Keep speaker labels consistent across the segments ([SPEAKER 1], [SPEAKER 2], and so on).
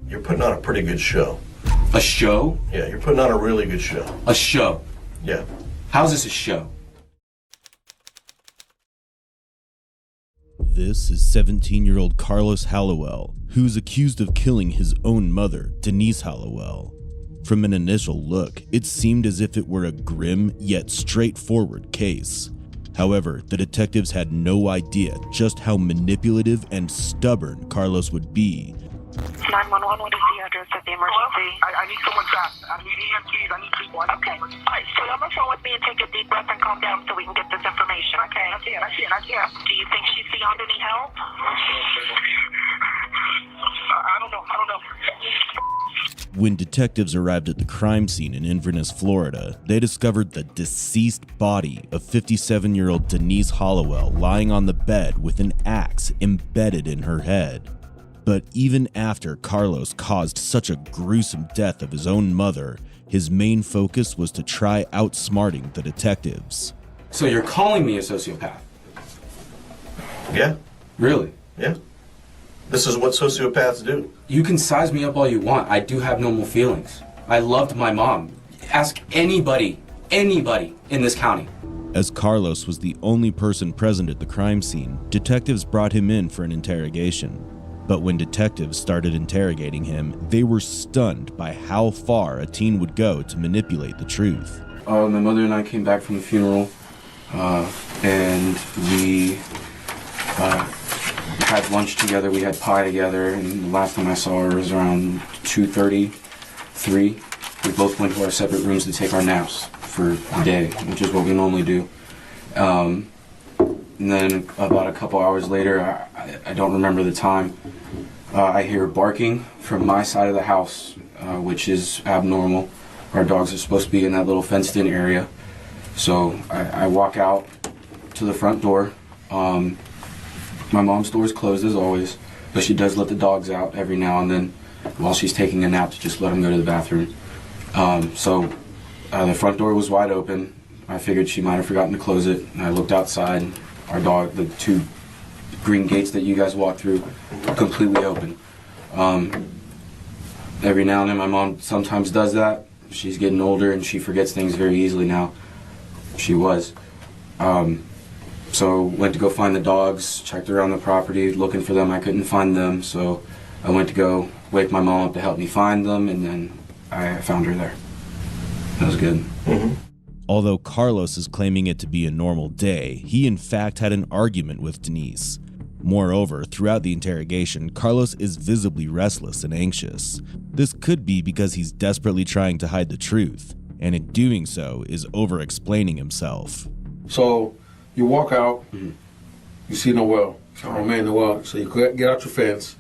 [SPEAKER 1] You're putting on a pretty good show.
[SPEAKER 2] A show?
[SPEAKER 1] Yeah, you're putting on a really good show.
[SPEAKER 2] A show?
[SPEAKER 1] Yeah.
[SPEAKER 2] How's this a show?
[SPEAKER 3] This is 17-year-old Carlos Hallowell, who's accused of killing his own mother, Denise Hallowell. From an initial look, it seemed as if it were a grim yet straightforward case. However, the detectives had no idea just how manipulative and stubborn Carlos would be.
[SPEAKER 4] 911, what is the address of the emergency?
[SPEAKER 5] I need someone fast. I need EMTs. I need people.
[SPEAKER 4] Okay. All right, so on the phone with me and take a deep breath and calm down so we can get this information, okay?
[SPEAKER 5] I can't.
[SPEAKER 4] Do you think she's beyond any help?
[SPEAKER 5] I don't know.
[SPEAKER 3] When detectives arrived at the crime scene in Inverness, Florida, they discovered the deceased body of 57-year-old Denise Hallowell lying on the bed with an axe embedded in her head. But even after Carlos caused such a gruesome death of his own mother, his main focus was to try outsmarting the detectives.
[SPEAKER 2] So you're calling me a sociopath?
[SPEAKER 1] Yeah?
[SPEAKER 2] Really?
[SPEAKER 1] Yeah. This is what sociopaths do.
[SPEAKER 2] You can size me up all you want. I do have normal feelings. I loved my mom. Ask anybody in this county.
[SPEAKER 3] As Carlos was the only person present at the crime scene, detectives brought him in for an interrogation. But when detectives started interrogating him, they were stunned by how far a teen would go to manipulate the truth.
[SPEAKER 2] My mother and I came back from the funeral, and we had lunch together. We had pie together, and the last time I saw her was around 2:30, 3. We both went to our separate rooms to take our naps for the day, which is what we normally do. And then about a couple hours later, I don't remember the time, I hear barking from my side of the house, which is abnormal. Our dogs are supposed to be in that little fenced-in area. So I walk out to the front door. My mom's door is closed as always, but she does let the dogs out every now and then while she's taking a nap to just let them go to the bathroom. So the front door was wide open. I figured she might have forgotten to close it. And I looked outside. Our dog, the 2 green gates that you guys walked through, completely open. Every now and then my mom sometimes does that. She's getting older and she forgets things very easily now. She was. So went to go find the dogs, checked around the property looking for them. I couldn't find them, so I went to go wake my mom up to help me find them, and then I found her there. That was good.
[SPEAKER 1] Mm-hmm.
[SPEAKER 3] Although Carlos is claiming it to be a normal day, he in fact had an argument with Denise. Moreover, throughout the interrogation, Carlos is visibly restless and anxious. This could be because he's desperately trying to hide the truth, and in doing so is over-explaining himself.
[SPEAKER 6] So you walk out, you see Noelle. Oh man, Noelle. So you get out your fence,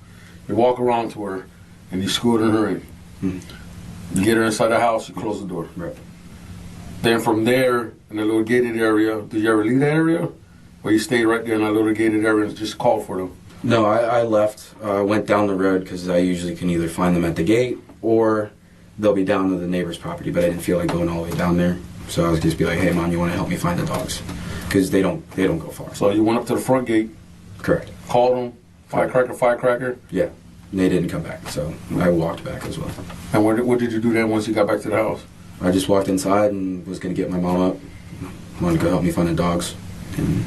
[SPEAKER 6] you walk around to her, and you scoot her in. You get her inside the house, you close the door.
[SPEAKER 2] Right.
[SPEAKER 6] Then from there, in the little gated area, did you ever leave that area? Or you stayed right there in that little gated area and just called for them?
[SPEAKER 2] No, I left. Went down the road because I usually can either find them at the gate or they'll be down to the neighbor's property, but I didn't feel like going all the way down there. So I was just be like, hey, Mom, you want to help me find the dogs? Because they don't go far.
[SPEAKER 6] So you went up to the front gate?
[SPEAKER 2] Correct.
[SPEAKER 6] Called them? Firecracker?
[SPEAKER 2] Yeah. And they didn't come back, so I walked back as well.
[SPEAKER 6] And what did you do then once you got back to the house?
[SPEAKER 2] I just walked inside and was going to get my mom up. Wanted to go help me find the dogs. And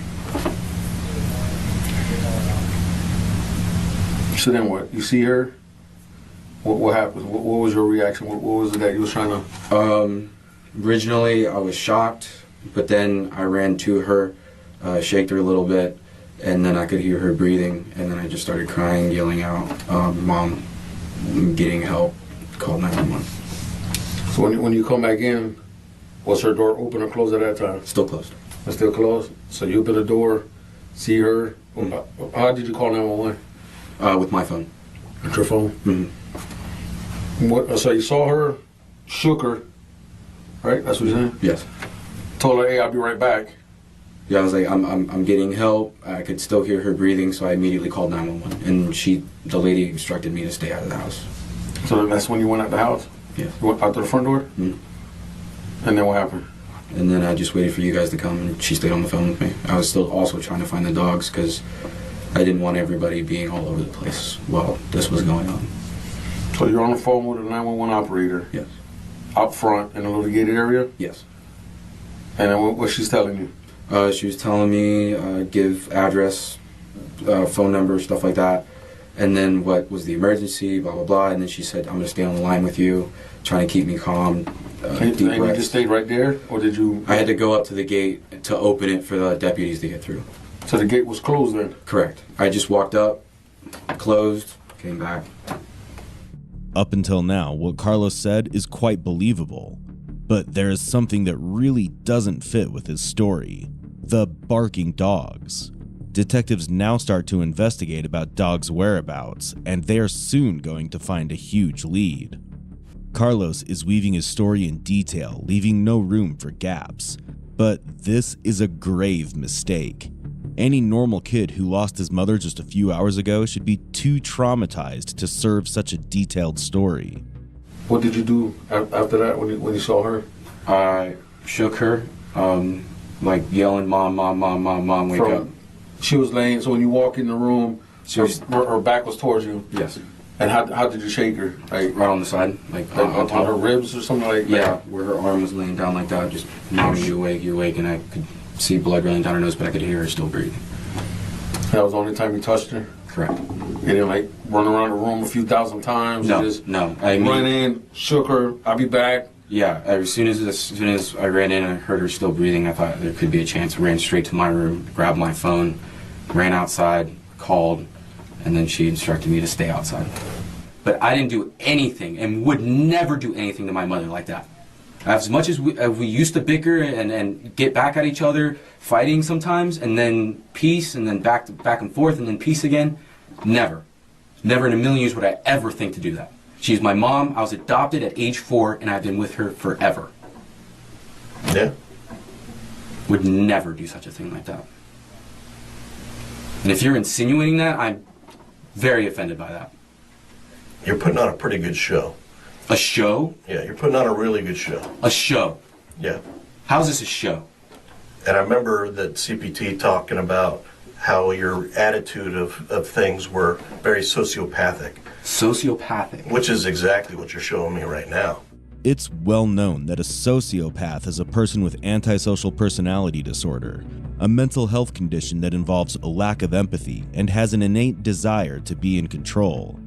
[SPEAKER 6] so then what? You see her? What happened? What was your reaction? What was it that you was trying to...
[SPEAKER 2] Originally, I was shocked, but then I ran to her, shaked her a little bit, and then I could hear her breathing, and then I just started crying, yelling out, Mom, I'm getting help, called 911.
[SPEAKER 6] So when you come back in, was her door open or closed at that time?
[SPEAKER 2] Still closed.
[SPEAKER 6] It's still closed? So you open the door, see her. How did you call 911?
[SPEAKER 2] With my phone.
[SPEAKER 6] With your phone?
[SPEAKER 2] Mm-hmm.
[SPEAKER 6] So you saw her, shook her, right? That's what you're saying?
[SPEAKER 2] Yes.
[SPEAKER 6] Told her, hey, I'll be right back.
[SPEAKER 2] Yeah, I was like, I'm getting help. I could still hear her breathing, so I immediately called 911. And the lady instructed me to stay out of the house.
[SPEAKER 6] So that's when you went out the house?
[SPEAKER 2] Yeah.
[SPEAKER 6] You went out to the front door?
[SPEAKER 2] Mm-hmm.
[SPEAKER 6] And then what happened?
[SPEAKER 2] And then I just waited for you guys to come, and she stayed on the phone with me. I was still also trying to find the dogs, because I didn't want everybody being all over the place while this was going on.
[SPEAKER 6] So you're on the phone with a 911 operator
[SPEAKER 2] Yes.
[SPEAKER 6] out front in a little gated area,
[SPEAKER 2] Yes.
[SPEAKER 6] and then what she's telling you?
[SPEAKER 2] She was telling me give address, phone number, stuff like that, and then what was the emergency, blah blah blah. And then she said, "I'm gonna stay on the line with you, trying to keep me calm."
[SPEAKER 6] And
[SPEAKER 2] Deep
[SPEAKER 6] you
[SPEAKER 2] breaths.
[SPEAKER 6] just stayed right there, or did you?
[SPEAKER 2] I had to go up to the gate to open it for the deputies to get through.
[SPEAKER 6] So the gate was closed then.
[SPEAKER 2] Correct. I just walked up, closed, came back.
[SPEAKER 3] Up until now, what Carlos said is quite believable, but there is something that really doesn't fit with his story: the barking dogs. Detectives now start to investigate about dogs' whereabouts, and they are soon going to find a huge lead. Carlos is weaving his story in detail, leaving no room for gaps. But this is a grave mistake. Any normal kid who lost his mother just a few hours ago should be too traumatized to serve such a detailed story.
[SPEAKER 6] What did you do after that when you saw her?
[SPEAKER 2] I shook her, like yelling, "Mom, mom, mom, mom, mom, wake up."
[SPEAKER 6] She was laying. So when you walk in the room, her back was towards you.
[SPEAKER 2] Yes.
[SPEAKER 6] And how did you shake her? Like
[SPEAKER 2] Right on the side, like
[SPEAKER 6] on her ribs or something like that?
[SPEAKER 2] Yeah, where her arm was laying down like that, just, "Mom, you awake," and I could see blood running down her nose, but I could hear her still breathing.
[SPEAKER 6] That was the only time you touched her?
[SPEAKER 2] Correct.
[SPEAKER 6] You didn't like run around the room a few thousand times?
[SPEAKER 2] No,
[SPEAKER 6] You just
[SPEAKER 2] no. I mean,
[SPEAKER 6] ran in, shook her, I'll be back.
[SPEAKER 2] yeah, as soon as I ran in and I heard her still breathing, I thought there could be a chance. Ran straight to my room, grabbed my phone, ran outside, called, and then she instructed me to stay outside. But I didn't do anything and would never do anything to my mother like that. As much as we used to bicker and get back at each other, fighting sometimes, and then peace, and then back and forth, and then peace again, never. Never in a million years would I ever think to do that. She's my mom. I was adopted at age 4, and I've been with her forever.
[SPEAKER 1] Yeah.
[SPEAKER 2] Would never do such a thing like that. And if you're insinuating that, I'm very offended by that.
[SPEAKER 1] You're putting on a pretty good show.
[SPEAKER 2] A show?
[SPEAKER 1] Yeah, you're putting on a really good show.
[SPEAKER 2] A show?
[SPEAKER 1] Yeah.
[SPEAKER 2] How's this a show?
[SPEAKER 1] And I remember that CPT talking about how your attitude of things were very sociopathic.
[SPEAKER 2] Sociopathic?
[SPEAKER 1] Which is exactly what you're showing me right now.
[SPEAKER 3] It's well known that a sociopath is a person with antisocial personality disorder, a mental health condition that involves a lack of empathy and has an innate desire to be in control.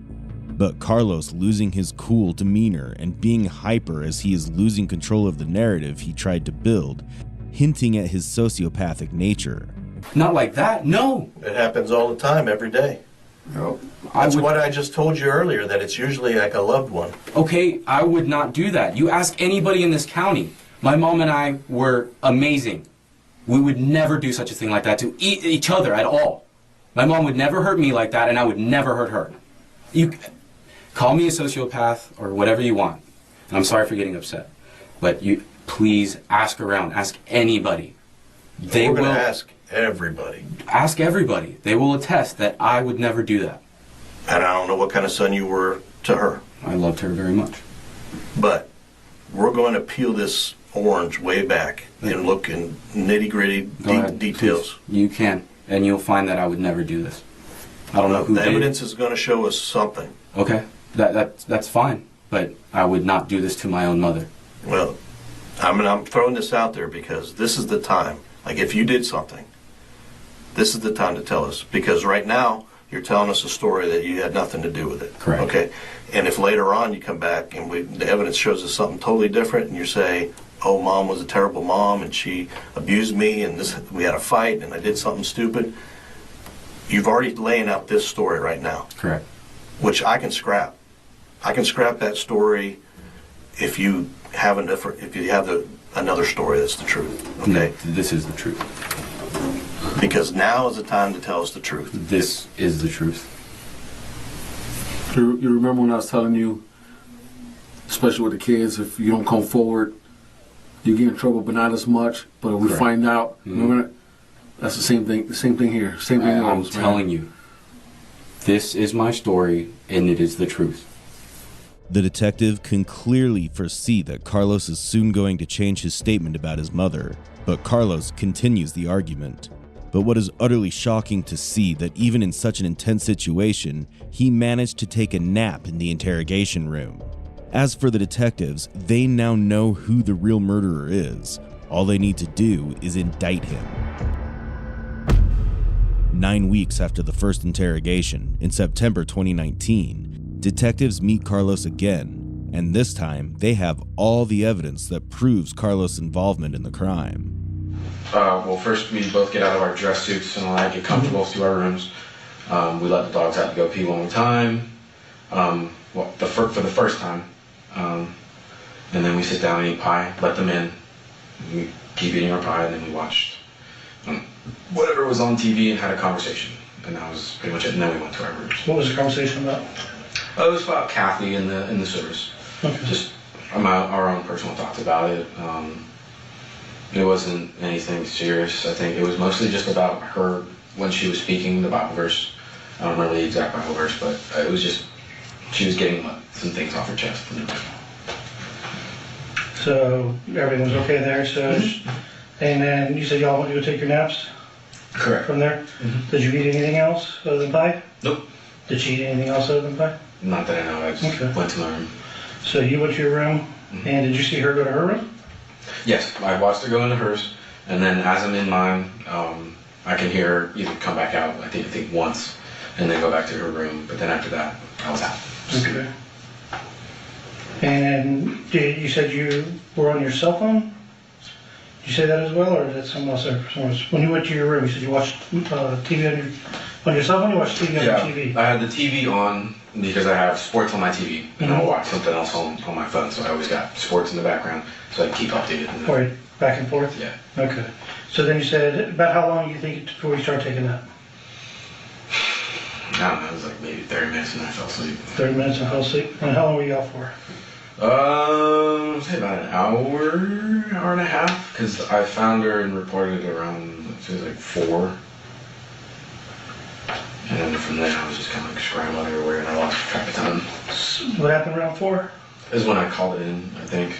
[SPEAKER 3] But Carlos losing his cool demeanor and being hyper as he is losing control of the narrative he tried to build, hinting at his sociopathic nature.
[SPEAKER 2] Not like that, no!
[SPEAKER 1] It happens all the time, every day.
[SPEAKER 6] Yep.
[SPEAKER 1] That's what I just told you earlier, that it's usually like a loved one.
[SPEAKER 2] Okay, I would not do that. You ask anybody in this county. My mom and I were amazing. We would never do such a thing like that to each other at all. My mom would never hurt me like that, and I would never hurt her. You call me a sociopath or whatever you want. And I'm sorry for getting upset. But you please ask around. Ask anybody. They
[SPEAKER 1] We're going
[SPEAKER 2] will
[SPEAKER 1] to ask everybody.
[SPEAKER 2] ask everybody. They will attest that I would never do that.
[SPEAKER 1] And I don't know what kind of son you were to her.
[SPEAKER 2] I loved her very much.
[SPEAKER 1] But we're going to peel this orange way back and look in nitty-gritty
[SPEAKER 2] Go ahead,
[SPEAKER 1] details.
[SPEAKER 2] please. You can. And you'll find that I would never do this. I don't know who
[SPEAKER 1] The
[SPEAKER 2] did it.
[SPEAKER 1] evidence is going to show us something.
[SPEAKER 2] Okay, that's fine, but I would not do this to my own mother.
[SPEAKER 1] Well, I'm throwing this out there because this is the time. Like, if you did something, this is the time to tell us. Because right now, you're telling us a story that you had nothing to do with it.
[SPEAKER 2] Correct.
[SPEAKER 1] Okay? And if later on you come back and the evidence shows us something totally different, and you say, oh, Mom was a terrible mom, and she abused me, and we had a fight, and I did something stupid, you've already laying out this story right now.
[SPEAKER 2] Correct.
[SPEAKER 1] Which I can scrap. I can scrap that story if you have another story that's the truth. Okay?
[SPEAKER 2] No, this is the truth.
[SPEAKER 1] Because now is the time to tell us the truth.
[SPEAKER 2] This is the truth.
[SPEAKER 6] You remember when I was telling you, especially with the kids, if you don't come forward, you get in trouble, but not as much. But if we
[SPEAKER 2] Correct.
[SPEAKER 6] find out, remember that? That's the same thing. The same thing here. Same thing.
[SPEAKER 2] I'm telling you, this is my story, and it is the truth.
[SPEAKER 3] The detective can clearly foresee that Carlos is soon going to change his statement about his mother, but Carlos continues the argument. But what is utterly shocking to see that even in such an intense situation, he managed to take a nap in the interrogation room. As for the detectives, they now know who the real murderer is. All they need to do is indict him. 9 weeks after the first interrogation, in September 2019, detectives meet Carlos again, and this time they have all the evidence that proves Carlos' involvement in the crime.
[SPEAKER 2] Well, first we both get out of our dress suits and all that, get comfortable to our rooms. We let the dogs out to go pee one more time, for the first time. And then we sit down and eat pie, let them in. We keep eating our pie, and then we watched whatever was on TV and had a conversation. And that was pretty much it. And then we went to our rooms.
[SPEAKER 7] What was the conversation about?
[SPEAKER 2] It was about Kathy in the service.
[SPEAKER 7] Okay.
[SPEAKER 2] Just our own personal thoughts about it. It wasn't anything serious. I think it was mostly just about her when she was speaking the Bible verse. I don't remember the exact Bible verse, but it was just she was getting some things off her chest.
[SPEAKER 7] So everything was okay there. So, and then you said y'all went to go take your naps.
[SPEAKER 2] Correct.
[SPEAKER 7] From there. Did you eat anything else other than pie?
[SPEAKER 2] Nope.
[SPEAKER 7] Did she eat anything else other than pie?
[SPEAKER 2] Not that I know. I just went to my room.
[SPEAKER 7] So you went to your room, and did you see her go to her room?
[SPEAKER 2] Yes, I watched her go into hers, and then as I'm in mine, I can hear her either come back out, I think once, and then go back to her room, but then after that, I was out.
[SPEAKER 7] Okay. And you said you were on your cell phone? Did you say that as well, or did someone else there? When you went to your room, you said you watched TV on your cell phone, you watched TV on your TV?
[SPEAKER 2] I had the TV on because I have sports on my TV, and I'll watch something else on my phone, so I always got sports in the background, so I can keep updated.
[SPEAKER 7] Right, back and forth?
[SPEAKER 2] Yeah.
[SPEAKER 7] Okay. So then you said, about how long do you think before you start taking that?
[SPEAKER 2] I don't know, it was like maybe 30 minutes and I fell asleep.
[SPEAKER 7] 30 minutes and fell asleep? And how long were you out for?
[SPEAKER 2] Say about an hour and a half, because I found her and reported around, it was like 4. And then from there I was just kind of like scrambling everywhere and I lost track of time.
[SPEAKER 7] What happened around 4?
[SPEAKER 2] Is when I called it in, I think.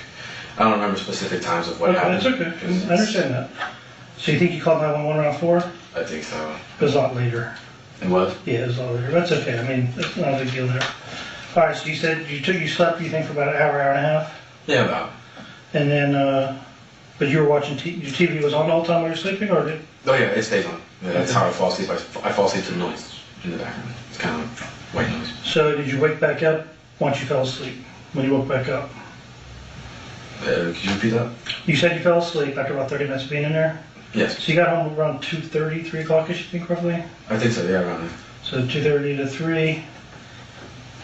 [SPEAKER 2] I don't remember specific times of what happened.
[SPEAKER 7] That's okay, I understand that. So you think you called 911 around 4?
[SPEAKER 2] I think so.
[SPEAKER 7] It was a lot later.
[SPEAKER 2] It was?
[SPEAKER 7] Yeah, it was a lot later. That's okay, I mean, it's not a big deal there. All right, so you said you slept, you think, for about an hour and a half?
[SPEAKER 2] Yeah, about.
[SPEAKER 7] And then, but you were watching your TV was on the whole time while you were sleeping, or did?
[SPEAKER 2] Oh yeah, it stays on. Yeah, that's how I fall asleep. I fall asleep to noise in the background. It's kind of white noise.
[SPEAKER 7] So did you wake back up once you fell asleep? When you woke back up?
[SPEAKER 2] Could you repeat that?
[SPEAKER 7] You said you fell asleep after about 30 minutes of being in there?
[SPEAKER 2] Yes.
[SPEAKER 7] So you got home around 2:30, 3 o'clock-ish, you think, roughly?
[SPEAKER 2] I think so, yeah, around there.
[SPEAKER 7] So 2:30 to 3,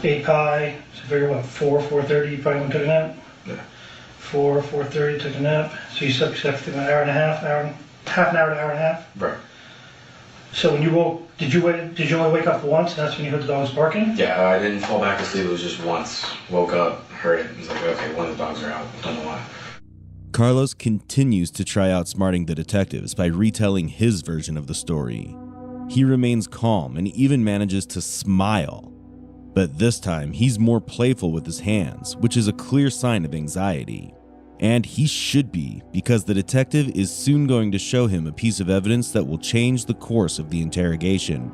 [SPEAKER 7] ate pie, so figure what, 4:30, you probably went to take a nap?
[SPEAKER 2] Yeah.
[SPEAKER 7] 4:30, took a nap. So you slept for an hour and a half, half an hour to hour and a half?
[SPEAKER 2] Right.
[SPEAKER 7] So when you woke, did you only wake up once, and that's when you heard the dogs barking?
[SPEAKER 2] Yeah, I didn't fall back asleep, it was just once. Woke up, heard it, and was like, okay, one of the dogs are out, don't know why.
[SPEAKER 3] Carlos continues to try outsmarting the detectives by retelling his version of the story. He remains calm and even manages to smile. But this time, he's more playful with his hands, which is a clear sign of anxiety. And he should be, because the detective is soon going to show him a piece of evidence that will change the course of the interrogation.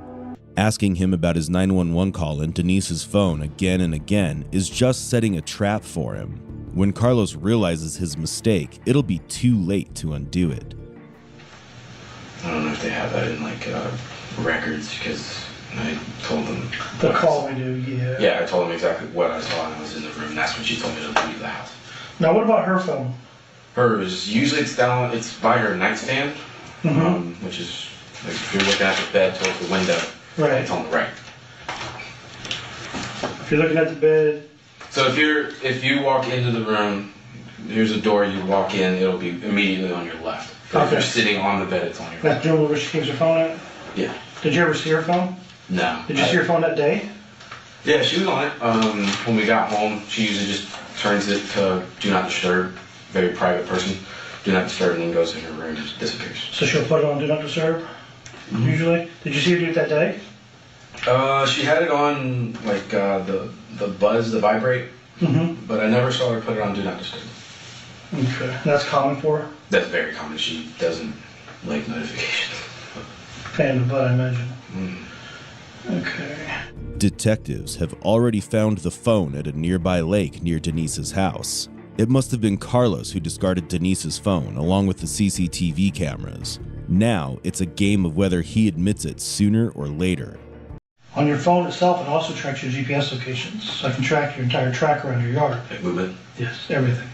[SPEAKER 3] Asking him about his 911 call in Denise's phone again and again is just setting a trap for him. When Carlos realizes his mistake, it'll be too late to undo it.
[SPEAKER 2] I don't know if they have that in records, because I told them.
[SPEAKER 7] The call we do, yeah.
[SPEAKER 2] Yeah, I told them exactly what I saw and I was in the room, and that's when she told me to leave the house.
[SPEAKER 7] Now what about her phone?
[SPEAKER 2] Hers, usually it's by her nightstand, which is, like, if you're looking at the bed towards the window,
[SPEAKER 7] Right.
[SPEAKER 2] it's on the right.
[SPEAKER 7] If you're looking at the bed.
[SPEAKER 2] So if you walk into the room, here's a door, you walk in, it'll be immediately on your left. But if
[SPEAKER 7] Okay.
[SPEAKER 2] you're sitting on the bed, it's on your right.
[SPEAKER 7] That's generally where she keeps her phone at?
[SPEAKER 2] Yeah.
[SPEAKER 7] Did you ever see her phone?
[SPEAKER 2] No.
[SPEAKER 7] Did you see her phone that day?
[SPEAKER 2] Yeah, she was on it. When we got home, she usually just turns it to do not disturb. Very private person. Do not disturb, and then goes in her room and just disappears.
[SPEAKER 7] So she'll put it on Do Not Disturb, usually? Did you see her do it that day?
[SPEAKER 2] She had it on, like, the buzz, the vibrate, but I never saw her put it on Do Not Disturb.
[SPEAKER 7] Okay. That's common for her?
[SPEAKER 2] That's very common. She doesn't like notifications.
[SPEAKER 7] Fan of the butt, I imagine. Okay.
[SPEAKER 3] Detectives have already found the phone at a nearby lake near Denise's house. It must have been Carlos who discarded Denise's phone along with the CCTV cameras. Now it's a game of whether he admits it sooner or later.
[SPEAKER 7] On your phone itself, it also tracks your GPS locations, so I can track your entire track around your yard.
[SPEAKER 2] Like movement?
[SPEAKER 7] Yes, everything.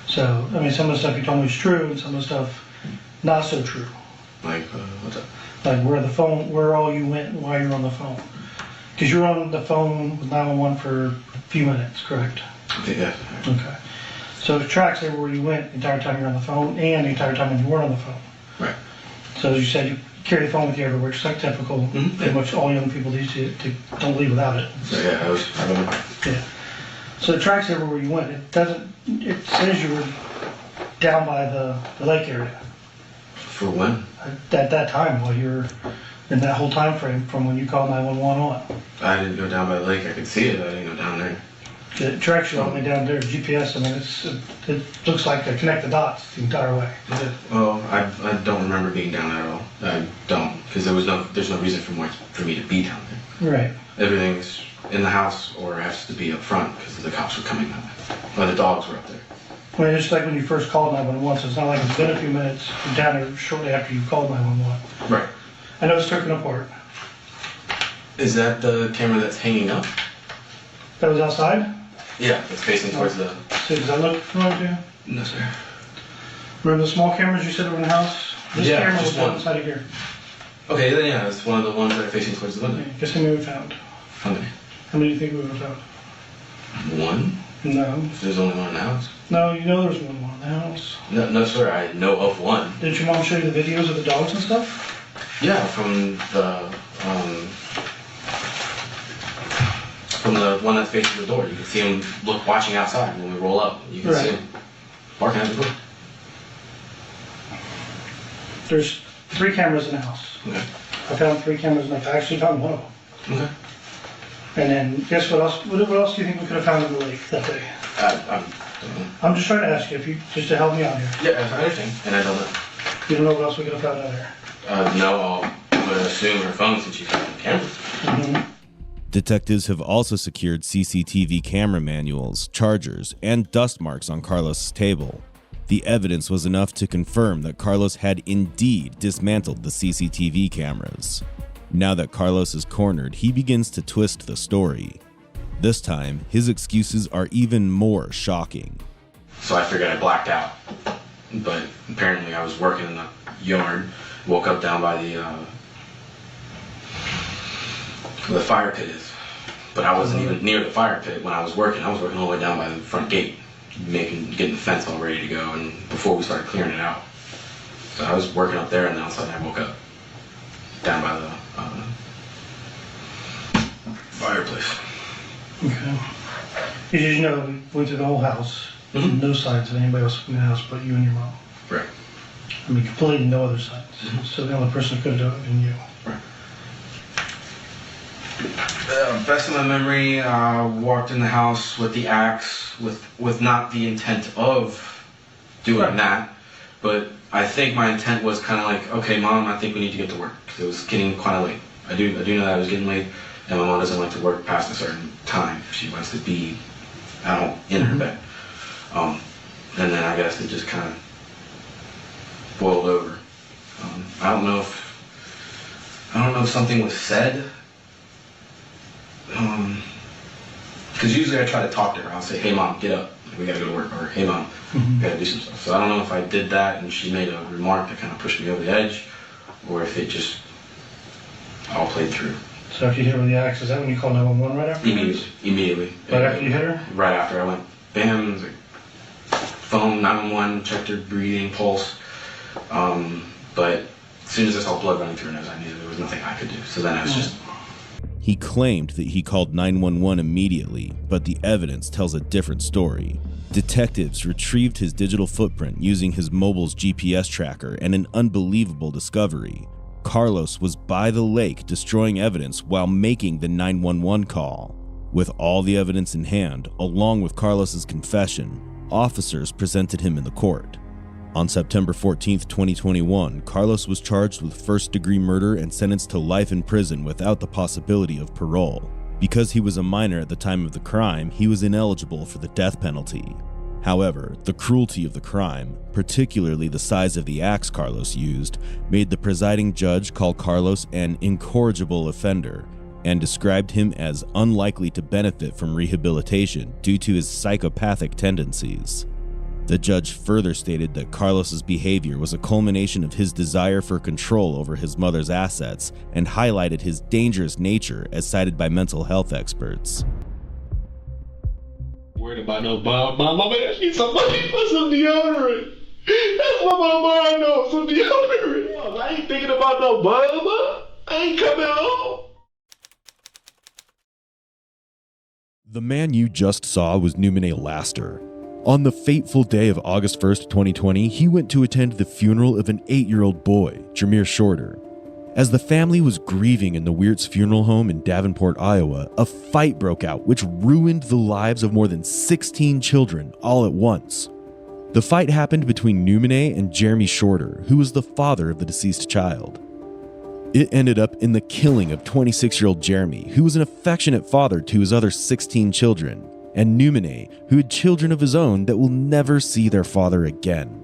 [SPEAKER 7] So, I mean, some of the stuff you told me is true, and some of the stuff not so true.
[SPEAKER 2] Like, what's up?
[SPEAKER 7] Like where all you went while you were on the phone. Because you were on the phone with 911 for a few minutes, correct?
[SPEAKER 2] Yeah.
[SPEAKER 7] Okay. So it tracks everywhere you went the entire time you were on the phone and the entire time when you weren't on the phone.
[SPEAKER 2] Right.
[SPEAKER 7] So as you said, you carry the phone with you everywhere, just like typical. Pretty much all young people these days don't leave without it.
[SPEAKER 2] So yeah, I remember.
[SPEAKER 7] Yeah. So it tracks everywhere you went. It says you were down by the lake area.
[SPEAKER 2] For when?
[SPEAKER 7] At that time, while you were in that whole time frame from when you called 911 on.
[SPEAKER 2] I didn't go down by the lake. I could see it. I didn't go down there.
[SPEAKER 7] It tracks you all the way down there. GPS, I mean, it looks like they connect the dots the entire way.
[SPEAKER 2] Well, I don't remember being down there at all. I don't, because there's no reason for me to be down there.
[SPEAKER 7] Right.
[SPEAKER 2] Everything's in the house or has to be up front because the cops were coming that way. Or the dogs were up there.
[SPEAKER 7] I mean, it's like when you first called 911, so it's not like it's been a few minutes. You're down there shortly after you called 911.
[SPEAKER 2] Right.
[SPEAKER 7] I know it's taken apart.
[SPEAKER 2] Is that the camera that's hanging up?
[SPEAKER 7] That was outside?
[SPEAKER 2] Yeah, it's facing towards the...
[SPEAKER 7] So does that look familiar to you?
[SPEAKER 2] No, sir.
[SPEAKER 7] Remember the small cameras you said were in the house? This
[SPEAKER 2] Yeah,
[SPEAKER 7] camera
[SPEAKER 2] just
[SPEAKER 7] was
[SPEAKER 2] one.
[SPEAKER 7] outside of here.
[SPEAKER 2] Okay, then yeah, it's one of the ones that are facing towards the window.
[SPEAKER 7] Okay, guess how many we found?
[SPEAKER 2] How many?
[SPEAKER 7] How many do you think we would have found?
[SPEAKER 2] One?
[SPEAKER 7] No.
[SPEAKER 2] If there's only one in the house?
[SPEAKER 7] No, you know there's one more in the house.
[SPEAKER 2] No, sir, I know of one.
[SPEAKER 7] Didn't your mom show you the videos of the dogs and stuff?
[SPEAKER 2] Yeah, from the one that's facing the door. You can see him watching outside when we roll up. You can see him barking at the door.
[SPEAKER 7] There's 3 cameras in the house.
[SPEAKER 2] Okay.
[SPEAKER 7] I found 3 cameras in the house. I actually found one of them.
[SPEAKER 2] Okay.
[SPEAKER 7] And then, guess what else? What else do you think we could have found in the lake that day? I'm just trying to ask you, just to help me out here.
[SPEAKER 2] Yeah, I understand. And I don't know.
[SPEAKER 7] You don't know what else we could have found out there?
[SPEAKER 2] No, I'm going to assume her phone since she's got the camera.
[SPEAKER 7] Mm-hmm.
[SPEAKER 3] Detectives have also secured CCTV camera manuals, chargers, and dust marks on Carlos' table. The evidence was enough to confirm that Carlos had indeed dismantled the CCTV cameras. Now that Carlos is cornered, he begins to twist the story. This time, his excuses are even more shocking.
[SPEAKER 2] So I figured I blacked out. But apparently I was working in the yard, woke up down by where the fire pit is. But I wasn't even near the fire pit when I was working. I was working all the way down by the front gate, getting the fence all ready to go, and before we started clearing it out. So I was working up there, and then all of a sudden I woke up down by the fireplace.
[SPEAKER 7] Okay. Did you know we went through the whole house?
[SPEAKER 2] Mm-hmm.
[SPEAKER 7] No signs of anybody else in the house but you and your mom.
[SPEAKER 2] Right.
[SPEAKER 7] I mean, completely no other signs.
[SPEAKER 2] Mm-hmm.
[SPEAKER 7] So the only person who could have done it been you.
[SPEAKER 2] Right. Best of my memory, walked in the house with the axe, with not the intent of doing that, but I think my intent was kind of like, okay, Mom, I think we need to get to work, because it was getting kind of late. I do know that I was getting late, and my mom doesn't like to work past a certain time. She wants to be out in her bed. And then I guess it just kind of boiled over. I don't know if something was said. Because usually I try to talk to her. I'll say, hey Mom, get up, we gotta go to work, or hey Mom, we gotta do some stuff. So I don't know if I did that and she made a remark that kind of pushed me over the edge, or if it just all played through.
[SPEAKER 7] So after you hit her with the axe, is that when you called 911 right after?
[SPEAKER 2] Immediately.
[SPEAKER 7] Right after you hit her?
[SPEAKER 2] Right after. I went, bam, it was like, phone, 911, checked her breathing, pulse. But as soon as I saw blood running through her nose, I knew there was nothing I could do. So then I was just...
[SPEAKER 3] He claimed that he called 911 immediately, but the evidence tells a different story. Detectives retrieved his digital footprint using his mobile's GPS tracker, and an unbelievable discovery. Carlos was by the lake destroying evidence while making the 911 call. With all the evidence in hand, along with Carlos's confession, officers presented him in the court. On September 14, 2021, Carlos was charged with first-degree murder and sentenced to life in prison without the possibility of parole. Because he was a minor at the time of the crime, he was ineligible for the death penalty. However, the cruelty of the crime, particularly the size of the axe Carlos used, made the presiding judge call Carlos an incorrigible offender and described him as unlikely to benefit from rehabilitation due to his psychopathic tendencies. The judge further stated that Carlos's behavior was a culmination of his desire for control over his mother's assets and highlighted his dangerous nature as cited by mental health experts.
[SPEAKER 8] Worried about no bomb. My mama asked me some money for some deodorant. That's what my mind knows, some deodorant. I ain't thinking about no bomb. I ain't coming home.
[SPEAKER 3] The man you just saw was Numene Laster. On the fateful day of August 1st, 2020, he went to attend the funeral of an 8-year-old boy, Jameer Shorter. As the family was grieving in the Weirt's funeral home in Davenport, Iowa, a fight broke out which ruined the lives of more than 16 children all at once. The fight happened between Numene and Jeremy Shorter, who was the father of the deceased child. It ended up in the killing of 26-year-old Jeremy, who was an affectionate father to his other 16 children, and Numene, who had children of his own that will never see their father again.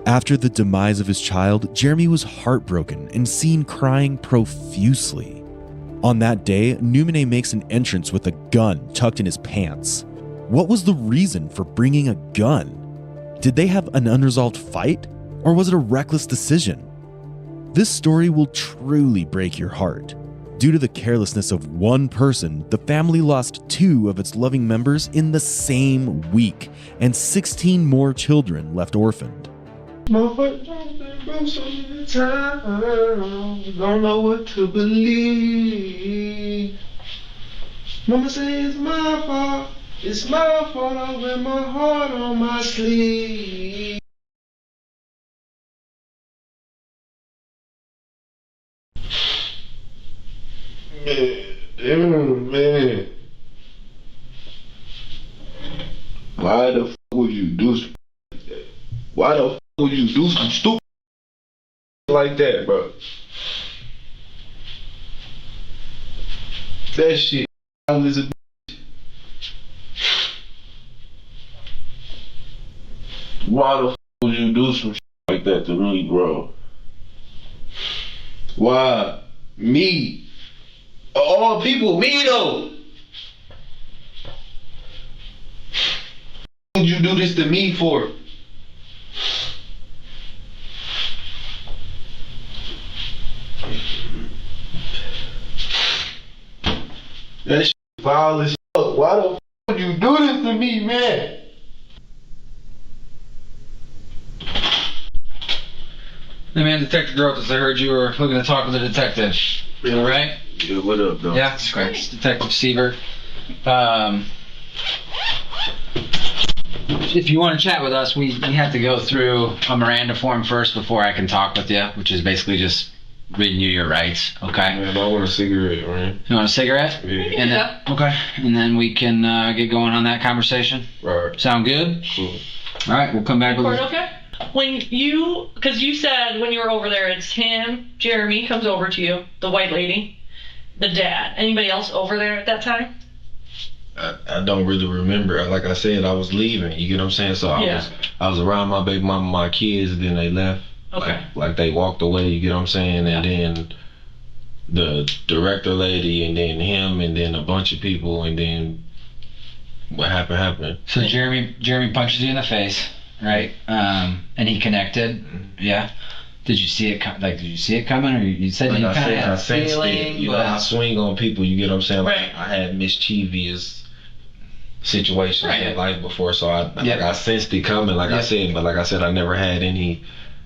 [SPEAKER 3] After the demise of his child, Jeremy was heartbroken and seen crying profusely. On that day, Numene makes an entrance with a gun tucked in his pants. What was the reason for bringing a gun? Did they have an unresolved fight, or was it a reckless decision? This story will truly break your heart. Due to the carelessness of one person, the family lost 2 of its loving members in the same week, and 16 more children left orphaned.
[SPEAKER 8] Motherfucker, don't know what to believe. Mama say it's my fault. It's my fault. I wear my heart on my sleeve. Man. Why the fuck would you do some like that? Why the fuck would you do some stupid like that, bro? That shit is a Why the fuck would you do some shit like that to me, bro? Why? Me? All people, me though. What would you do this to me for? That shit foul as fuck. Why the fuck would you do this to me, man?
[SPEAKER 9] Hey man, Detective Grotus, I heard you were looking to talk with the detective. You alright?
[SPEAKER 8] Yeah, what up, though?
[SPEAKER 9] Yeah, it's great. It's Detective Sievert. If you want to chat with us, we have to go through a Miranda form first before I can talk with you, which is basically just reading you your rights, okay?
[SPEAKER 8] Man, I want a cigarette, man.
[SPEAKER 9] You want a cigarette?
[SPEAKER 8] Yeah.
[SPEAKER 9] And then, okay. And then we can get going on that conversation.
[SPEAKER 8] Right.
[SPEAKER 9] Sound good?
[SPEAKER 8] Cool.
[SPEAKER 9] Alright, we'll come back with
[SPEAKER 10] Report okay? Because you said when you were over there, it's him, Jeremy comes over to you, the white lady, the dad. Anybody else over there at that time?
[SPEAKER 8] I don't really remember. Like I said, I was leaving. You get what I'm saying? So I was around my baby mama, my kids, then they left.
[SPEAKER 10] Okay.
[SPEAKER 8] Like they walked away. You get what I'm saying? And then the director lady, and then him, and then a bunch of people, and then what happened.
[SPEAKER 9] So Jeremy punches you in the face, right? And he connected. Yeah. Did you see it? Did you see it coming, or you said you kind of had a feeling?
[SPEAKER 8] You know, I swing on people. You get what I'm saying? Like,
[SPEAKER 10] Right.
[SPEAKER 8] I had mischievous situations in life before, so I sensed it coming. Like I said, I never had any.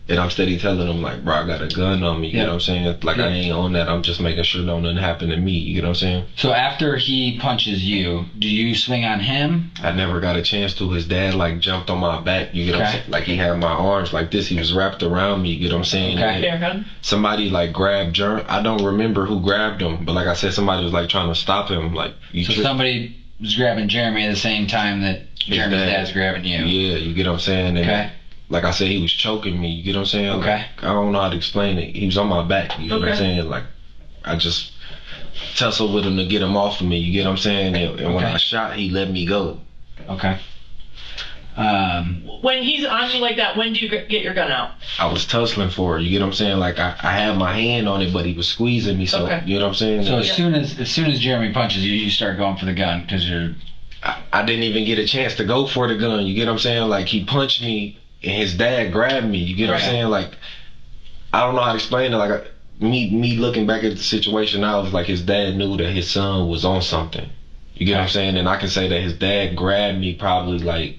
[SPEAKER 8] And I'm steady telling them, like, bro, I got a gun on me. You know what I'm saying? Like, I ain't on that. I'm just making sure nothing happen to me. You get what I'm saying?
[SPEAKER 9] So after he punches you, do you swing on him?
[SPEAKER 8] I never got a chance to. His dad, like, jumped on my back. You get what I'm saying? Like, he had my arms like this. He was wrapped around me. You get what I'm saying?
[SPEAKER 9] Okay.
[SPEAKER 8] Somebody, like, grabbed Jerm. I don't remember who grabbed him, but like I said, somebody was, like, trying to stop him. Like,
[SPEAKER 9] somebody was grabbing Jeremy at the same time that Jeremy's dad's grabbing you.
[SPEAKER 8] Yeah, you get what I'm saying? And like I said, he was choking me. You get what I'm saying?
[SPEAKER 9] Okay.
[SPEAKER 8] Like, I don't know how to explain it. He was on my back. You know what I'm saying? Like, I just tussled with him to get him off of me. You get what I'm saying? And when I shot, he let me go.
[SPEAKER 9] Okay.
[SPEAKER 10] When he's on you like that, when do you get your gun out?
[SPEAKER 8] I was tussling for it. You get what I'm saying? Like I had my hand on it, but he was squeezing me. So you know what I'm saying?
[SPEAKER 9] So as soon as Jeremy punches you, you start going for the gun because you're.
[SPEAKER 8] I didn't even get a chance to go for the gun. You get what I'm saying? Like he punched me and his dad grabbed me. You get what I'm saying? Like I don't know how to explain it. Like me looking back at the situation now, it was like his dad knew that his son was on something. You get what I'm saying? And I can say that his dad grabbed me probably like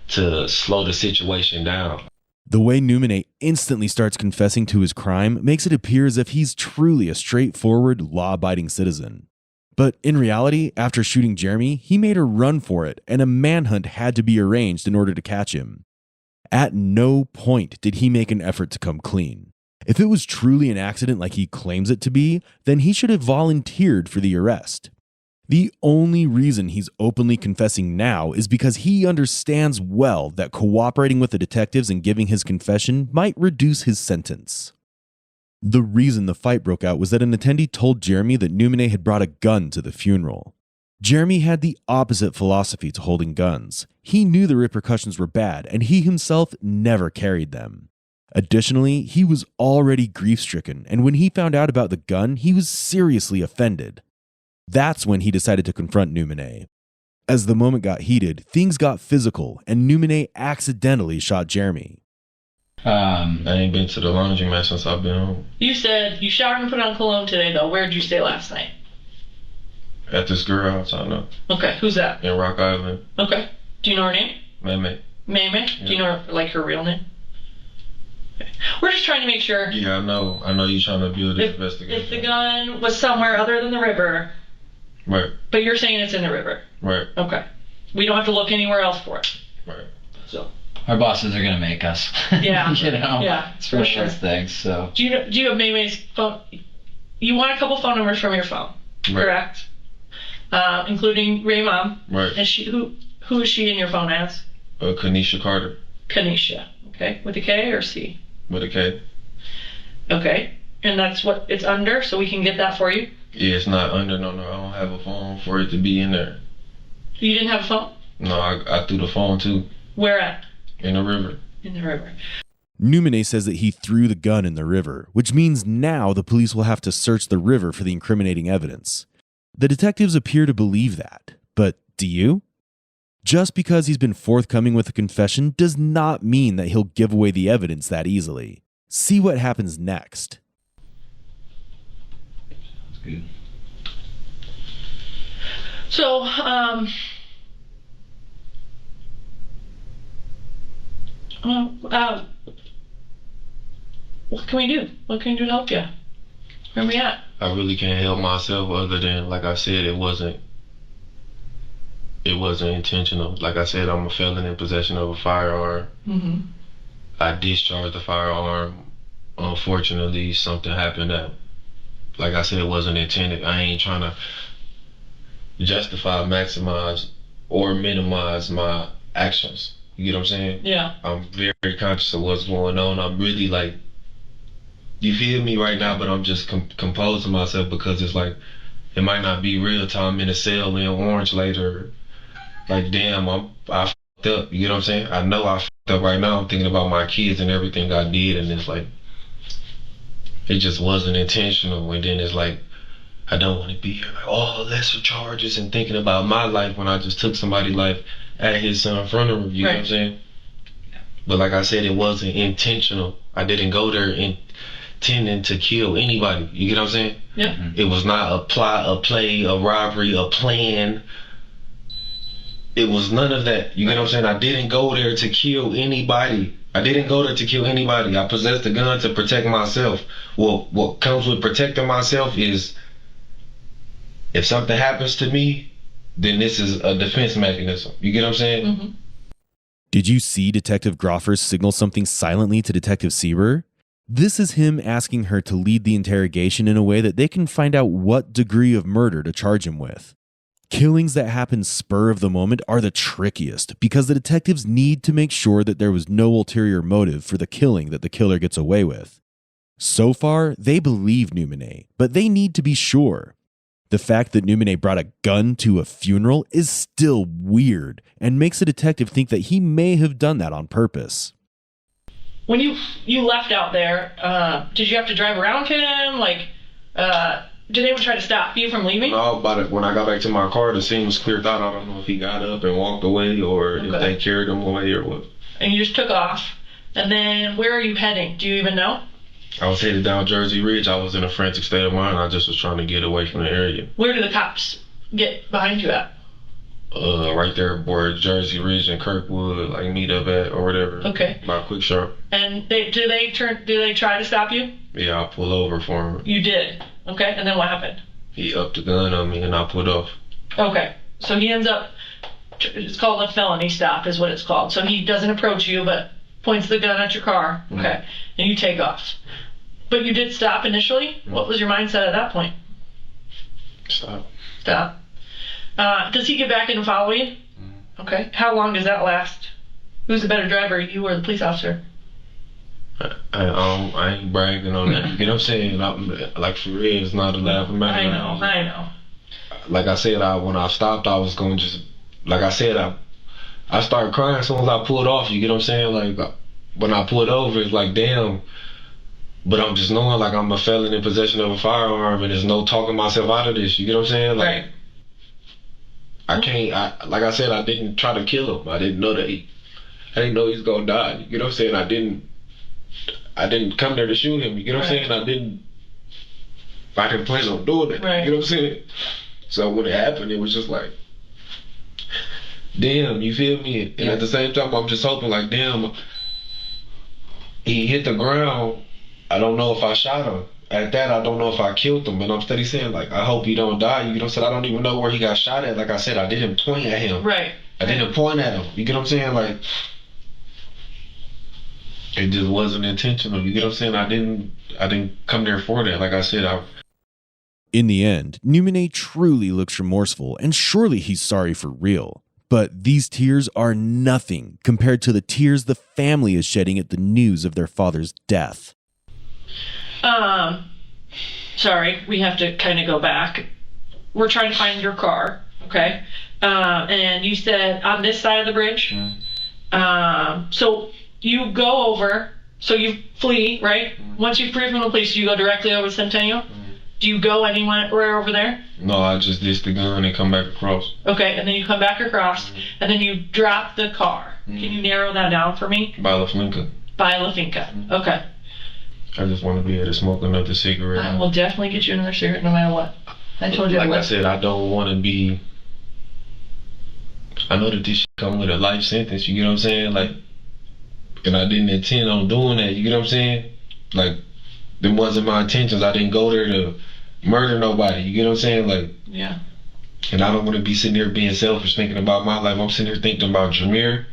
[SPEAKER 8] to slow the situation down.
[SPEAKER 3] The way Numine instantly starts confessing to his crime makes it appear as if he's truly a straightforward, law-abiding citizen. But in reality, after shooting Jeremy, he made a run for it, and a manhunt had to be arranged in order to catch him. At no point did he make an effort to come clean. If it was truly an accident like he claims it to be, then he should have volunteered for the arrest. The only reason he's openly confessing now is because he understands well that cooperating with the detectives and giving his confession might reduce his sentence. The reason the fight broke out was that an attendee told Jeremy that Numine had brought a gun to the funeral. Jeremy had the opposite philosophy to holding guns. He knew the repercussions were bad, and he himself never carried them. Additionally, he was already grief-stricken, and when he found out about the gun, he was seriously offended. That's when he decided to confront Numine. As the moment got heated, things got physical, and Numine accidentally shot Jeremy.
[SPEAKER 8] I ain't been to the laundromat since I've been home.
[SPEAKER 10] You said you showered and put on cologne today, though. Where did you stay last night?
[SPEAKER 8] At this girl house, I know.
[SPEAKER 10] Okay, who's that?
[SPEAKER 8] In Rock Island.
[SPEAKER 10] Okay. Do you know her name?
[SPEAKER 8] Meme.
[SPEAKER 10] Meme? Yeah. Do you know her, like her real name? Okay. We're just trying to make sure.
[SPEAKER 8] Yeah, I know. I know you're trying to build this investigation.
[SPEAKER 10] If the gun was somewhere other than the river.
[SPEAKER 8] Right.
[SPEAKER 10] But you're saying it's in the river.
[SPEAKER 8] Right.
[SPEAKER 10] Okay. We don't have to look anywhere else for it.
[SPEAKER 8] Right.
[SPEAKER 10] So.
[SPEAKER 9] Our bosses are gonna make us.
[SPEAKER 10] Yeah.
[SPEAKER 9] You know.
[SPEAKER 10] Yeah.
[SPEAKER 9] It's for sure. Things. So.
[SPEAKER 10] Do you have Meme's phone? You want a couple phone numbers from your phone,
[SPEAKER 8] right.
[SPEAKER 10] Correct? Including Ray Mom.
[SPEAKER 8] Right.
[SPEAKER 10] And who is she in your phone as?
[SPEAKER 8] Kanisha Carter.
[SPEAKER 10] Kanisha. Okay. With a K or C?
[SPEAKER 8] With a K.
[SPEAKER 10] Okay. And that's what it's under, so we can get that for you?
[SPEAKER 8] Yeah, it's not under. No, I don't have a phone for it to be in there.
[SPEAKER 10] You didn't have a phone?
[SPEAKER 8] No, I threw the phone too.
[SPEAKER 10] Where at?
[SPEAKER 8] In the river.
[SPEAKER 10] In the river.
[SPEAKER 3] Numine says that he threw the gun in the river, which means now the police will have to search the river for the incriminating evidence. The detectives appear to believe that, but do you? Just because he's been forthcoming with a confession does not mean that he'll give away the evidence that easily. See what happens next.
[SPEAKER 9] That's good.
[SPEAKER 10] So, what can we do? What can we do to help you? Where are we at?
[SPEAKER 8] I really can't help myself other than, like I said, it wasn't intentional. Like I said, I'm a felon in possession of a firearm.
[SPEAKER 10] Mm-hmm.
[SPEAKER 8] I discharged the firearm. Unfortunately, something happened that, like I said, it wasn't intended. I ain't trying to justify, maximize, or minimize my actions. You get what I'm saying?
[SPEAKER 10] Yeah.
[SPEAKER 8] I'm very conscious of what's going on. I'm really like, you feel me right now, but I'm just composing myself because it's like, it might not be real till I'm in a cell in Orange later. Like, damn, I fucked up. You get what I'm saying? I know I fucked up right now. I'm thinking about my kids and everything I did, and it's like, it just wasn't intentional. And then it's like, I don't want to be here. Like, oh, lesser charges, and thinking about my life when I just took somebody's life at his funeral. You know what I'm saying? But like I said, it wasn't intentional. I didn't go there intending to kill anybody. You get what I'm saying?
[SPEAKER 10] Yeah.
[SPEAKER 8] It was not a plot, a play, a robbery, a plan. It was none of that. You get what I'm saying? I didn't go there to kill anybody. I possessed a gun to protect myself. Well, what comes with protecting myself is, if something happens to me, then this is a defense mechanism. You get what I'm saying?
[SPEAKER 10] Mm-hmm.
[SPEAKER 3] Did you see Detective Groffers signal something silently to Detective Sieber? This is him asking her to lead the interrogation in a way that they can find out what degree of murder to charge him with. Killings that happen spur of the moment are the trickiest because the detectives need to make sure that there was no ulterior motive for the killing that the killer gets away with. So far, they believe Numine, but they need to be sure. The fact that Numine brought a gun to a funeral is still weird and makes a detective think that he may have done that on purpose.
[SPEAKER 10] When you left out there, did you have to drive around him? Like, did anyone try to stop you from leaving?
[SPEAKER 8] No, but when I got back to my car, the scene was cleared out. I don't know if he got up and walked away or if they carried him away or what.
[SPEAKER 10] And you just took off. And then where are you heading? Do you even know?
[SPEAKER 8] I was headed down Jersey Ridge. I was in a frantic state of mind. I just was trying to get away from the area.
[SPEAKER 10] Where do the cops get behind you at?
[SPEAKER 8] Right there where Jersey Ridge and Kirkwood like meet up at or whatever.
[SPEAKER 10] Okay.
[SPEAKER 8] By Quick Sharp.
[SPEAKER 10] And do they try to stop you?
[SPEAKER 8] Yeah, I pull over for him.
[SPEAKER 10] You did. Okay. And then what happened?
[SPEAKER 8] He upped the gun on me and I put off.
[SPEAKER 10] Okay. So he ends up, it's called a felony stop is what it's called. So he doesn't approach you but points the gun at your car. Okay. Mm-hmm. And you take off. But you did stop initially? Mm-hmm. What was your mindset at that point?
[SPEAKER 8] Stop.
[SPEAKER 10] Does he get back in and follow you? Mm-hmm. Okay. How long does that last? Who's the better driver, you or the police officer?
[SPEAKER 8] I ain't bragging on that. You know what I'm saying? Like for real, it's not a laughing matter.
[SPEAKER 10] I know.
[SPEAKER 8] Like I said, when I stopped, I was going to just, like I said, I started crying as soon as I pulled off. You get what I'm saying? Like when I pulled over, it's like damn. But I'm just knowing like I'm a felon in possession of a firearm, and there's no talking myself out of this. You get what I'm saying? Like
[SPEAKER 10] right.
[SPEAKER 8] I can't. Like I said, I didn't try to kill him. I didn't know that I didn't know he was gonna die. You get what I'm saying? I didn't come there to shoot him. You get what I'm saying? I didn't plan on doing it.
[SPEAKER 10] Right.
[SPEAKER 8] You know what I'm saying? So when it happened, it was just like, damn, you feel me? And at the same time, I'm just hoping like, damn, he hit the ground. I don't know if I shot him. At that, I don't know if I killed him. And I'm steady saying like, I hope he don't die. You know what I'm saying? I don't even know where he got shot at. Like I said, I didn't point at him.
[SPEAKER 10] Right.
[SPEAKER 8] I didn't point at him. You get what I'm saying? Like, it just wasn't intentional. You get what I'm saying? I didn't come there for that. Like I said,
[SPEAKER 3] In the end, Numine truly looks remorseful, and surely he's sorry for real. But these tears are nothing compared to the tears the family is shedding at the news of their father's death.
[SPEAKER 10] Sorry, we have to kind of go back. We're trying to find your car, okay? And you said on this side of the bridge. So you go over, so you flee, right? Once you flee from the police, you go directly over to Centennial? Do you go anywhere over there?
[SPEAKER 8] No, I just ditched the gun and come back across.
[SPEAKER 10] Okay, and then you come back across, and then you drop the car. Can you narrow that down for me?
[SPEAKER 8] By La Finca.
[SPEAKER 10] By La Finca, okay.
[SPEAKER 8] I just want to be able to smoke another cigarette.
[SPEAKER 10] I will definitely get you another cigarette no matter what. I told you.
[SPEAKER 8] Like I said, I don't want to be. I know that this shit come with a life sentence. You get what I'm saying? Like, and I didn't intend on doing that. You get what I'm saying? Like, them wasn't my intentions. I didn't go there to murder nobody. You get what I'm saying? Like,
[SPEAKER 10] yeah.
[SPEAKER 8] And I don't want to be sitting there being selfish, thinking about my life. I'm sitting here thinking about Jameer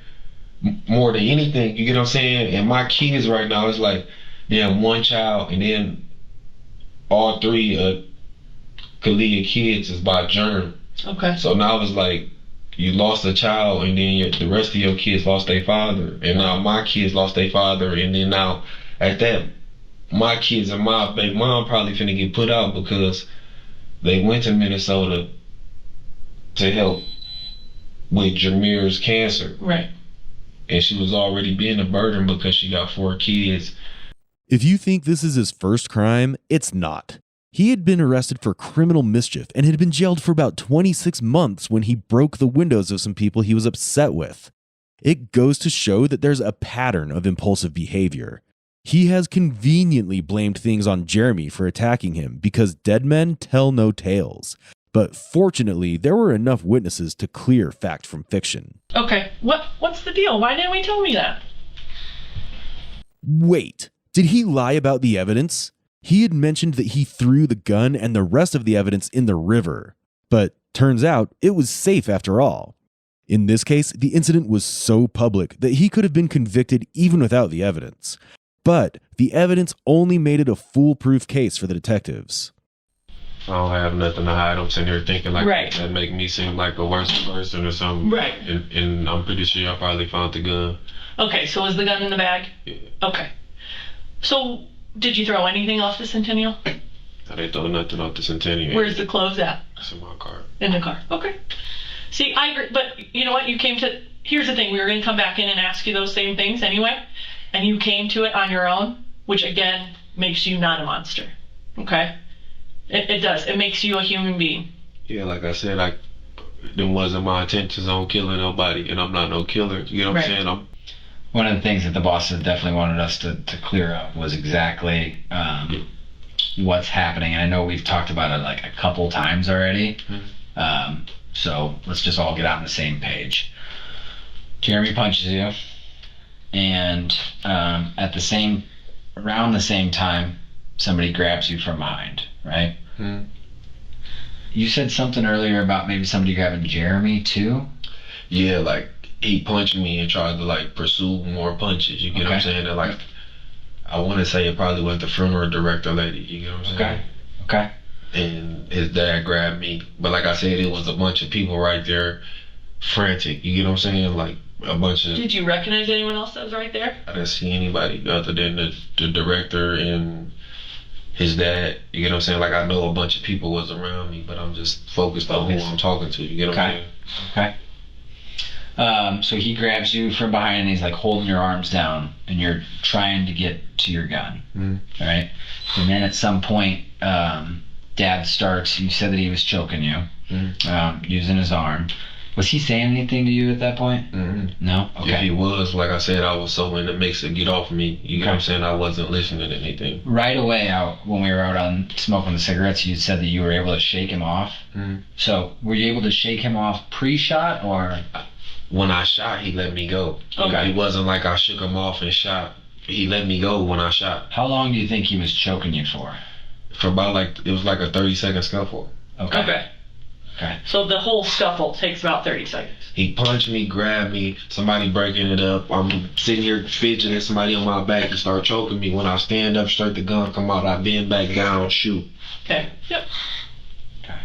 [SPEAKER 8] more than anything. You get what I'm saying? And my kids right now is like. Then one child, and then all three Kalia kids is by germ.
[SPEAKER 10] Okay.
[SPEAKER 8] So now it's like you lost a child, and then the rest of your kids lost their father, and now my kids lost their father, and then now at that, my kids and my baby mom probably finna get put out because they went to Minnesota to help with Jameer's cancer.
[SPEAKER 10] Right.
[SPEAKER 8] And she was already being a burden because she got 4 kids.
[SPEAKER 3] If you think this is his first crime, it's not. He had been arrested for criminal mischief and had been jailed for about 26 months when he broke the windows of some people he was upset with. It goes to show that there's a pattern of impulsive behavior. He has conveniently blamed things on Jeremy for attacking him because dead men tell no tales. But fortunately, there were enough witnesses to clear fact from fiction.
[SPEAKER 10] Okay, what's the deal? Why didn't we tell me that?
[SPEAKER 3] Wait. Did he lie about the evidence? He had mentioned that he threw the gun and the rest of the evidence in the river. But turns out it was safe after all. In this case, the incident was so public that he could have been convicted even without the evidence. But the evidence only made it a foolproof case for the detectives.
[SPEAKER 8] I don't have nothing to hide. I'm sitting here thinking like
[SPEAKER 10] Right.
[SPEAKER 8] that make me seem like a worse person or something.
[SPEAKER 10] Right.
[SPEAKER 8] And I'm pretty sure I probably found the gun.
[SPEAKER 10] Okay, so was the gun in the bag?
[SPEAKER 8] Yeah.
[SPEAKER 10] Okay. So, did you throw anything off the Centennial?
[SPEAKER 8] I didn't throw nothing off the Centennial.
[SPEAKER 10] Where's the clothes at?
[SPEAKER 8] It's in my car.
[SPEAKER 10] In the car. Okay. See, I agree, but you know what? You came to. Here's the thing. We were going to come back in and ask you those same things anyway, and you came to it on your own, which again makes you not a monster. Okay. It does. It makes you a human being.
[SPEAKER 8] Yeah, like I said, them wasn't my intentions on killing nobody, and I'm not no killer. You know what I'm saying?
[SPEAKER 9] One of the things that the bosses definitely wanted us to clear up was exactly what's happening. And I know we've talked about it like a couple times already. So let's just all get on the same page. Jeremy punches you, and around the same time, somebody grabs you from behind, right? You said something earlier about maybe somebody grabbing Jeremy too?
[SPEAKER 8] Yeah, like he punched me and tried to like pursue more punches. You get what I'm saying? And like I want to say it probably was the funeral director lady. You get what I'm saying?
[SPEAKER 9] Okay.
[SPEAKER 8] And his dad grabbed me, but like I said, it was a bunch of people right there, frantic. You get what I'm saying? Like a bunch of.
[SPEAKER 10] Did you recognize anyone else that was right there?
[SPEAKER 8] I didn't see anybody other than the director and his dad. You get what I'm saying? Like I know a bunch of people was around me, but I'm just focused on who I'm talking to. You get what I'm saying?
[SPEAKER 9] Okay. So he grabs you from behind and he's like holding your arms down and you're trying to get to your gun. All right. And then at some point, Dad starts, you said that he was choking you, using his arm. Was he saying anything to you at that point? No? Okay.
[SPEAKER 8] If he was, like I said, I was so in the mix to get off me. You get what I'm saying? I wasn't listening to anything.
[SPEAKER 9] Right away when we were out on smoking the cigarettes, you said that you were able to shake him off. So were you able to shake him off pre-shot or?
[SPEAKER 8] When I shot, he let me go.
[SPEAKER 9] Okay.
[SPEAKER 8] It wasn't like I shook him off and shot. He let me go when I shot.
[SPEAKER 9] How long do you think he was choking you for?
[SPEAKER 8] For about it was like a 30-second scuffle.
[SPEAKER 9] Okay.
[SPEAKER 10] So the whole scuffle takes about 30 seconds.
[SPEAKER 8] He punched me, grabbed me, somebody breaking it up. I'm sitting here fidgeting, somebody on my back and start choking me. When I stand up, straight the gun come out, I bend back down, shoot.
[SPEAKER 10] Okay. Yep. Okay.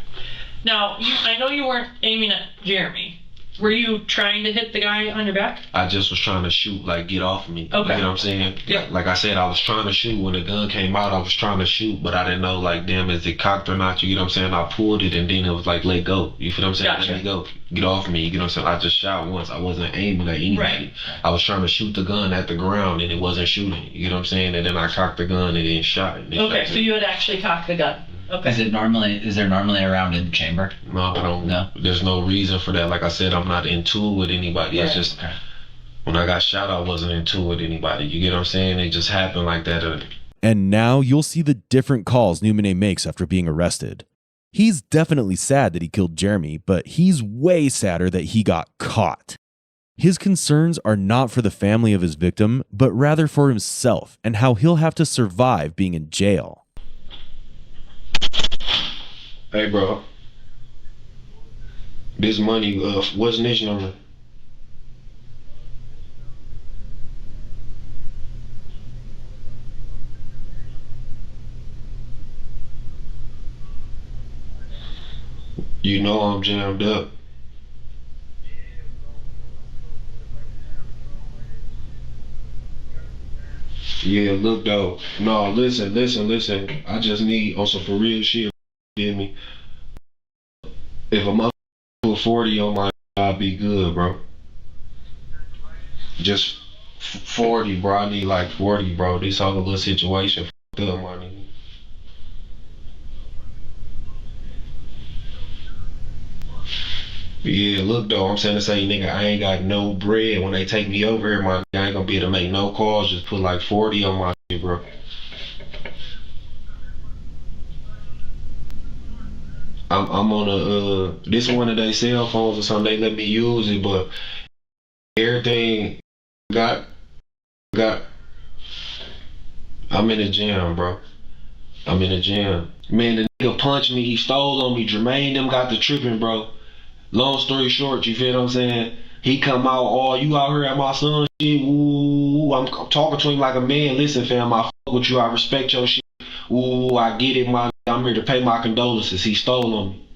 [SPEAKER 10] Now, I know you weren't aiming at Jeremy. Were you trying to hit the guy on your back?
[SPEAKER 8] I just was trying to shoot, like, get off of me.
[SPEAKER 10] Okay.
[SPEAKER 8] You know what I'm saying?
[SPEAKER 10] Yeah.
[SPEAKER 8] Like I said, I was trying to shoot. When the gun came out, I was trying to shoot, but I didn't know, like, damn, is it cocked or not? You get what I'm saying? I pulled it, and then it was like, let go. You feel what I'm saying?
[SPEAKER 10] Gotcha.
[SPEAKER 8] Let me go. Get off of me. You get what I'm saying? I just shot once. I wasn't aiming at anybody.
[SPEAKER 10] Right.
[SPEAKER 8] I was trying to shoot the gun at the ground, and it wasn't shooting. You get what I'm saying? And then I cocked the gun, and then shot it.
[SPEAKER 10] Okay, so you had actually cocked the gun. Okay.
[SPEAKER 9] Is there normally a round in the chamber?
[SPEAKER 8] No, I don't.
[SPEAKER 9] No?
[SPEAKER 8] There's no reason for that. Like I said, I'm not in tool with anybody. It's just when I got shot, I wasn't in tool with anybody. You get what I'm saying? It just happened like that.
[SPEAKER 3] And now you'll see the different calls Numine makes after being arrested. He's definitely sad that he killed Jeremy, but he's way sadder that he got caught. His concerns are not for the family of his victim, but rather for himself and how he'll have to survive being in jail.
[SPEAKER 8] Hey, bro. This money, what's Niche number? You know I'm jammed up. Yeah, look though. No, listen. I just need on some for real shit. Get me. If I'm up to 40 on my, I'll be good, bro. Just 40, bro. I need like 40, bro. This whole little situation fucked up, my nigga. Yeah, look though, I'm saying to say, nigga, I ain't got no bread. When they take me over here, my nigga, I ain't gonna be able to make no calls. Just put like 40 on my shit, bro. I'm on this one of their cell phones or something. They let me use it, but everything got. I'm in the gym, bro. I'm in the gym. Man, the nigga punched me. He stole on me. Jermaine them got the tripping, bro. Long story short, you feel what I'm saying? He come out, oh, you out here at my son shit. Ooh, I'm talking to him like a man. Listen, fam, I fuck with you. I respect your shit. Ooh, I get it, my I'm here to pay my condolences. He stole on me.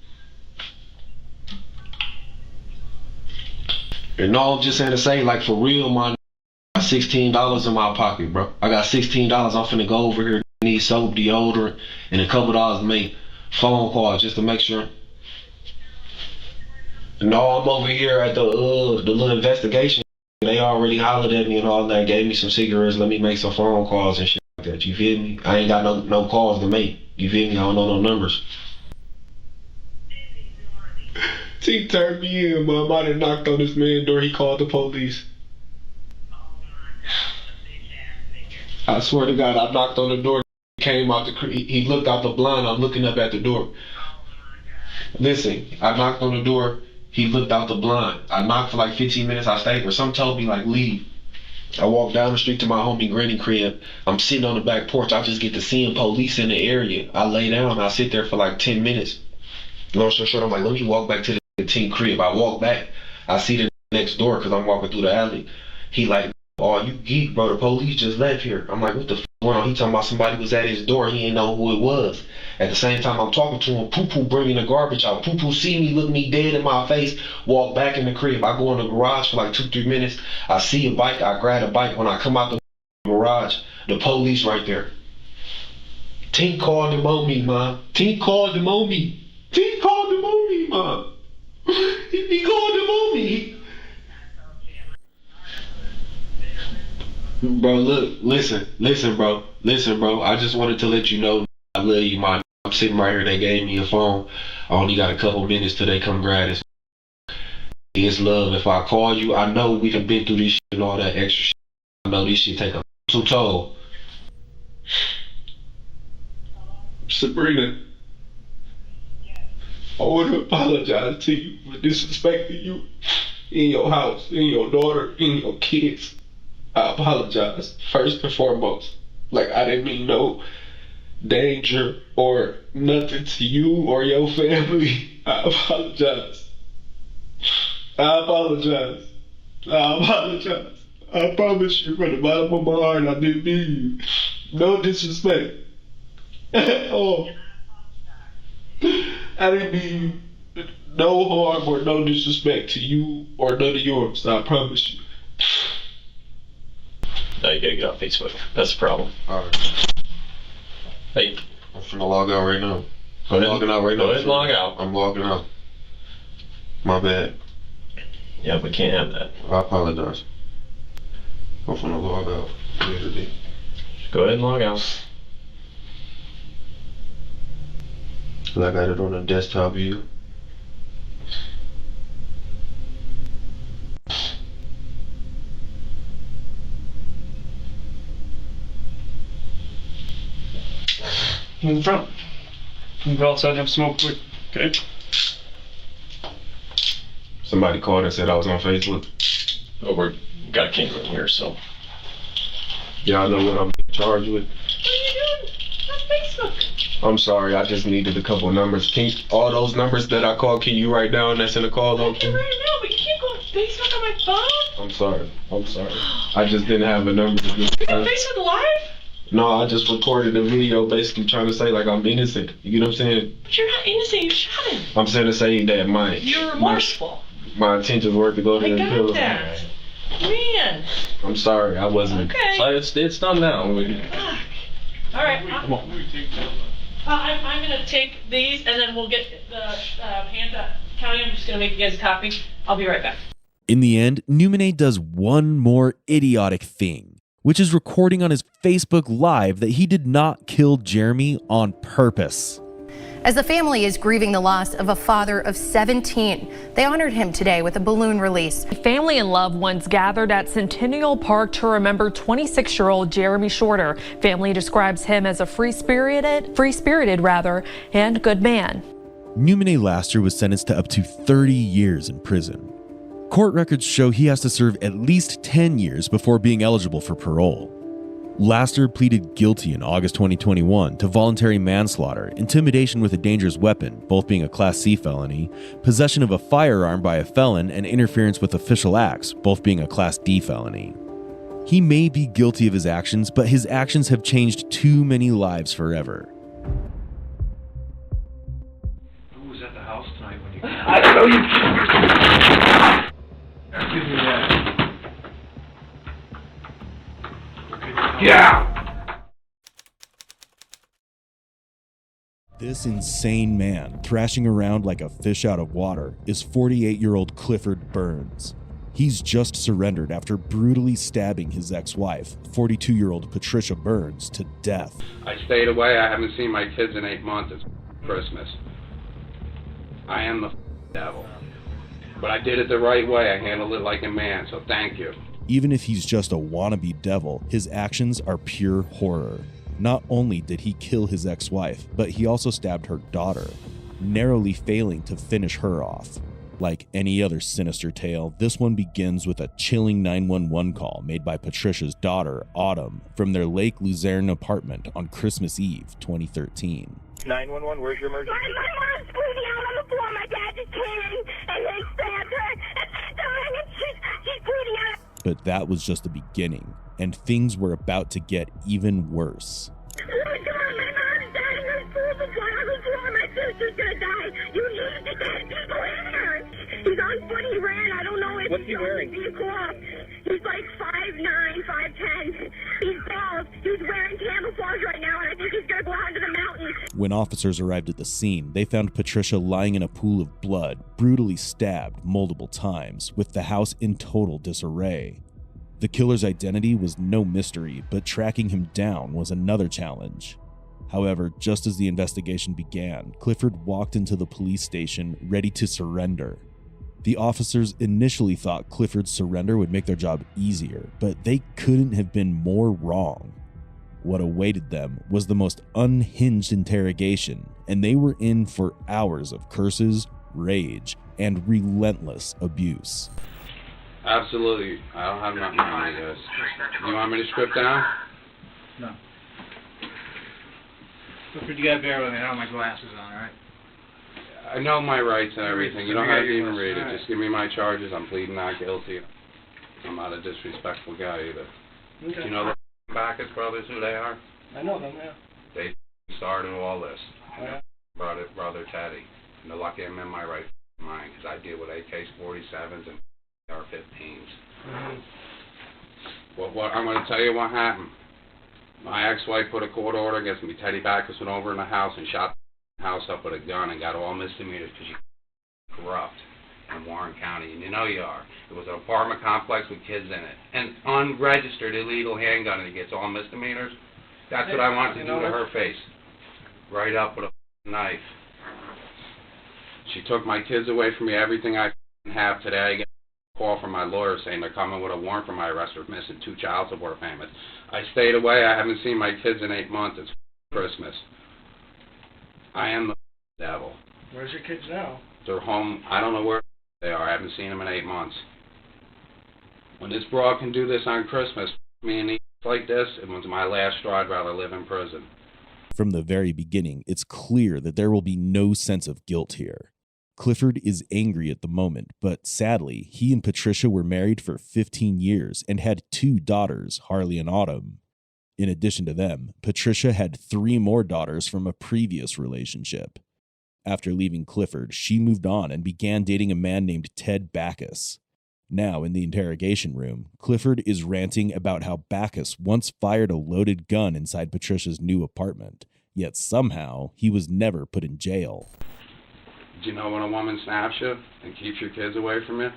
[SPEAKER 8] And all I'm just saying to say, like, for real, man, I got $16 in my pocket, bro. I got $16. I'm finna go over here, need soap, deodorant, and a couple dollars to make phone calls just to make sure. No, I'm over here at the little investigation. They already hollered at me and all that, gave me some cigarettes, let me make some phone calls and shit like that. You feel me? I ain't got no calls to make. You feel me? I don't know no numbers. He turned me in, Mom. I done knocked on this man's door. He called the police. I swear to God, I knocked on the door. He came out he looked out the blind. I'm looking up at the door. Listen, I knocked on the door. He looked out the blind. I knocked for like 15 minutes. I stayed there. Some told me like leave. I walked down the street to my homie Granny crib. I'm sitting on the back porch. I just get to seeing police in the area. I lay down. I sit there for like 10 minutes. Long story short, I'm like, let me walk back to the team crib. I walk back. I see the next door because I'm walking through the alley. He like, oh, you geek, bro. The police just left here. I'm like, what the f going on? He talking about somebody was at his door. He ain't know who it was. At the same time, I'm talking to him. Poo-poo bringing the garbage out. Poo-poo see me, look me dead in my face, walk back in the crib. I go in the garage for like 2-3 minutes. I see a bike. I grab a bike. When I come out the garage, the police right there. Tink called him on me, man. Tink called him on me. Tink called him on me, man. He called him on me. Bro, look, listen, bro. I just wanted to let you know I love you, man. I'm sitting right here. They gave me a phone. I only got a couple minutes till they come grab this. It's love. If I call you, I know we done been through this shit and all that extra shit. I know this shit take a toll. Sabrina, I want to apologize to you for disrespecting you in your house, in your daughter, in your kids. I apologize, first and foremost. Like, I didn't mean no danger or nothing to you or your family. I apologize. I promise you from the bottom of my heart I didn't mean you. No disrespect. Oh. I didn't mean no harm or no disrespect to you or none of yours. I promise you.
[SPEAKER 11] Now you gotta get off Facebook. That's the problem.
[SPEAKER 8] Alright.
[SPEAKER 11] Hey.
[SPEAKER 8] I'm finna log out right now.
[SPEAKER 11] Go ahead and log out.
[SPEAKER 8] I'm logging out. My bad.
[SPEAKER 11] Yeah, we can't have that.
[SPEAKER 8] I apologize. I'm finna log out.
[SPEAKER 11] Go ahead and log out.
[SPEAKER 8] And I got it on the desktop view.
[SPEAKER 12] In front. You can go outside and have smoke quick, okay?
[SPEAKER 8] Somebody called and said I was on Facebook.
[SPEAKER 11] Oh, we got a king room here, so.
[SPEAKER 8] Y'all know what I'm charged with?
[SPEAKER 10] What are you doing on Facebook?
[SPEAKER 8] I'm sorry, I just needed a couple numbers. All those numbers that I called, can you write down that's in the call?
[SPEAKER 10] I can right now, but you can't go on Facebook on my phone.
[SPEAKER 8] I'm sorry. I just didn't have a number.
[SPEAKER 10] You're on Facebook Live?
[SPEAKER 8] No, I just recorded a video basically trying to say like I'm innocent. You know what I'm saying?
[SPEAKER 10] But you're not innocent, you shot him.
[SPEAKER 8] I'm saying to say that
[SPEAKER 10] you're remorseful.
[SPEAKER 8] My intentions were to go there and kill him.
[SPEAKER 10] That. Man.
[SPEAKER 8] I'm sorry, I wasn't.
[SPEAKER 10] Okay.
[SPEAKER 11] So it's done now.
[SPEAKER 10] Fuck. All right.
[SPEAKER 12] Come on.
[SPEAKER 10] I'm gonna take these and then we'll get the hands up. County, I'm just gonna make you guys a copy. I'll be right back.
[SPEAKER 3] In the end, Numine does one more idiotic thing, which is recording on his Facebook Live that he did not kill Jeremy on purpose.
[SPEAKER 13] As the family is grieving the loss of a father of 17, they honored him today with a balloon release.
[SPEAKER 14] Family and loved ones gathered at Centennial Park to remember 26-year-old Jeremy Shorter. Family describes him as a free-spirited and good man.
[SPEAKER 3] Numine Laster was sentenced to up to 30 years in prison. Court records show he has to serve at least 10 years before being eligible for parole. Laster pleaded guilty in August 2021 to voluntary manslaughter, intimidation with a dangerous weapon, both being a Class C felony, possession of a firearm by a felon, and interference with official acts, both being a Class D felony. He may be guilty of his actions, but his actions have changed too many lives forever.
[SPEAKER 12] was at the house tonight when you...
[SPEAKER 5] I don't know you.
[SPEAKER 12] Give me that.
[SPEAKER 5] Yeah.
[SPEAKER 3] This insane man, thrashing around like a fish out of water, is 48-year-old Clifford Burns. He's just surrendered after brutally stabbing his ex-wife, 42-year-old Patricia Burns, to death.
[SPEAKER 15] I stayed away. I haven't seen my kids in 8 months. It's Christmas. I am the devil. But I did it the right way. I handled it like a man, so thank you.
[SPEAKER 3] Even if he's just a wannabe devil, his actions are pure horror. Not only did he kill his ex-wife, but he also stabbed her daughter, narrowly failing to finish her off. Like any other sinister tale, this one begins with a chilling 911 call made by Patricia's daughter, Autumn, from their Lake Luzerne apartment on Christmas Eve, 2013.
[SPEAKER 5] 911, where's your emergency?
[SPEAKER 4] My mom's bleeding out on the floor. My dad just came in and they stabbed her and she's dying and she's bleeding out.
[SPEAKER 3] But that was just the beginning, and things were about to get even worse.
[SPEAKER 4] Oh my God, my mom's dying. Her food is going on the floor. My sister's gonna die. You need to get people in here. He's on foot. He ran. I don't know if
[SPEAKER 5] What's he wearing?
[SPEAKER 4] He's like 5'9", 5'10". He's bald. He's wearing camouflage right now, and I think he's gonna go out into the mountains.
[SPEAKER 3] When officers arrived at the scene, they found Patricia lying in a pool of blood, brutally stabbed multiple times, with the house in total disarray. The killer's identity was no mystery, but tracking him down was another challenge. However, just as the investigation began, Clifford walked into the police station ready to surrender. The officers initially thought Clifford's surrender would make their job easier, but they couldn't have been more wrong. What awaited them was the most unhinged interrogation, and they were in for hours of curses, rage, and relentless abuse.
[SPEAKER 15] Absolutely. I don't have nothing on me, guys. You want me to strip down?
[SPEAKER 12] No. Clifford, you gotta bear with me. I don't have my glasses on, alright?
[SPEAKER 15] I know my rights and everything. You don't have to even read it. Just give me my charges. I'm pleading not guilty. I'm not a disrespectful guy either.
[SPEAKER 12] Okay.
[SPEAKER 15] You know the Bacchus brothers, who they are?
[SPEAKER 12] I know them, yeah.
[SPEAKER 15] They started all this.
[SPEAKER 12] Oh, yeah?
[SPEAKER 15] Brother Teddy. And they're lucky I'm in my right mind, because I deal with AK-47s and AR-15s. What I'm going to tell you what happened. My ex-wife put a court order against me. Teddy Bacchus went over in the house and shot the house up with a gun and got all misdemeanors because you're corrupt in Warren County, and you know you are. It was an apartment complex with kids in it. An unregistered illegal handgun, and he gets all misdemeanors. That's what I want to do to her face. Right up with a knife. She took my kids away from me, everything I have today. I get a call from my lawyer saying they're coming with a warrant for my arrest for missing 2 child support payments. I stayed away. I haven't seen my kids in 8 months. It's Christmas. I am the devil.
[SPEAKER 12] Where's your kids now?
[SPEAKER 15] They're home. I don't know where they are. I haven't seen them in 8 months. When this broad can do this on Christmas, me and like this, it was my last straw. I'd rather live in prison.
[SPEAKER 3] From the very beginning, it's clear that there will be no sense of guilt here. Clifford is angry at the moment, but sadly, he and Patricia were married for 15 years and had 2 daughters, Harley and Autumn. In addition to them, Patricia had 3 more daughters from a previous relationship. After leaving Clifford, she moved on and began dating a man named Ted Bacchus. Now, in the interrogation room, Clifford is ranting about how Bacchus once fired a loaded gun inside Patricia's new apartment, yet somehow he was never put in jail.
[SPEAKER 15] Do you know when a woman snaps you and keeps your kids away from you?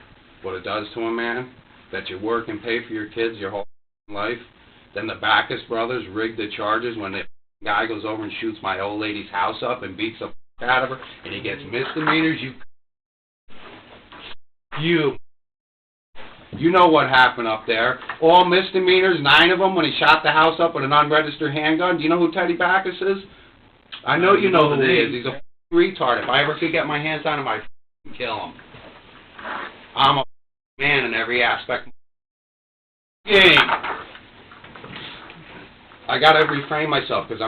[SPEAKER 15] What it does to a man? That you work and pay for your kids your whole life? Then the Bacchus brothers rigged the charges when the guy goes over and shoots my old lady's house up and beats the f*** out of her, and he gets misdemeanors. You know what happened up there. All misdemeanors, 9 of them when he shot the house up with an unregistered handgun. Do you know who Teddy Bacchus is? I know you know who he is. He's a retard. If I ever could get my hands on him, I'd kill him. I'm a man in every aspect. I gotta refrain myself because I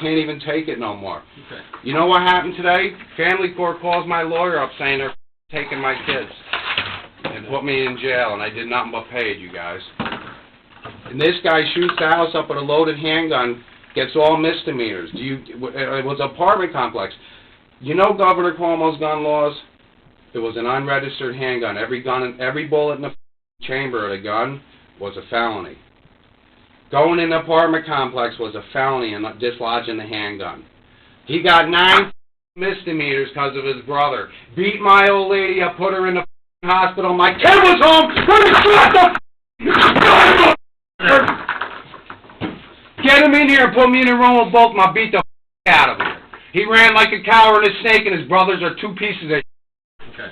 [SPEAKER 15] can't even take it no more.
[SPEAKER 12] Okay.
[SPEAKER 15] You know what happened today? Family court calls my lawyer up saying they're taking my kids and put me in jail, and I did nothing but pay it, you guys. And this guy shoots the house up with a loaded handgun, gets all misdemeanors. It was an apartment complex. You know Governor Cuomo's gun laws? It was an unregistered handgun. Every bullet in the chamber of the gun was a felony. Going in the apartment complex was a felony and dislodging the handgun. He got 9 misdemeanors because of his brother. Beat my old lady up, put her in the hospital. My kid was home when he shot the Get him in here and put me in a room with both of them. I'll beat the out of him. He ran like a coward and a snake, and his brothers are 2 pieces of
[SPEAKER 16] Okay.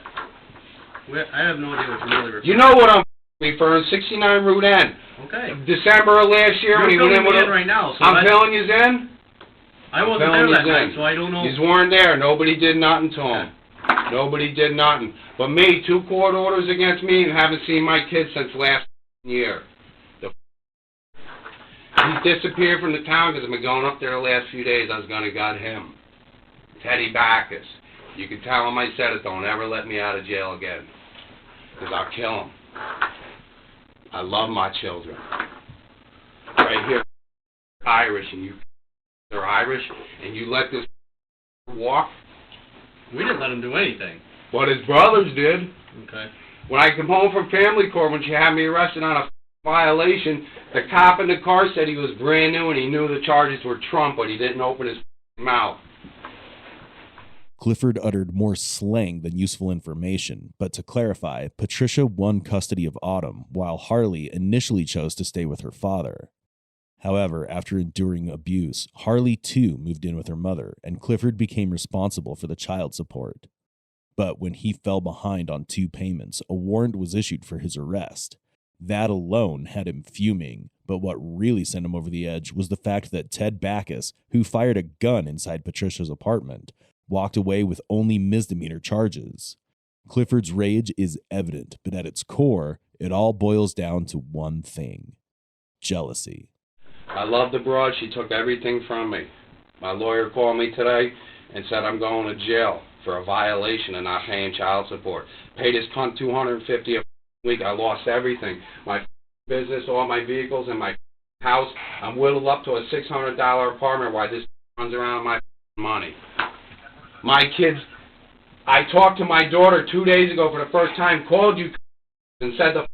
[SPEAKER 16] I have no idea what you're really referring to.
[SPEAKER 15] You know what I'm referring to, 69 Route N.
[SPEAKER 16] Okay.
[SPEAKER 15] December of last year when he went in with
[SPEAKER 16] right now. So
[SPEAKER 15] I'm filling you in.
[SPEAKER 16] I wasn't there that night, so I don't know.
[SPEAKER 15] He's weren't there. Nobody did nothing to him. Nobody did nothing. But me, 2 court orders against me and haven't seen my kid since last year. He's disappeared from the town because I've been going up there the last few days. I was going to got him. Teddy Backus. You can tell him I said it. Don't ever let me out of jail again. Because I'll kill him. I love my children. Right here, Irish, and they're Irish, and you let this walk.
[SPEAKER 16] We didn't let him do anything.
[SPEAKER 15] But his brothers did.
[SPEAKER 16] Okay.
[SPEAKER 15] When I come home from family court, when she had me arrested on a violation, the cop in the car said he was brand new and he knew the charges were Trump, but he didn't open his mouth.
[SPEAKER 3] Clifford uttered more slang than useful information, but to clarify, Patricia won custody of Autumn, while Harley initially chose to stay with her father. However, after enduring abuse, Harley too moved in with her mother, and Clifford became responsible for the child support. But when he fell behind on 2 payments, a warrant was issued for his arrest. That alone had him fuming, but what really sent him over the edge was the fact that Ted Backus, who fired a gun inside Patricia's apartment, walked away with only misdemeanor charges. Clifford's rage is evident, but at its core, it all boils down to one thing: jealousy.
[SPEAKER 15] I love the broad. She took everything from me. My lawyer called me today and said I'm going to jail for a violation of not paying child support. Paid his cunt $250 a week. I lost everything. My business, all my vehicles, and my house. I'm whittled up to a $600 apartment while this runs around my money. My kids, I talked to my daughter 2 days ago for the first time, called you and said the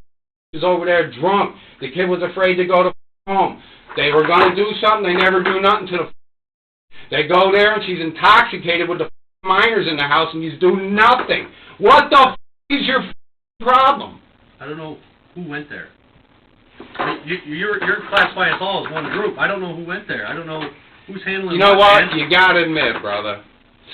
[SPEAKER 15] is over there drunk. The kid was afraid to go to home. They were going to do something. They never do nothing to the They go there and she's intoxicated with the minors in the house and you do nothing. What the is your problem?
[SPEAKER 16] I don't know who went there. You're classifying us all as one group. I don't know who went there. I don't know who's handling.
[SPEAKER 15] You know what? You got to admit, brother.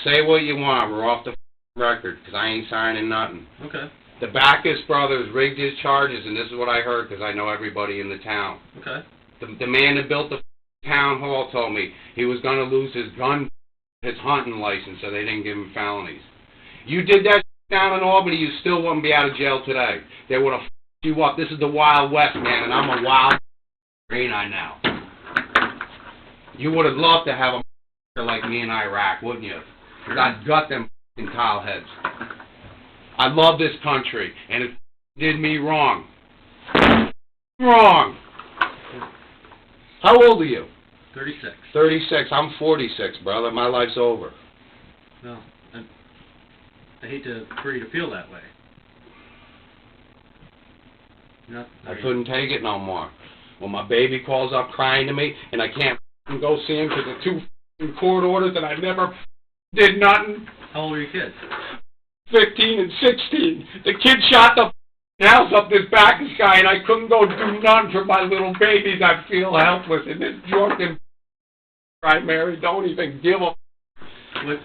[SPEAKER 15] Say what you want. We're off the record because I ain't signing nothing.
[SPEAKER 16] Okay.
[SPEAKER 15] The Backus brothers rigged his charges, and this is what I heard because I know everybody in the town.
[SPEAKER 16] Okay.
[SPEAKER 15] The man that built the town hall told me he was going to lose his gun, his hunting license, so they didn't give him felonies. You did that down in Albany, you still wouldn't be out of jail today. They would have f***ed you up. This is the Wild West, man, and I'm a wild ain't I now? You would have loved to have a like me in Iraq, wouldn't you? Because I'd gut them f***ing towel heads. I love this country, and it did me wrong. Wrong. How old are you?
[SPEAKER 16] 36.
[SPEAKER 15] 36. I'm 46, brother. My life's over.
[SPEAKER 16] No, I hate for you to feel that way.
[SPEAKER 15] I couldn't take it no more. When my baby calls up crying to me, and I can't go see him because of 2 court orders, and I never did nothing.
[SPEAKER 16] How old are your kids?
[SPEAKER 15] 15 and 16. The kid shot the house up this Backus guy, and I couldn't go do none for my little babies. I feel helpless, and this drunken I married don't even give a.
[SPEAKER 16] That's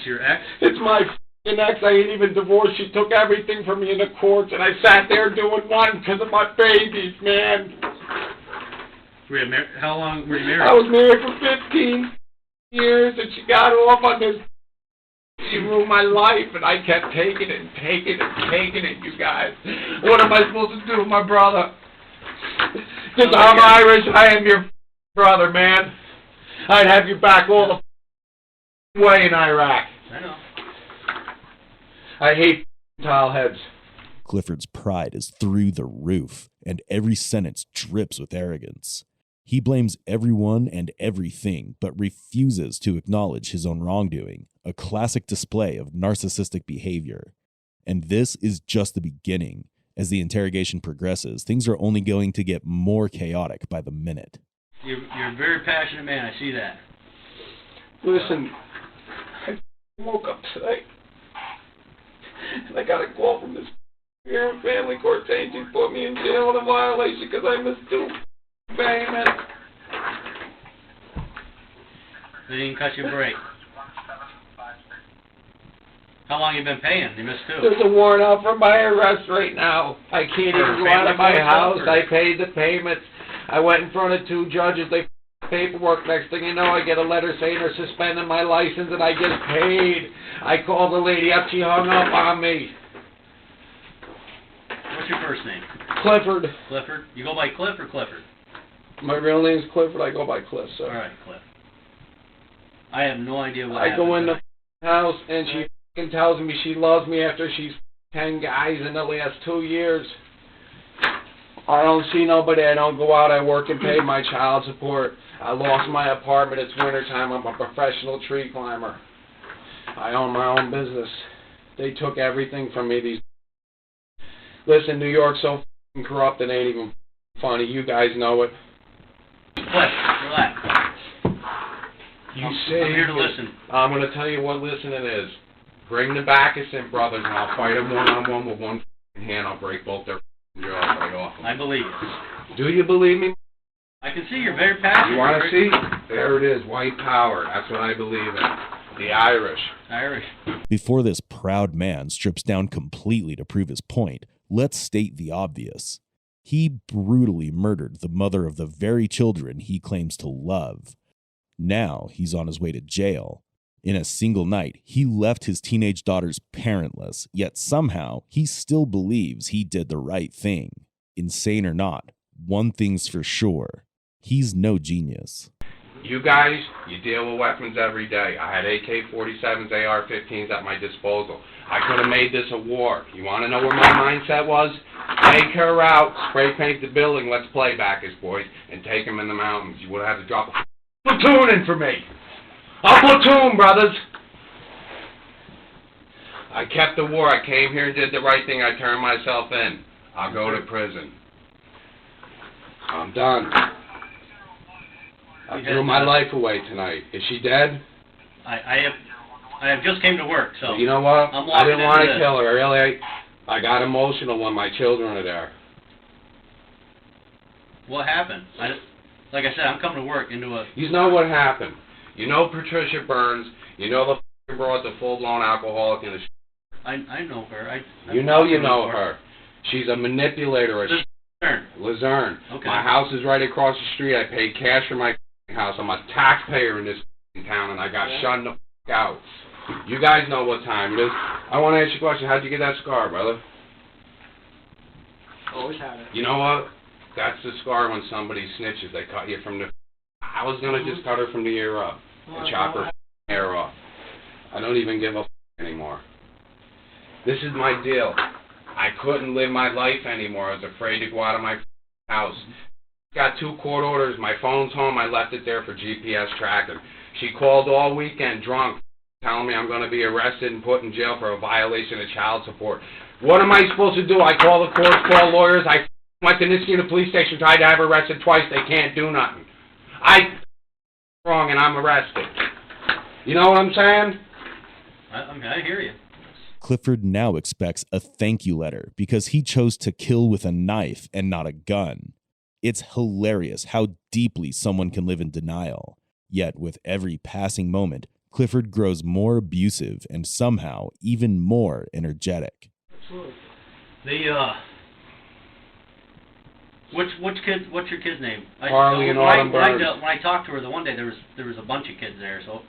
[SPEAKER 16] your ex?
[SPEAKER 15] It's my ex. I ain't even divorced. She took everything from me in the courts, and I sat there doing nothing because of my babies, man.
[SPEAKER 16] How long were you married?
[SPEAKER 15] I was married for 15 years, and she got off on this. She ruined my life, and I kept taking it and taking it and taking it, you guys. What am I supposed to do with my brother? Because I'm Irish, I am your brother, man. I'd have you back all the way in Iraq.
[SPEAKER 16] I know.
[SPEAKER 15] I hate towel heads.
[SPEAKER 3] Clifford's pride is through the roof, and every sentence drips with arrogance. He blames everyone and everything, but refuses to acknowledge his own wrongdoing, a classic display of narcissistic behavior. And this is just the beginning. As the interrogation progresses, things are only going to get more chaotic by the minute.
[SPEAKER 16] You're a very passionate man, I see that.
[SPEAKER 17] Listen, I woke up today, and I got a call from this here in family court saying she put me in jail on a violation because I missed 2 payments.
[SPEAKER 16] They didn't cut you a break. How long you been paying? You missed 2.
[SPEAKER 17] There's a warrant out for my arrest right now. I can't even go out of my house. I paid the payments. I went in front of 2 judges. They paperwork. Next thing you know, I get a letter saying they're suspending my license, and I just paid. I called the lady up. She hung up on me.
[SPEAKER 16] What's your first name?
[SPEAKER 17] Clifford.
[SPEAKER 16] Clifford? You go by Cliff or Clifford?
[SPEAKER 17] My real name's Clifford. I go by Cliff, sir.
[SPEAKER 16] All right, Cliff. I have no idea what
[SPEAKER 17] I
[SPEAKER 16] happened.
[SPEAKER 17] go in the house, and she fucking tells me she loves me after she's 10 guys in the last 2 years. I don't see nobody. I don't go out. I work and pay my child support. I lost my apartment. It's wintertime. I'm a professional tree climber. I own my own business. They took everything from me. These Listen, New York's so fucking corrupt it ain't even funny. You guys know it.
[SPEAKER 16] Cliff, relax.
[SPEAKER 17] You say
[SPEAKER 16] I'm here to listen.
[SPEAKER 17] I'm going to tell you what listening is. Bring the Backusin brothers, and I'll fight them one-on-one with one hand. I'll break both their jaws right off them.
[SPEAKER 16] I believe it.
[SPEAKER 17] Do you believe me?
[SPEAKER 16] I can see you're very passionate.
[SPEAKER 17] You want to see? There it is, white power. That's what I believe in. The Irish.
[SPEAKER 16] Irish.
[SPEAKER 3] Before this proud man strips down completely to prove his point, let's state the obvious. He brutally murdered the mother of the very children he claims to love. Now he's on his way to jail. In a single night, he left his teenage daughters parentless, yet somehow he still believes he did the right thing. Insane or not, one thing's for sure. He's no genius.
[SPEAKER 17] You guys, you deal with weapons every day. I had AK-47s, AR-15s at my disposal. I could have made this a war. You want to know where my mindset was? Take her out, spray paint the building, let's play backers, boys, and take them in the mountains. You would have had to drop a platoon in for me. A platoon, brothers! I kept the war. I came here and did the right thing. I turned myself in. I'll go to prison. I'm done. I threw my life away tonight. Is she dead?
[SPEAKER 16] I have just came to work, so...
[SPEAKER 17] You know what?
[SPEAKER 16] I'm
[SPEAKER 17] I didn't want to
[SPEAKER 16] into
[SPEAKER 17] kill her. Really, I got emotional when my children are there.
[SPEAKER 16] What happened? Like I said, I'm coming to work into a...
[SPEAKER 17] You know what happened. You know Patricia Burns. You know the f***ing broad, the full-blown alcoholic in the
[SPEAKER 16] I know her.
[SPEAKER 17] You know her. She's a manipulator. Luzerne.
[SPEAKER 16] Okay.
[SPEAKER 17] My house is right across the street. I paid cash for my house. I'm a taxpayer in this town, and I got shunned the f*** out. You guys know what time it is. I want to ask you a question. How'd you get that scar, brother?
[SPEAKER 12] Always had it.
[SPEAKER 17] You know what? That's the scar when somebody snitches. They cut you from the... I was going to just cut her from the ear up and chop her hair off. I don't even give a f*** anymore. This is my deal. I couldn't live my life anymore. I was afraid to go out of my house. Got 2 court orders. My phone's home. I left it there for GPS tracking. She called all weekend drunk, telling me I'm going to be arrested and put in jail for a violation of child support. What am I supposed to do? I call the courts, call lawyers. I went to Niskayuna police station, tried to have her arrested twice. They can't do nothing. I wrong and I'm arrested. You know what I'm saying?
[SPEAKER 16] I hear you.
[SPEAKER 3] Clifford now expects a thank you letter because he chose to kill with a knife and not a gun. It's hilarious how deeply someone can live in denial. Yet with every passing moment, Clifford grows more abusive and somehow even more energetic.
[SPEAKER 16] Absolutely. What's your kid's name?
[SPEAKER 17] Harley and Autumn Burns.
[SPEAKER 16] When I talked to her the one day, there was a bunch of kids there. So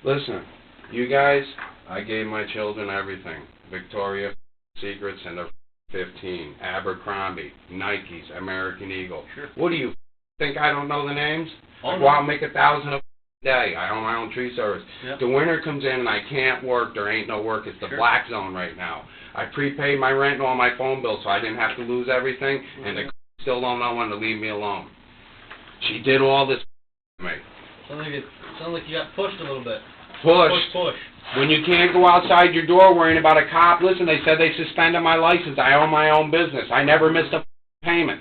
[SPEAKER 17] listen, you guys, I gave my children everything. Victoria Secrets and they're 15. Abercrombie, Nikes, American Eagle.
[SPEAKER 16] Sure.
[SPEAKER 17] What do you think I don't know the names?
[SPEAKER 16] Oh,
[SPEAKER 17] I go out and make 1,000 a day. I own my own tree service.
[SPEAKER 16] Yep.
[SPEAKER 17] The winter comes in and I can't work. There ain't no work. It's the
[SPEAKER 16] Sure.
[SPEAKER 17] black zone right now. I prepaid my rent and all my phone bills so I didn't have to lose everything, and they still don't know when to leave me alone. She did all this to me.
[SPEAKER 16] Sounds like you got pushed a little bit.
[SPEAKER 17] Push. When you can't go outside your door worrying about a cop, listen, they said they suspended my license. I own my own business. I never missed a payment.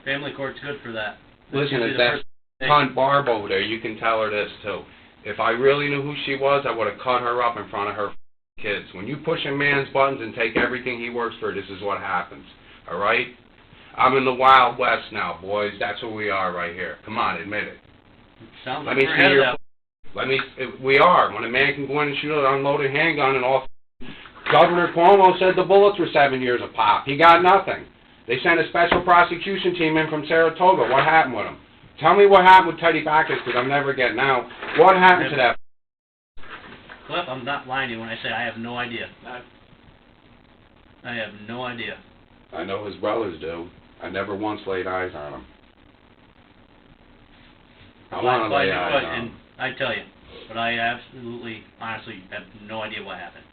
[SPEAKER 16] Family court's good for that.
[SPEAKER 17] Listen, it's that cunt Barb over there. You can tell her this, too. If I really knew who she was, I would have cut her up in front of her kids. When you push a man's buttons and take everything he works for, this is what happens. All right? I'm in the Wild West now, boys. That's who we are right here. Come on, admit it.
[SPEAKER 16] Sounds
[SPEAKER 17] Let
[SPEAKER 16] like
[SPEAKER 17] me
[SPEAKER 16] we're
[SPEAKER 17] see
[SPEAKER 16] ahead of
[SPEAKER 17] your...
[SPEAKER 16] that.
[SPEAKER 17] We are. When a man can go in and shoot an unloaded handgun and all... Governor Cuomo said the bullets were 7 years a pop. He got nothing. They sent a special prosecution team in from Saratoga. What happened with him? Tell me what happened with Teddy Backus, because I'm never getting out. What happened to that?
[SPEAKER 16] Cliff, I'm not lying to you when I say I have no idea. I have no idea.
[SPEAKER 17] I know his brothers do. I never once laid eyes on him. I want to lay eyes on him.
[SPEAKER 16] I tell you, but I absolutely, honestly, have no idea what happened.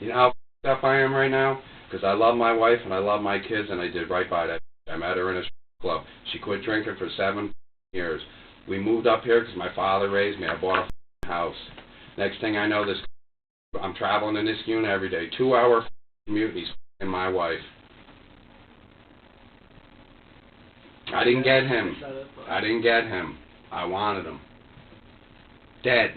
[SPEAKER 17] You know how f***ed up I am right now? Because I love my wife and I love my kids, and I did right by that. I met her in a club. She quit drinking for 7 years. We moved up here because my father raised me. I bought a house. Next thing I know, I'm traveling in this unit every day. 2-hour commute, and he's f***ing my wife. I didn't get him. I wanted him. Dead.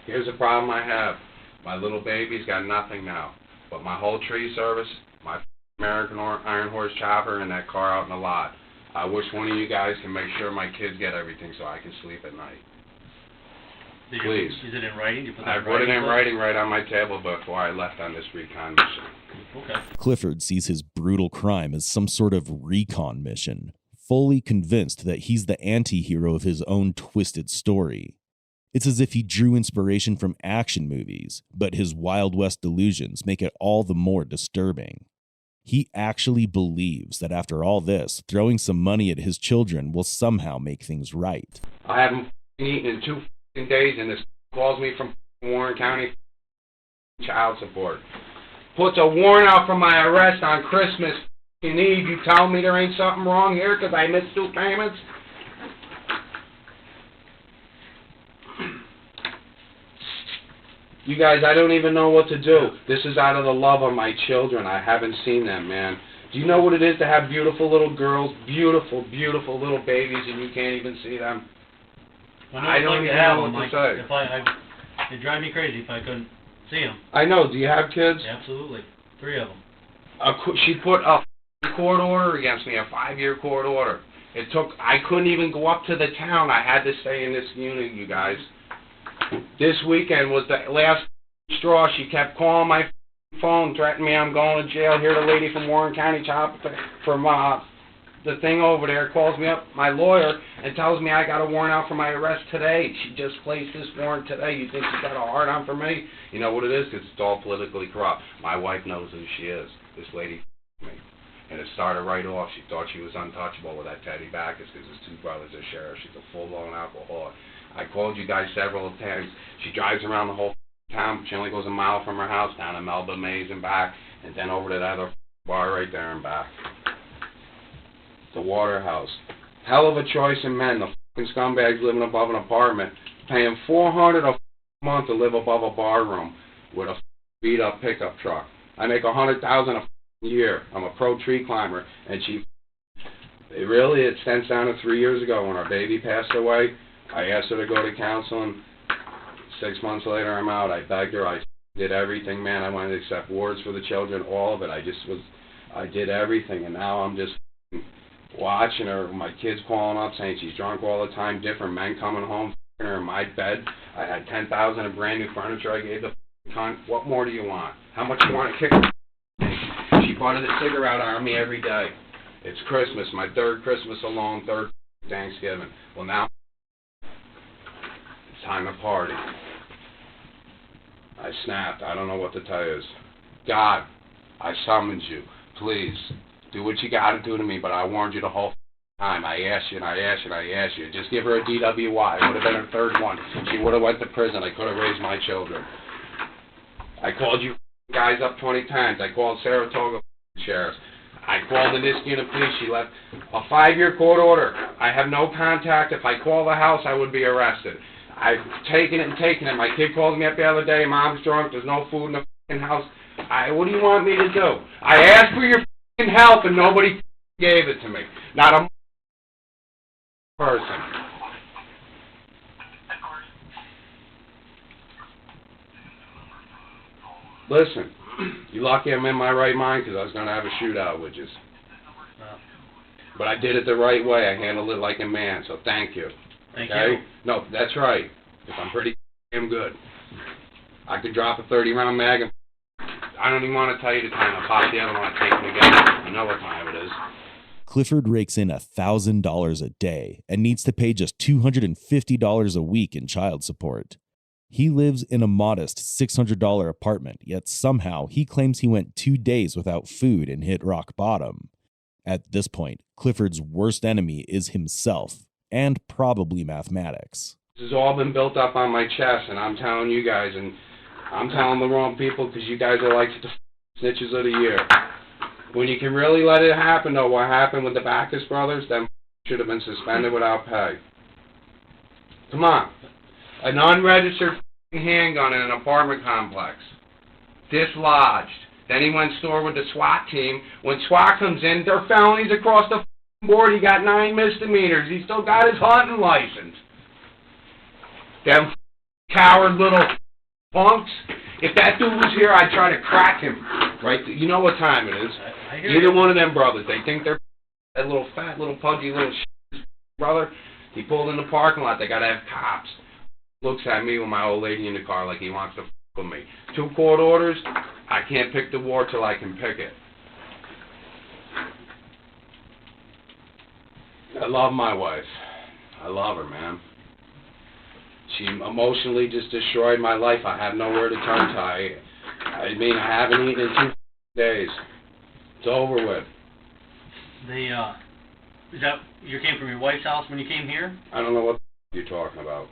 [SPEAKER 17] Here's the problem I have. My little baby's got nothing now. But my whole tree service, my American Iron Horse chopper, and that car out in the lot. I wish one of you guys can make sure my kids get everything so I can sleep at night. Please.
[SPEAKER 16] Is it in writing?
[SPEAKER 17] I put it in writing right on my table before I left on this recon mission.
[SPEAKER 16] Okay.
[SPEAKER 3] Clifford sees his brutal crime as some sort of recon mission, fully convinced that he's the anti-hero of his own twisted story. It's as if he drew inspiration from action movies, but his Wild West delusions make it all the more disturbing. He actually believes that after all this, throwing some money at his children will somehow make things right.
[SPEAKER 17] I haven't eaten in 2 days, and this calls me from Warren County child support. Puts a warrant out for my arrest on Christmas Eve. You tell me there ain't something wrong here because I missed 2 payments? You guys, I don't even know what to do. This is out of the love of my children. I haven't seen them, man. Do you know what it is to have beautiful little girls, beautiful, beautiful little babies, and you can't even see them? I don't even know what to say.
[SPEAKER 16] It'd drive me crazy if I couldn't see them.
[SPEAKER 17] I know. Do you have kids?
[SPEAKER 16] Absolutely. 3 of them.
[SPEAKER 17] She put a court order against me, a 5-year court order. I couldn't even go up to the town. I had to stay in this unit, you guys. This weekend was the last straw. She kept calling my phone, threatening me I'm going to jail. Here the lady from Warren County from the thing over there calls me up, my lawyer, and tells me I got a warrant out for my arrest today. She just placed this warrant today. You think she's got a hard on for me? You know what it is? Because it's all politically corrupt. My wife knows who she is. This lady me. And it started right off. She thought she was untouchable with that Teddy Backus because his 2 brothers are sheriffs. She's a full-blown alcoholic. I called you guys several times. She drives around the whole town. She only goes a mile from her house down to Melba Mays and back, and then over to that other bar right there and back. The Waterhouse. Hell of a choice in men. The fucking scumbags living above an apartment, paying $400 a month to live above a bar room with a beat-up pickup truck. I make $100,000 a year. I'm a pro tree climber, and it stems down to 3 years ago when our baby passed away. I asked her to go to counseling. 6 months later, I'm out. I begged her. I did everything, man. I wanted to accept wards for the children, all of it. I did everything, and now I'm just watching her. My kids calling up saying she's drunk all the time. Different men coming home, her in my bed. I had $10,000 of brand new furniture I gave the cunt. What more do you want? How much you want to kick her? She bought a cigarette on me every day. It's Christmas, my 3rd Christmas alone, 3rd Thanksgiving. Well, now it's time to party. I snapped. I don't know what to tell you. God, I summoned you. Please, do what you got to do to me, but I warned you the whole time. I asked you and I asked you and I asked you. Just give her a DWI. It would have been her 3rd one. She would have went to prison. I could have raised my children.
[SPEAKER 15] I called you guys up 20 times. I called Saratoga Sheriff's. I called the Niskayuna Police. She left a 5-year court order. I have no contact. If I call the house, I would be arrested. I've taken it and taken it. My kid called me up the other day. Mom's drunk. There's no food in the f***ing house. What do you want me to do? I asked for your f***ing help and nobody gave it to me. Not a person. Listen, you're lucky I'm in my right mind because I was going to have a shootout with you. But I did it the right way. I handled it like a man, so thank you.
[SPEAKER 16] Thank
[SPEAKER 15] okay?
[SPEAKER 16] you.
[SPEAKER 15] No, that's right. Because I'm pretty damn good. I could drop a 30-round mag and I don't even want to tell you the time. I'll pop the other one. I take it again. You know what time it is.
[SPEAKER 3] Clifford rakes in $1,000 a day and needs to pay just $250 a week in child support. He lives in a modest $600 apartment, yet somehow he claims he went 2 days without food and hit rock bottom. At this point, Clifford's worst enemy is himself, and probably mathematics.
[SPEAKER 15] This has all been built up on my chest, and I'm telling you guys, and I'm telling the wrong people because you guys are like the snitches of the year. When you can really let it happen, though, what happened with the Backus brothers, them should have been suspended without pay. Come on. An unregistered handgun in an apartment complex. Dislodged. Then he went store with the SWAT team. When SWAT comes in, they're felonies across the board. He got 9 misdemeanors. He still got his hunting license. Them coward little punks. If that dude was here, I'd try to crack him. Right? You know what time it is. Either one of them brothers. They think they're that little fat, little pudgy little brother. He pulled in the parking lot. They got to have cops. Looks at me with my old lady in the car like he wants to f with me. 2 court orders. I can't pick the war till I can pick it. I love my wife. I love her, man. She emotionally just destroyed my life. I have nowhere to turn to. I mean, I haven't eaten in 2 days. It's over with.
[SPEAKER 16] Is that you came from your wife's house when you came here?
[SPEAKER 15] I don't know what you're talking about.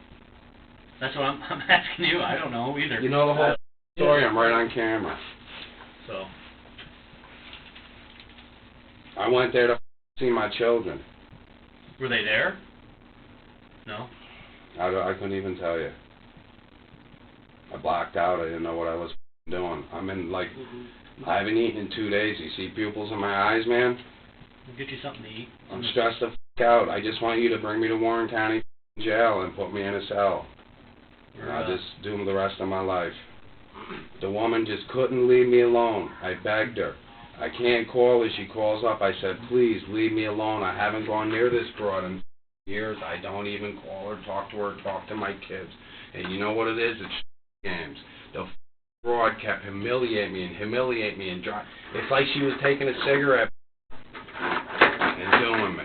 [SPEAKER 16] That's what I'm asking you. I don't know either.
[SPEAKER 15] You know the whole story. I'm right on camera.
[SPEAKER 16] So.
[SPEAKER 15] I went there to see my children.
[SPEAKER 16] Were they there? No.
[SPEAKER 15] I couldn't even tell you. I blacked out. I didn't know what I was doing. I'm in like, I haven't eaten in 2 days. You see pupils in my eyes, man?
[SPEAKER 16] We'll get you something to eat.
[SPEAKER 15] I'm stressed the f out. I just want you to bring me to Warren County jail and put me in a cell. And I'll just doom the rest of my life. The woman just couldn't leave me alone. I begged her. I can't call her. She calls up. I said, please leave me alone. I haven't gone near this broad in years. I don't even call her, talk to her, talk to my kids. And you know what it is? It's games. The broad kept humiliating me and drive. It's like she was taking a cigarette and doing me.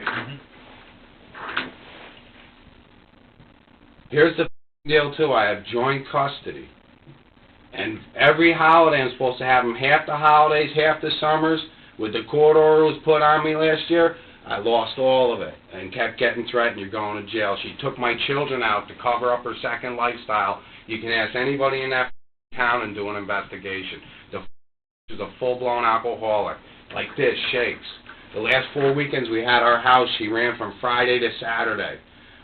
[SPEAKER 15] Here's the deal too. I have joint custody. And every holiday I'm supposed to have them, half the holidays, half the summers. With the court order was put on me last year, I lost all of it and kept getting threatened, you're going to jail. She took my children out to cover up her second lifestyle. You can ask anybody in that town and do an investigation. She's a full-blown alcoholic. Like this, shakes. The last 4 weekends we had our house, she ran from Friday to Saturday.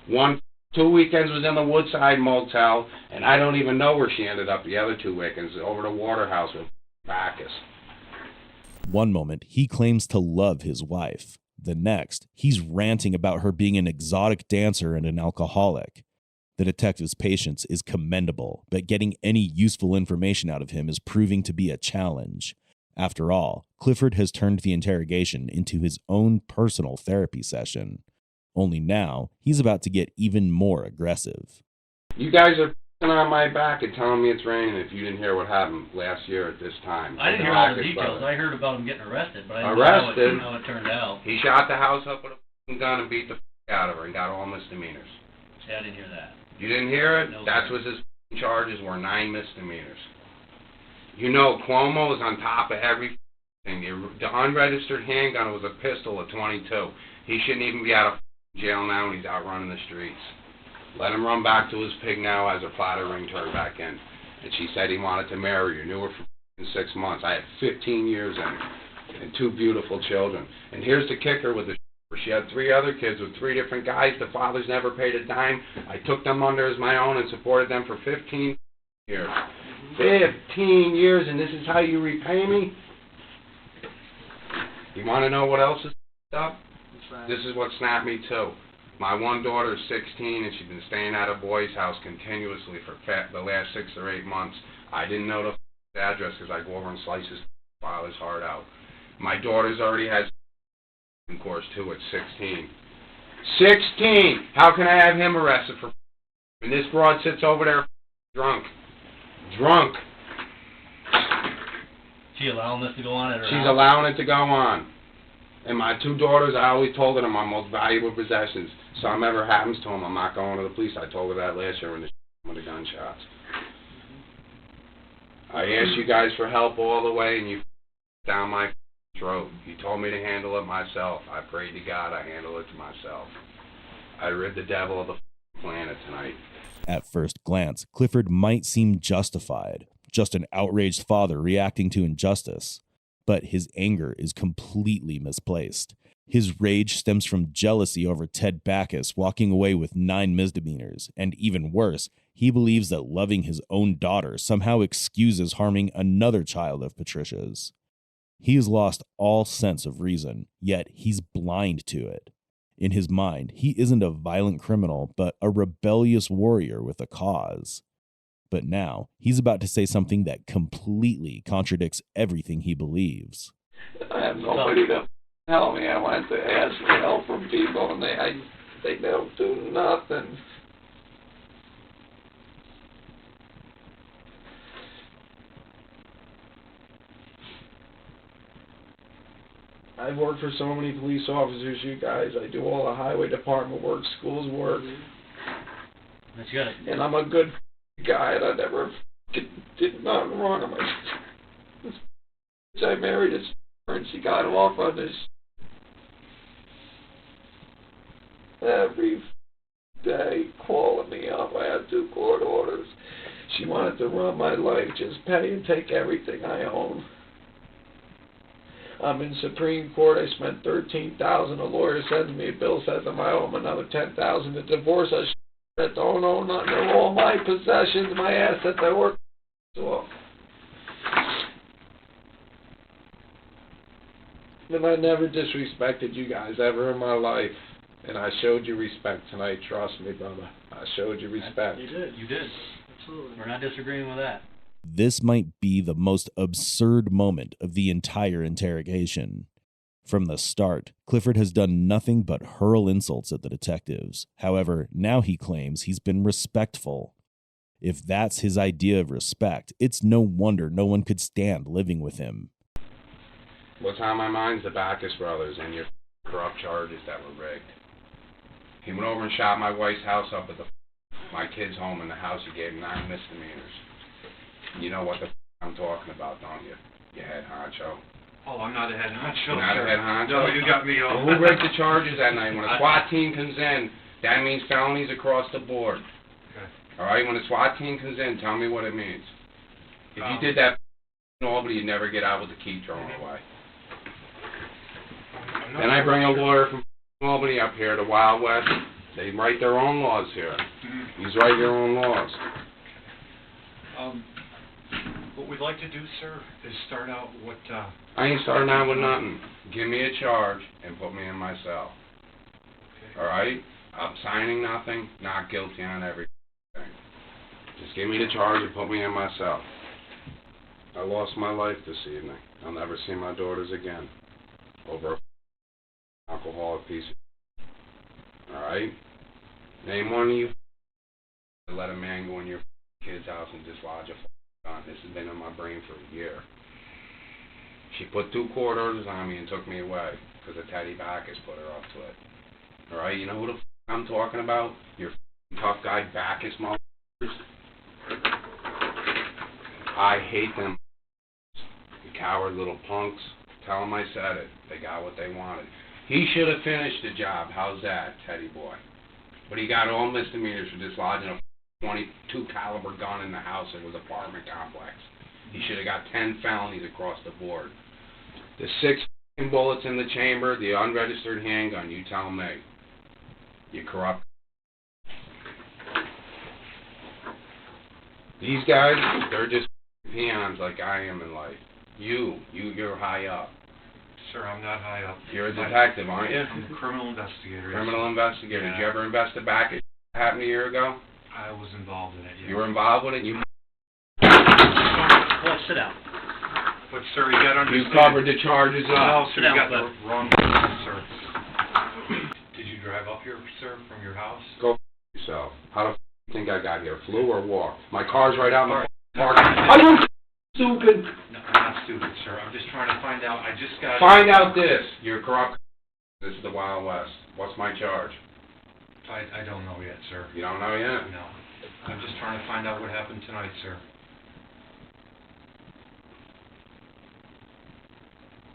[SPEAKER 15] 2 weekends was in the Woodside Motel, and I don't even know where she ended up the other 2 weekends, over to Waterhouse with Backus.
[SPEAKER 3] One moment, he claims to love his wife. The next, he's ranting about her being an exotic dancer and an alcoholic. The detective's patience is commendable, but getting any useful information out of him is proving to be a challenge. After all, Clifford has turned the interrogation into his own personal therapy session. Only now, he's about to get even more aggressive.
[SPEAKER 15] You guys are on my back and telling me it's raining if you didn't hear what happened last year at this time.
[SPEAKER 16] I didn't hear all the details. I heard about him getting arrested, but I didn't know how it turned out.
[SPEAKER 15] He shot the house up with a gun and beat the out of her and got all misdemeanors.
[SPEAKER 16] Yeah, I didn't hear that.
[SPEAKER 15] You didn't hear it?
[SPEAKER 16] No,
[SPEAKER 15] That's what his charges were, 9 misdemeanors. You know, Cuomo is on top of everything. The unregistered handgun was a pistol at 22. He shouldn't even be out of jail now when he's out running the streets. Let him run back to his pig now as a platter ring turned back in. And she said he wanted to marry her. Knew her for 6 months. I had 15 years in her and 2 beautiful children. And here's the kicker with the she had 3 other kids with 3 different guys. The fathers never paid a dime. I took them under as my own and supported them for 15 years. 15 years, and this is how you repay me? You want to know what else is up? This is what snapped me too. My one daughter is 16, and she's been staying at a boy's house continuously for the last 6 or 8 months. I didn't know the address because I go over and slice his father's heart out. My daughter's already has course too at 16. 16! How can I have him arrested for and this broad sits over there drunk? Drunk.
[SPEAKER 16] She allowing this to go on at her
[SPEAKER 15] She's
[SPEAKER 16] house?
[SPEAKER 15] allowing it to go on. And my 2 daughters, I always told her they're my most valuable possessions. Something ever happens to them, I'm not going to the police. I told her that last year when the gunshots. I asked you guys for help all the way, and you down my throat. You told me to handle it myself. I prayed to God I handle it to myself. I rid the devil of the planet tonight.
[SPEAKER 3] At first glance, Clifford might seem justified, just an outraged father reacting to injustice. But his anger is completely misplaced. His rage stems from jealousy over Ted Backus walking away with 9 misdemeanors, and even worse, he believes that loving his own daughter somehow excuses harming another child of Patricia's. He has lost all sense of reason, yet he's blind to it. In his mind, he isn't a violent criminal, but a rebellious warrior with a cause. But now, he's about to say something that completely contradicts everything he believes.
[SPEAKER 18] I have nobody to help me. I went to ask for help from people, and they don't do nothing. I've worked for so many police officers, you guys. I do all the highway department work, schools work.
[SPEAKER 16] That's good.
[SPEAKER 18] And I'm a good guy, and I never did nothing wrong. I married his and she got off on this every day, calling me up. I had 2 court orders. She wanted to run my life, just pay and take everything I own. I'm in Supreme Court. I spent $13,000. A lawyer sends me a bill, says I owe him another $10,000. The divorce, I don't owe nothing. They're all my possessions, my assets. I work off. And I never disrespected you guys ever in my life. And I showed you respect tonight. Trust me, brother. I showed you respect.
[SPEAKER 16] You did. You did. Absolutely. We're not disagreeing with that.
[SPEAKER 3] This might be the most absurd moment of the entire interrogation. From the start, Clifford has done nothing but hurl insults at the detectives. However, now he claims he's been respectful. If that's his idea of respect, it's no wonder no one could stand living with him.
[SPEAKER 15] What's on my mind's the Backus brothers and your corrupt charges that were rigged. He went over and shot my wife's house up at my kid's home in the house. He gave him 9 misdemeanors. You know what the I'm talking about, don't you? You head honcho.
[SPEAKER 19] Oh, I'm not a head honcho.
[SPEAKER 15] You're not a head honcho?
[SPEAKER 19] No, you got me all.
[SPEAKER 15] Well, who rigged the charges that night? When a SWAT team comes in, that means felonies across the board.
[SPEAKER 19] Okay.
[SPEAKER 15] All right? When a SWAT team comes in, tell me what it means. If you did that in Albany, you'd never get out with the key thrown away. Then I bring a lawyer from Albany up here to Wild West. They write their own laws here. You write your own laws.
[SPEAKER 19] What we'd like to do, sir, is start out what,
[SPEAKER 15] I ain't starting out with nothing. Give me a charge and put me in my cell. Okay. All right? I'm signing nothing, not guilty on everything. Just give me the charge and put me in my cell. I lost my life this evening. I'll never see my daughters again. Over a alcoholic piece of... All right? Name one of you let a man go in your kid's house and dislodge a gun. This has been in my brain for a year. She put 2 court orders on me and took me away because a Teddy Backus put her up to it. All right? You know who the I'm talking about? Your tough guy Backus motherfuckers. I hate them. The coward little punks. Tell them I said it. They got what they wanted. He should have finished the job. How's that, Teddy boy? But he got all misdemeanors for dislodging a .22 caliber gun in the house. It was an apartment complex. He should have got 10 felonies across the board. The 6 bullets in the chamber, the unregistered handgun, you tell me. You corrupt. These guys, they're just peons like I am in life. You're high up.
[SPEAKER 19] Sir, I'm not high up.
[SPEAKER 15] You're a detective, aren't you?
[SPEAKER 19] I'm a criminal investigator.
[SPEAKER 15] Criminal investigator.
[SPEAKER 19] Yeah.
[SPEAKER 15] Did you ever invest it back? It happened a year ago?
[SPEAKER 19] I was involved in it, yeah.
[SPEAKER 15] You were involved with it? You
[SPEAKER 16] Well, sit down.
[SPEAKER 19] But, sir, you gotta understand...
[SPEAKER 15] You covered the charges up.
[SPEAKER 19] No, sir,
[SPEAKER 16] Sit down,
[SPEAKER 19] you got
[SPEAKER 16] bud.
[SPEAKER 19] the wrong... Sir. Did you drive up here, sir, from your house?
[SPEAKER 15] Go f*** yourself. How the f*** you think I got here? Flew or walked? My car's right out in the park. Are you stupid?
[SPEAKER 19] No, I'm not stupid, sir. I'm just trying to find out. I just got...
[SPEAKER 15] Find out this. You're corrupt. This is the Wild West. What's my charge?
[SPEAKER 19] I don't know yet, sir.
[SPEAKER 15] You don't know yet?
[SPEAKER 19] No. I'm just trying to find out what happened tonight, sir.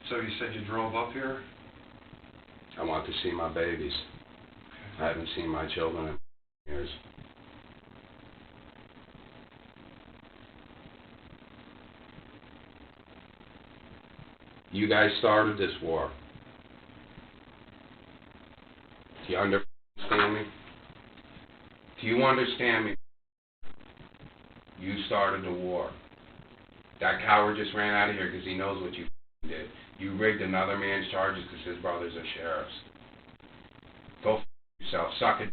[SPEAKER 19] So you said you drove up here?
[SPEAKER 15] I want to see my babies. I haven't seen my children in years. You guys started this war. Do you understand me? Do you understand me? You started the war. That coward just ran out of here because he knows what you did. You rigged another man's charges because his brothers are sheriffs. Go f*** yourself. Suck it.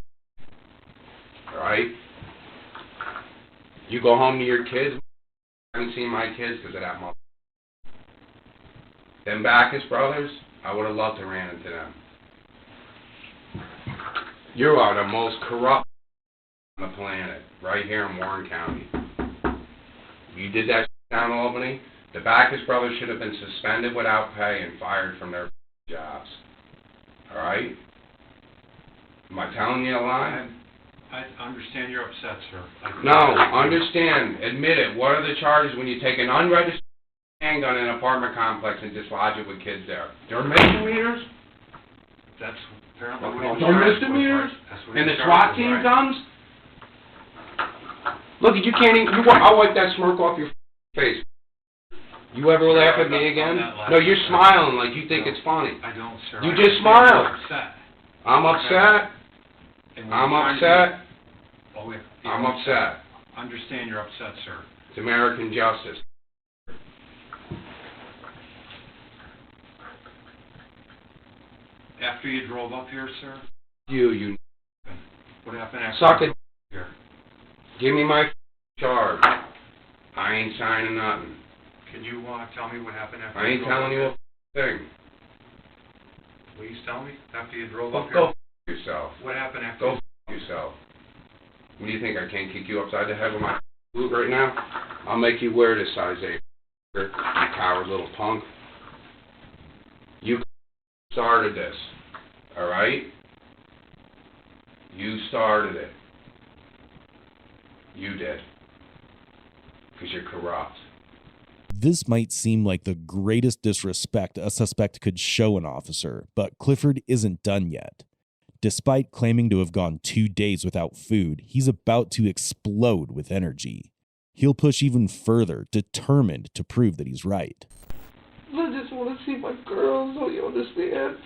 [SPEAKER 15] Alright? You go home to your kids. I haven't seen my kids because of that mother. Them Bacchus brothers, I would have loved to ran into them. You are the most corrupt on the planet, right here in Warren County. You did that down in Albany. The Bacchus brothers should have been suspended without pay and fired from their jobs. Alright? Am I telling you a lie?
[SPEAKER 19] I understand you're upset, sir.
[SPEAKER 15] No, understand. Admit it. What are the charges when you take an unregistered handgun in an apartment complex and dislodge it with kids there? They're misdemeanors?
[SPEAKER 19] That's apparently what he was
[SPEAKER 15] They're
[SPEAKER 19] charged with,
[SPEAKER 15] misdemeanors?
[SPEAKER 19] right? That's what he
[SPEAKER 15] And the
[SPEAKER 19] was
[SPEAKER 15] SWAT
[SPEAKER 19] charged with,
[SPEAKER 15] team
[SPEAKER 19] right?
[SPEAKER 15] comes? Look, you can't even... I'll wipe that smirk off your face. You ever laugh at me again? No, you're smiling like you think it's funny.
[SPEAKER 19] I don't, sir.
[SPEAKER 15] You
[SPEAKER 19] I
[SPEAKER 15] just
[SPEAKER 19] understand
[SPEAKER 15] smile.
[SPEAKER 19] you're upset.
[SPEAKER 15] I'm upset.
[SPEAKER 19] And
[SPEAKER 15] I'm
[SPEAKER 19] we're trying to-
[SPEAKER 15] upset.
[SPEAKER 19] Oh, wait.
[SPEAKER 15] I'm upset.
[SPEAKER 19] Understand you're upset, sir.
[SPEAKER 15] It's American justice.
[SPEAKER 19] After you drove up here, sir,
[SPEAKER 15] You
[SPEAKER 19] what happened after
[SPEAKER 15] suck
[SPEAKER 19] you
[SPEAKER 15] it.
[SPEAKER 19] drove up here?
[SPEAKER 15] Give me my charge. I ain't signing nothing.
[SPEAKER 19] Can you tell me what happened after
[SPEAKER 15] I ain't
[SPEAKER 19] drove
[SPEAKER 15] telling
[SPEAKER 19] up
[SPEAKER 15] you
[SPEAKER 19] here?
[SPEAKER 15] a thing.
[SPEAKER 19] Please tell me after you drove up
[SPEAKER 15] Go
[SPEAKER 19] here.
[SPEAKER 15] f*** yourself.
[SPEAKER 19] What happened after
[SPEAKER 15] Go
[SPEAKER 19] you...
[SPEAKER 15] f*** yourself. What do you think, I can't kick you upside the head with my boot right now? I'll make you wear this size 8, you coward little punk. You started this, alright? You started it. You did. Because you're corrupt.
[SPEAKER 3] This might seem like the greatest disrespect a suspect could show an officer, but Clifford isn't done yet. Despite claiming to have gone 2 days without food, he's about to explode with energy. He'll push even further, determined to prove that he's right.
[SPEAKER 18] I just want to see my girls, so you understand.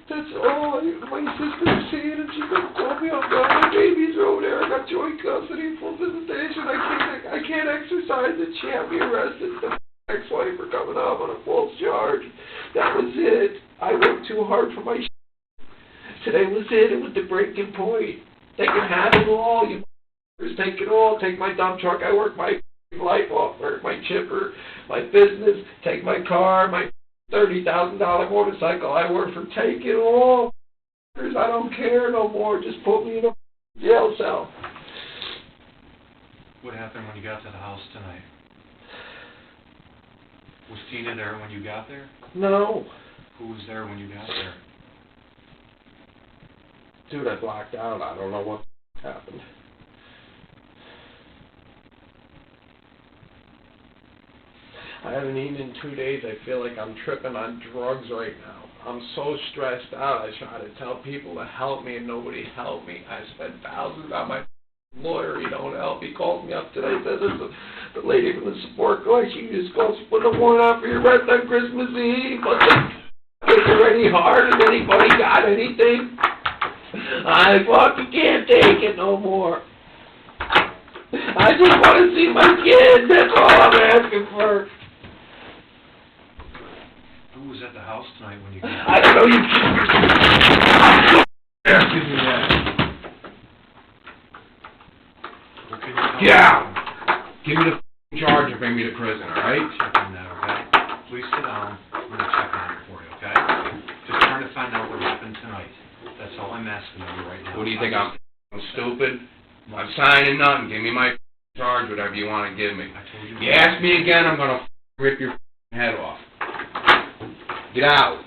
[SPEAKER 18] That's all. My sister's seeing and she's gonna call me up. My baby's over there. I got joint custody for visitation. I can't exercise it. She had me arrested. The ex-wife for coming up on a false charge. That was it. I worked too hard for my Today was it. It was the breaking point. They can have it all. You take it all. Take my dump truck. I work my life off. Work my chipper, my business. Take my car, my $30,000 motorcycle I work for. Take it all. I don't care no more. Just put me in a jail cell.
[SPEAKER 19] What happened when you got to the house tonight? Was Tina there when you got there?
[SPEAKER 18] No.
[SPEAKER 19] Who was there when you got there?
[SPEAKER 18] Dude, I blacked out. I don't know what happened. I haven't eaten in 2 days. I feel like I'm tripping on drugs right now. I'm so stressed out. I try to tell people to help me and nobody helped me. I spent thousands on my lawyer, he don't help. He called me up today, says there's the lady from the support collection, you just called, she put a warrant out for your arrest on Christmas Eve. But is there any heart? Has anybody got anything? I fucking can't take it no more. I just want to see my kids, that's all I'm asking for.
[SPEAKER 19] Who was at the house tonight when you got
[SPEAKER 18] I don't know, you asking me that. Get out! Give me the charge and bring me to prison, alright?
[SPEAKER 19] Check on that, okay? Please sit down. I'm going to check on it for you, okay? Just trying to find out what happened tonight. That's all I'm asking of you right now.
[SPEAKER 17] What do you think, I'm stupid? I'm signing nothing. Give me my charge, whatever you want to give me. You ask me again, I'm going to rip your head off. Get out.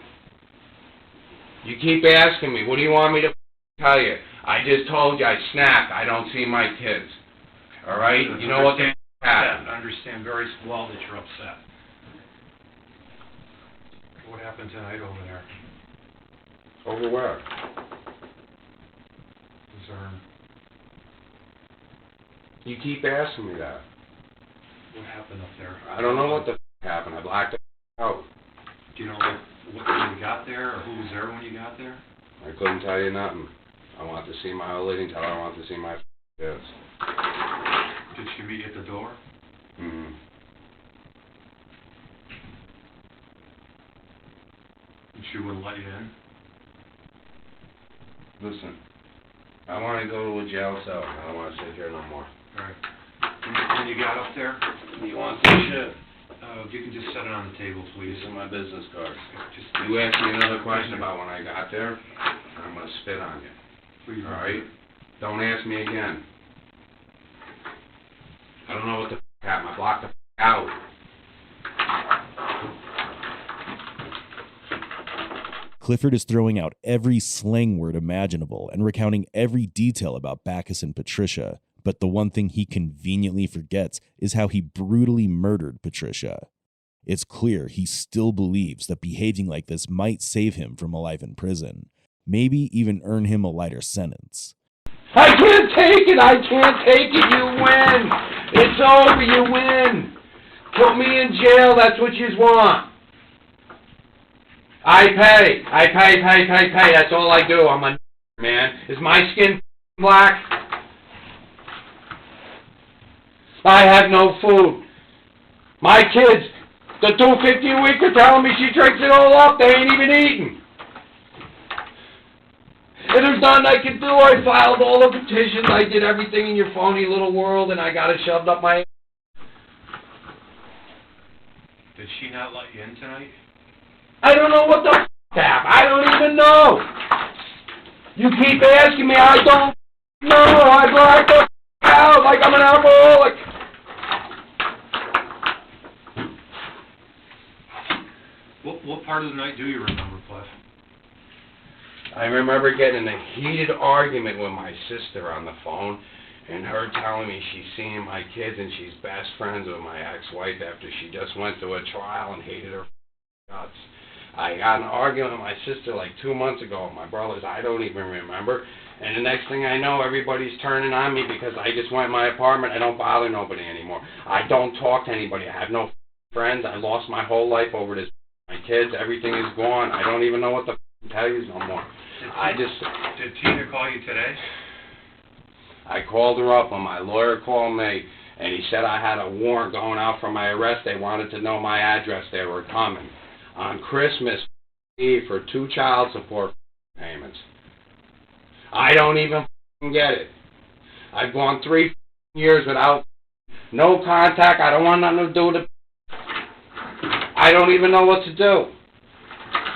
[SPEAKER 17] You keep asking me, what do you want me to tell you? I just told you I snapped. I don't see my kids. All right? You know what they happened.
[SPEAKER 19] I understand very well that you're upset. What happened tonight over there?
[SPEAKER 17] Over where?
[SPEAKER 19] Zern.
[SPEAKER 17] You keep asking me that.
[SPEAKER 19] What happened up there?
[SPEAKER 17] I don't know what the happened. I blacked out.
[SPEAKER 19] Do you know what when you got there, or who was there when you got there?
[SPEAKER 17] I couldn't tell you nothing. I want to see my old lady until I want to see my kids.
[SPEAKER 19] Did she meet you at the door?
[SPEAKER 17] Mm-hmm.
[SPEAKER 19] And she wouldn't let you in?
[SPEAKER 17] Listen, I want to go to a jail cell. I don't want to sit here no more.
[SPEAKER 19] Alright. When you got up there,
[SPEAKER 17] You want some shit?
[SPEAKER 19] you can just set it on the table, please.
[SPEAKER 17] These are my business cards.
[SPEAKER 19] Just
[SPEAKER 17] You ask me another question about when I got there, I'm going to spit on you.
[SPEAKER 19] please.
[SPEAKER 17] Alright? Don't ask me again. I don't know what the happened. I blocked the out.
[SPEAKER 3] Clifford is throwing out every slang word imaginable and recounting every detail about Bacchus and Patricia, but the one thing he conveniently forgets is how he brutally murdered Patricia. It's clear he still believes that behaving like this might save him from a life in prison, maybe even earn him a lighter sentence.
[SPEAKER 18] I can't take it, I can't take it, you win. It's over, you win. Put me in jail, that's what you want. I pay, that's all I do. I'm a man. Is my skin black? I have no food. My kids, the $250 a week are telling me she drinks it all up, they ain't even eating. And there's nothing I can do. I filed all the petitions, I did everything in your phony little world, and I got it shoved up my...
[SPEAKER 19] Did she not let you in tonight?
[SPEAKER 18] I don't know what the f*** happened. I don't even know. You keep asking me, I don't know. I blacked the f*** out like I'm an alcoholic.
[SPEAKER 19] What part of the night do you remember, Cliff?
[SPEAKER 17] I remember getting in a heated argument with my sister on the phone, and her telling me she's seeing my kids and she's best friends with my ex-wife after she just went to a trial and hated her guts. I got in an argument with my sister like 2 months ago with my brothers. I don't even remember. And the next thing I know, everybody's turning on me because I just went in my apartment. I don't bother nobody anymore. I don't talk to anybody. I have no friends. I lost my whole life over this. My kids, everything is gone. I don't even know what to tell you no more.
[SPEAKER 19] Did Tina call you today?
[SPEAKER 17] I called her up when my lawyer called me, and he said I had a warrant going out for my arrest. They wanted to know my address. They were coming on Christmas Eve for 2 child support payments. I don't even get it. I've gone 3 years without no contact. I don't want nothing to do with it. I don't even know what to do.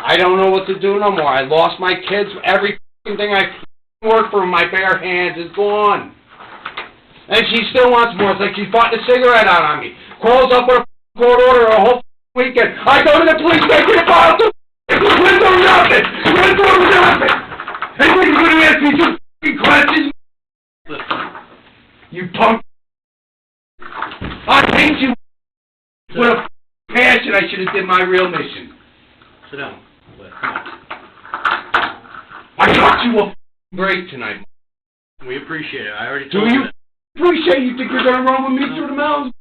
[SPEAKER 17] I don't know what to do no more. I lost my kids. Every thing I worked for with my bare hands is gone. And she still wants more. It's like she's bought a cigarette out on me. Calls up with a court order a whole weekend. I go to the police station and file 2 window nothing. Window nothing. And then you're going to ask me 2 questions? You punk. I hate you with a passion. I should have did my real mission.
[SPEAKER 16] Sit down.
[SPEAKER 17] I got you a break tonight.
[SPEAKER 16] We appreciate it. I already
[SPEAKER 17] Do
[SPEAKER 16] told
[SPEAKER 17] you
[SPEAKER 16] you that.
[SPEAKER 17] Appreciate you think you're gonna run with me through the mountains.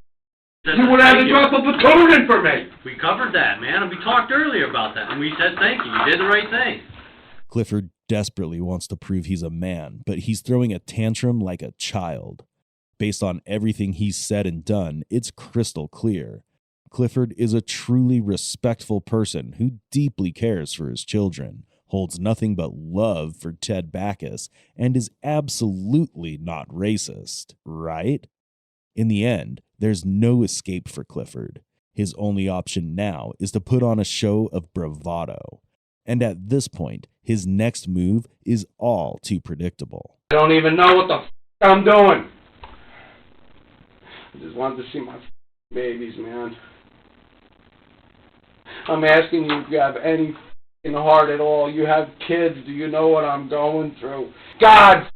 [SPEAKER 17] You would have to drop a platoon in for me.
[SPEAKER 16] We covered that, man, and we talked earlier about that, and we said thank you. You did the right thing.
[SPEAKER 3] Clifford desperately wants to prove he's a man, but he's throwing a tantrum like a child. Based on everything he's said and done, it's crystal clear. Clifford is a truly respectful person who deeply cares for his children, holds nothing but love for Ted Backus, and is absolutely not racist, right? In the end, there's no escape for Clifford. His only option now is to put on a show of bravado. And at this point, his next move is all too predictable.
[SPEAKER 17] I don't even know what the I'm doing. I just wanted to see my babies, man. I'm asking you if you have any heart at all. You have kids. Do you know what I'm going through? God,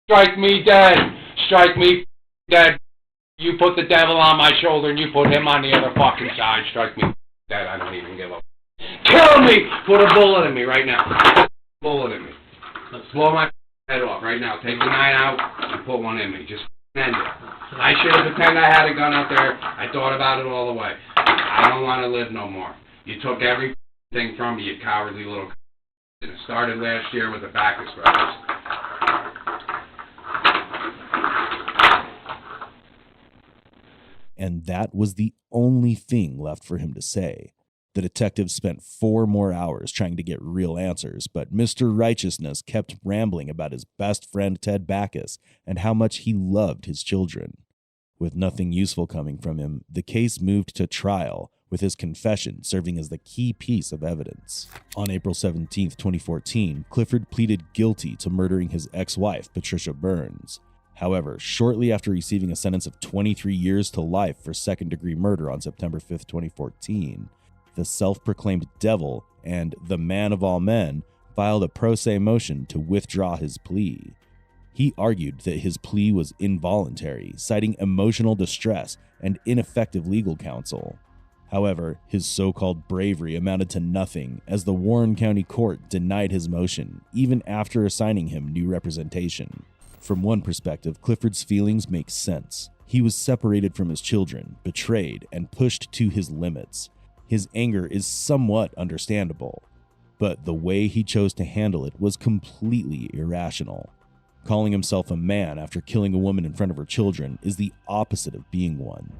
[SPEAKER 17] strike me dead. Strike me dead. You put the devil on my shoulder and you put him on the other fucking side. Strike me dead. I don't even give a kill me! Put a bullet in me right now. Put a bullet in me. Let's blow my head off right now. Take the 9 out and put one in me. Just end it. I should have pretended I had a gun out there. I thought about it all the way. I don't want to live no more. You took everything from me, you cowardly little. It started last year with the Backus brothers.
[SPEAKER 3] And that was the only thing left for him to say. The detective spent 4 more hours trying to get real answers, but Mr. Righteousness kept rambling about his best friend Ted Backus and how much he loved his children. With nothing useful coming from him, the case moved to trial, with his confession serving as the key piece of evidence. On April 17, 2014, Clifford pleaded guilty to murdering his ex-wife, Patricia Burns. However, shortly after receiving a sentence of 23 years to life for second-degree murder on September 5, 2014, the self-proclaimed devil and the man of all men filed a pro se motion to withdraw his plea. He argued that his plea was involuntary, citing emotional distress and ineffective legal counsel. However, his so-called bravery amounted to nothing, as the Warren County Court denied his motion, even after assigning him new representation. From one perspective, Clifford's feelings make sense. He was separated from his children, betrayed, and pushed to his limits. His anger is somewhat understandable, but the way he chose to handle it was completely irrational. Calling himself a man after killing a woman in front of her children is the opposite of being one.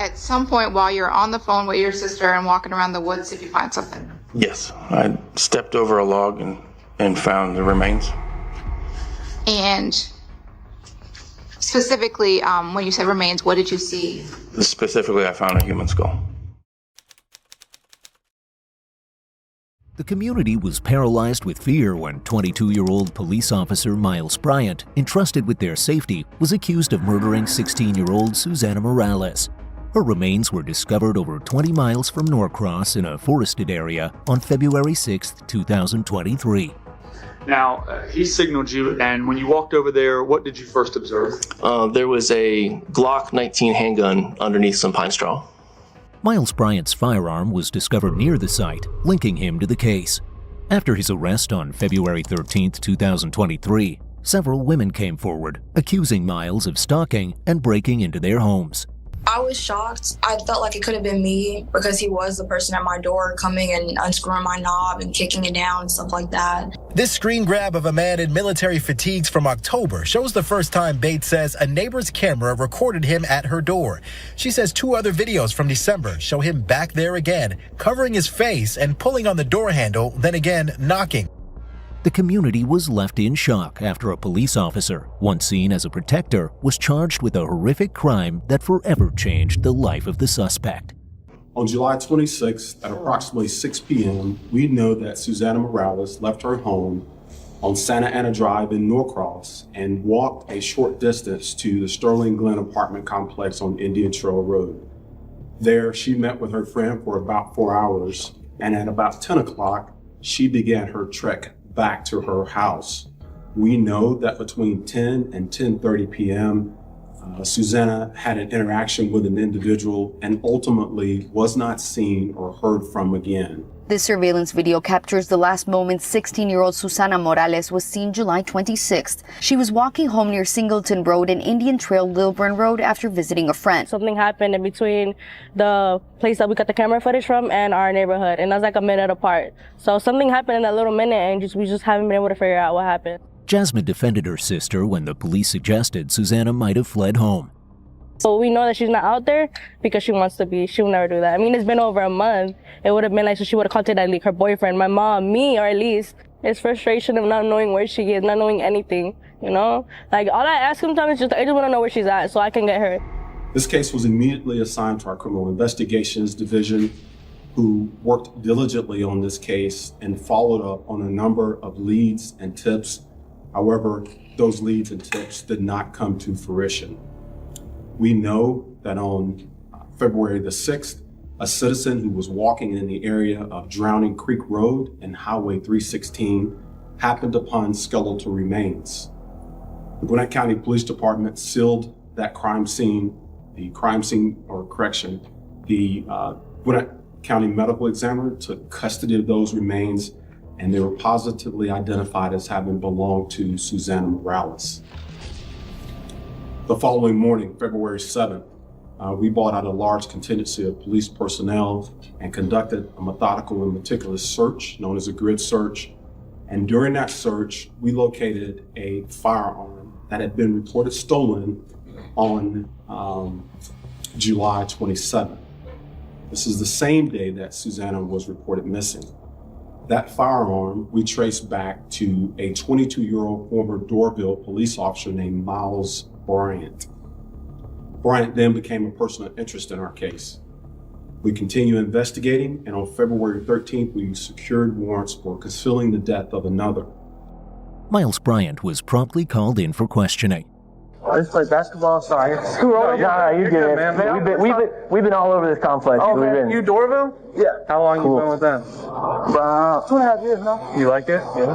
[SPEAKER 20] At some point while you're on the phone with your sister and walking around the woods, did you find something?
[SPEAKER 21] Yes, I stepped over a log and found the remains.
[SPEAKER 20] And specifically, when you said remains, what did you see?
[SPEAKER 21] Specifically, I found a human skull.
[SPEAKER 22] The community was paralyzed with fear when 22-year-old police officer Miles Bryant, entrusted with their safety, was accused of murdering 16-year-old Susana Morales. Her remains were discovered over 20 miles from Norcross in a forested area on February 6, 2023.
[SPEAKER 23] Now, he signaled you, and when you walked over there, what did you first observe?
[SPEAKER 21] There was a Glock 19 handgun underneath some pine straw.
[SPEAKER 22] Miles Bryant's firearm was discovered near the site, linking him to the case. After his arrest on February 13, 2023, several women came forward, accusing Miles of stalking and breaking into their homes.
[SPEAKER 24] I was shocked. I felt like it could have been me because he was the person at my door coming and unscrewing my knob and kicking it down and stuff like that.
[SPEAKER 25] This screen grab of a man in military fatigues from October shows the first time Bates says a neighbor's camera recorded him at her door. She says 2 other videos from December show him back there again, covering his face and pulling on the door handle, then again knocking.
[SPEAKER 22] The community was left in shock after a police officer, once seen as a protector, was charged with a horrific crime that forever changed the life of the suspect.
[SPEAKER 26] On July 26th at approximately 6 p.m., we know that Susana Morales left her home on Santa Ana Drive in Norcross and walked a short distance to the Sterling Glen apartment complex on Indian Trail Road. There, she met with her friend for about 4 hours, and at about 10 o'clock, she began her trek back to her house. We know that between 10 and 10:30 p.m., Susanna had an interaction with an individual and ultimately was not seen or heard from again.
[SPEAKER 1] This surveillance video captures the last moments 16-year-old Susana Morales was seen July 26th. She was walking home near Singleton Road and Indian Trail Lilburn Road after visiting a friend.
[SPEAKER 2] Something happened in between the place that we got the camera footage from and our neighborhood, and that's like a minute apart. So something happened in that little minute, and we just haven't been able to figure out what happened.
[SPEAKER 22] Jasmine defended her sister when the police suggested Susanna might have fled home.
[SPEAKER 2] So we know that she's not out there because she wants to be. She will never do that. I mean, it's been over a month. It would have been like, so she would have contacted like her boyfriend, my mom, me, or at least. It's frustration of not knowing where she is, not knowing anything, you know? Like, all I ask sometimes is just, I just want to know where she's at so I can get her.
[SPEAKER 26] This case was immediately assigned to our Criminal Investigations Division, who worked diligently on this case and followed up on a number of leads and tips. However, those leads and tips did not come to fruition. We know that on February the 6th, a citizen who was walking in the area of Drowning Creek Road and Highway 316 happened upon skeletal remains. The Gwinnett County Police Department sealed that crime scene, the Gwinnett County Medical Examiner took custody of those remains, and they were positively identified as having belonged to Susanna Morales. The following morning, February 7th, we brought out a large contingency of police personnel and conducted a methodical and meticulous search known as a grid search. And during that search, we located a firearm that had been reported stolen on July 27th. This is the same day that Susanna was reported missing. That firearm we traced back to a 22-year-old former Dorville police officer named Miles Bryant. Bryant then became a person of interest in our case. We continue investigating, and on February 13th, we secured warrants for concealing the death of another.
[SPEAKER 22] Miles Bryant was promptly called in for questioning.
[SPEAKER 6] I just play basketball, sorry. Nah, you're good, man. We've been all over this complex.
[SPEAKER 7] Oh, man, you Dorville?
[SPEAKER 6] Yeah.
[SPEAKER 7] How long you been with them?
[SPEAKER 6] 2.5 years now.
[SPEAKER 7] You like it?
[SPEAKER 6] Yeah.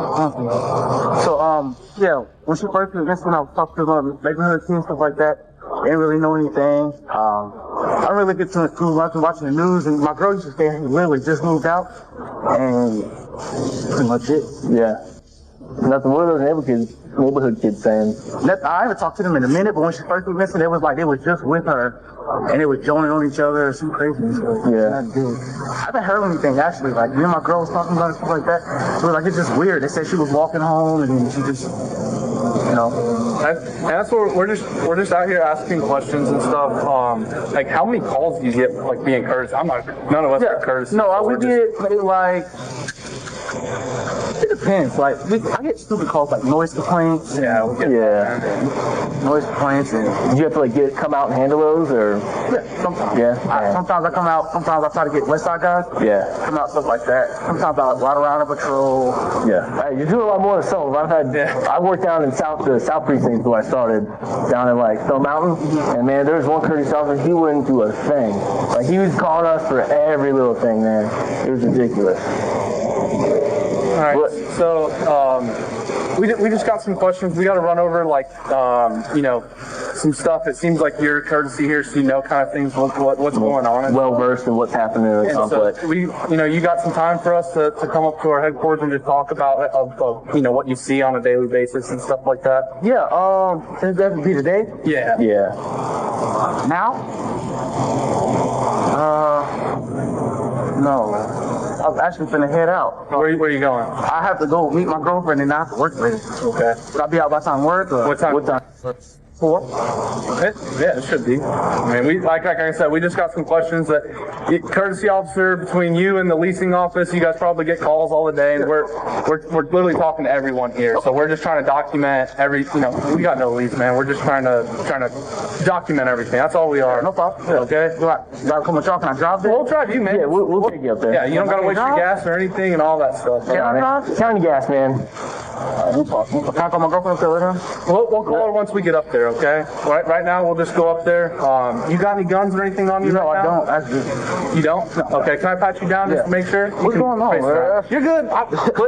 [SPEAKER 6] So, yeah, when she first was missing, I was talking to the neighborhood team, stuff like that. They didn't really know anything. I don't really get to the school much. Watching the news, and my girl used to stay here, literally just moved out, and pretty much it. Yeah. Nothing. What are those neighborhood kids saying? I haven't talked to them in a minute, but when she first was missing, it was like they was just with her, and they were joining on each other, some crazy. Yeah. I haven't heard anything actually. Like me and my girl was talking about it, stuff like that. It was like it's just weird. They said she was walking home, and then she just, you know.
[SPEAKER 7] And that's what we're just out here asking questions and stuff. Like, how many calls do you get like being courteous? None of us are courteous.
[SPEAKER 6] No, I would get maybe like. It depends. Like, I get stupid calls like noise complaints.
[SPEAKER 7] Yeah.
[SPEAKER 6] Noise complaints. And do you have to like come out and handle those, or? Yeah, sometimes. Yeah. Sometimes I come out. Sometimes I try to get West Side guys. Yeah. Come out, stuff like that. Sometimes I ride around and patrol. Yeah. You do a lot more than some. I worked down in the South Precinct where I started, down in like Stone Mountain, and man, there was one courteous officer. He wouldn't do a thing. Like he was calling us for every little thing, man. It was ridiculous.
[SPEAKER 7] All right, so we just got some questions. We got to run over like some stuff. It seems like you're courtesy here, so you know kind of things what's going on.
[SPEAKER 6] Well versed in what's happening in the complex.
[SPEAKER 7] So you got some time for us to come up to our headquarters and just talk about what you see on a daily basis and stuff like that.
[SPEAKER 6] Yeah. Does that be today?
[SPEAKER 7] Yeah.
[SPEAKER 6] Yeah. Now? No. I'm actually finna head out.
[SPEAKER 7] Where are you going?
[SPEAKER 6] I have to go meet my girlfriend and I have to work later.
[SPEAKER 7] Okay.
[SPEAKER 6] Will I be out by time work? Or
[SPEAKER 7] What time?
[SPEAKER 6] 4?
[SPEAKER 7] Yeah, it should be. I mean, like I said, we just got some questions that courtesy officer between you and the leasing office. You guys probably get calls all the day, and we're literally talking to everyone here. So we're just trying to document we got no lease, man. We're just trying to document everything. That's all we are.
[SPEAKER 6] No problem. Yeah.
[SPEAKER 7] Okay.
[SPEAKER 6] Gotta come with y'all. Can I drive there?
[SPEAKER 7] We'll drive you, man.
[SPEAKER 6] Yeah, we'll take you up there.
[SPEAKER 7] Yeah, you don't gotta waste your gas or anything and all that stuff.
[SPEAKER 6] County gas, man. Can I call my girlfriend and fill it in?
[SPEAKER 7] We'll call her once we get up there, okay? Right now, we'll just go up there. You got any guns or anything on you
[SPEAKER 6] No,
[SPEAKER 7] right
[SPEAKER 6] I
[SPEAKER 7] now?
[SPEAKER 6] don't. I just...
[SPEAKER 7] You don't? Okay, can I pat you down just to make sure?
[SPEAKER 6] What's going on, man?
[SPEAKER 7] You're good.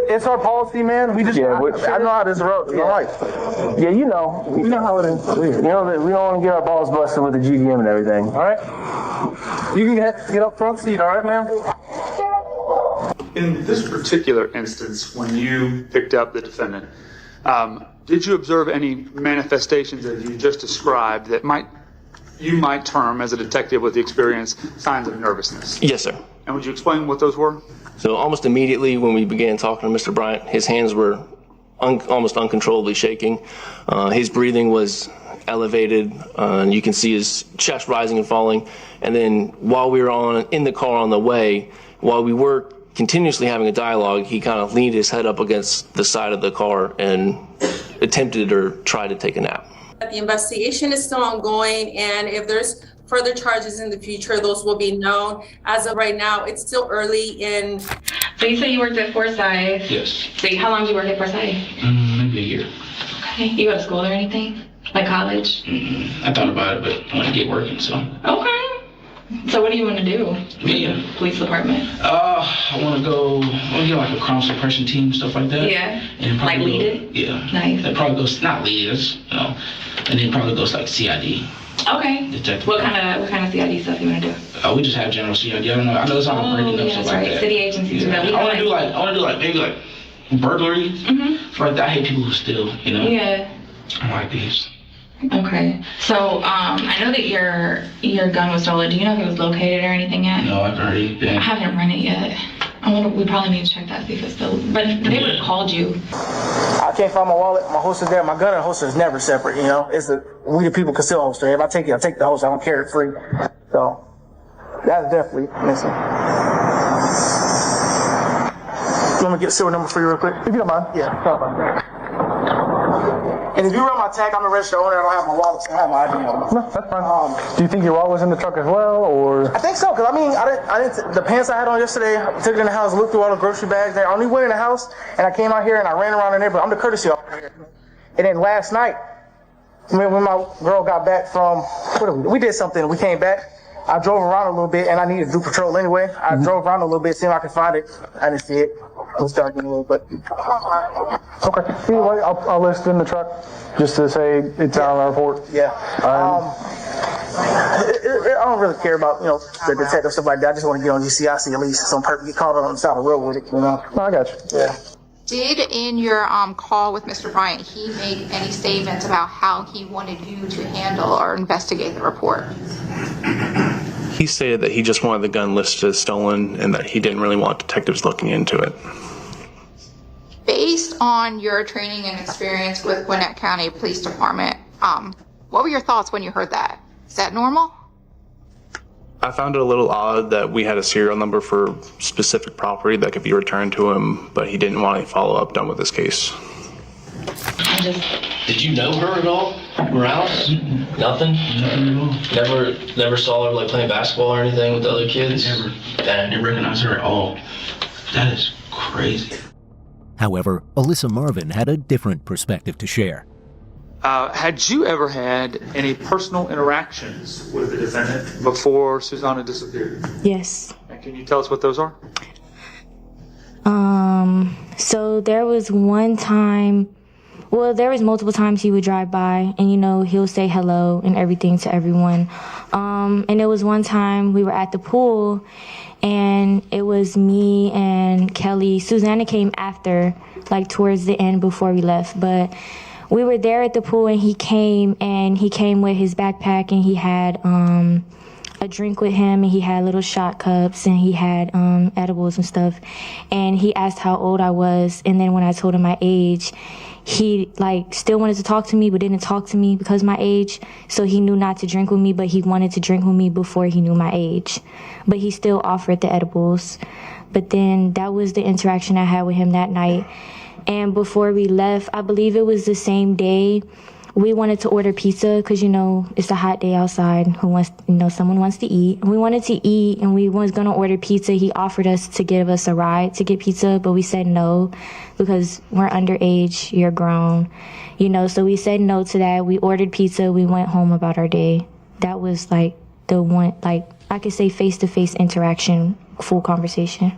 [SPEAKER 7] It's our policy, man. We just...
[SPEAKER 6] I know how this road. All right. Yeah, you know how it is. You know that we don't want to get our balls busted with the GDM and everything.
[SPEAKER 7] All right. You can get up front seat, all right, ma'am?
[SPEAKER 23] In this particular instance, when you picked up the defendant, did you observe any manifestations that you just described that you might term, as a detective with the experience, signs of nervousness?
[SPEAKER 21] Yes, sir.
[SPEAKER 23] And would you explain what those were?
[SPEAKER 21] So almost immediately when we began talking to Mr. Bryant, his hands were almost uncontrollably shaking. His breathing was elevated. You can see his chest rising and falling. And then while we were in the car on the way, while we were continuously having a dialogue, he kind of leaned his head up against the side of the car and attempted or tried to take a nap.
[SPEAKER 8] The investigation is still ongoing, and if there's further charges in the future, those will be known. As of right now, it's still early in...
[SPEAKER 20] So you said you worked at Forsyth?
[SPEAKER 9] Yes.
[SPEAKER 20] So how long did you work at Forsyth?
[SPEAKER 9] Maybe a year.
[SPEAKER 20] Okay. You go to school or anything? Like college?
[SPEAKER 9] I thought about it, but I want to get working, so.
[SPEAKER 20] Okay. So what do you want to do?
[SPEAKER 9] Me?
[SPEAKER 20] Police department?
[SPEAKER 9] I want to get like a crime suppression team, stuff like that.
[SPEAKER 20] Yeah.
[SPEAKER 9] And
[SPEAKER 20] like lead it?
[SPEAKER 9] Yeah.
[SPEAKER 20] Nice.
[SPEAKER 9] It probably goes, not lead it, and then probably goes like CID.
[SPEAKER 20] Okay.
[SPEAKER 9] Detective.
[SPEAKER 20] What kind of CID stuff you want to do?
[SPEAKER 9] We just have general CID. I don't know. I know it's not breaking up stuff like that.
[SPEAKER 20] City agencies do that.
[SPEAKER 9] I want to do like maybe like burglary. For like that. I hate people who steal.
[SPEAKER 20] Yeah.
[SPEAKER 9] I like these.
[SPEAKER 20] Okay. So I know that your gun was stolen. Do you know if it was located or anything yet?
[SPEAKER 9] No, I haven't heard anything.
[SPEAKER 20] I haven't run it yet. We probably need to check that, see if it's still. But they would have called you.
[SPEAKER 6] I can't find my wallet. My holster's there. My gun and holster is never separate. We the people conceal holster. If I take the holster. I don't carry it free. So that's definitely missing. You want me to get a silver number for you real quick? If you don't mind. Yeah. Sorry about that. And if you run my tag, I'm the registered owner. I don't have my wallet, so I have my ID on.
[SPEAKER 7] No, that's fine. Do you think your wallet was in the truck as well, or?
[SPEAKER 6] I think so, because I didn't. The pants I had on yesterday, I took it in the house, looked through all the grocery bags. I only went in the house, and I came out here and I ran around the neighborhood. I'm the courtesy officer here. And then last night, when my girl got back from, we did something. We came back. I drove around a little bit, and I needed to do patrol anyway. I drove around a little bit, see if I could find it. I didn't see it. It was dark in a little bit.
[SPEAKER 7] Okay. Either way, I'll list it in the truck just to say it's out on our report.
[SPEAKER 6] Yeah. I don't really care about the detective stuff like that. I just want to get on GCIC at least. Some person get caught on the side of the road with it.
[SPEAKER 7] No, I got you.
[SPEAKER 6] Yeah.
[SPEAKER 20] Did in your call with Mr. Bryant, he make any statements about how he wanted you to handle or investigate the report?
[SPEAKER 21] He stated that he just wanted the gun listed as stolen and that he didn't really want detectives looking into it.
[SPEAKER 20] Based on your training and experience with Gwinnett County Police Department, what were your thoughts when you heard that? Is that normal?
[SPEAKER 21] I found it a little odd that we had a serial number for specific property that could be returned to him, but he didn't want any follow-up done with this case.
[SPEAKER 10] Did you know her at all, Morales? Nothing? Never saw her like playing basketball or anything with the other kids?
[SPEAKER 9] Never. I didn't recognize her at all. That is crazy.
[SPEAKER 22] However, Alyssa Marvin had a different perspective to share.
[SPEAKER 23] Had you ever had any personal interactions with the defendant before Susanna disappeared?
[SPEAKER 11] Yes.
[SPEAKER 23] And can you tell us what those are?
[SPEAKER 11] So there was one time, there was multiple times he would drive by and, he'll say hello and everything to everyone. And it was one time we were at the pool and it was me and Kelly. Susanna came after, towards the end before we left, but we were there at the pool and he came with his backpack and he had, a drink with him and he had little shot cups and he had edibles and stuff, and he asked how old I was, and then when I told him my age, he still wanted to talk to me but didn't talk to me because of my age, so he knew not to drink with me, but he wanted to drink with me before he knew my age, but he still offered the edibles. But then that was the interaction I had with him that night. And before we left, I believe it was the same day, We wanted to order pizza because, it's a hot day outside. Someone wants to eat. We wanted to eat and we was going to order pizza. He offered us to give us a ride to get pizza, but we said no because we're underage, you're grown, so we said no to that. We ordered pizza. We went home about our day. That was the one, I could say face-to-face interaction, full conversation.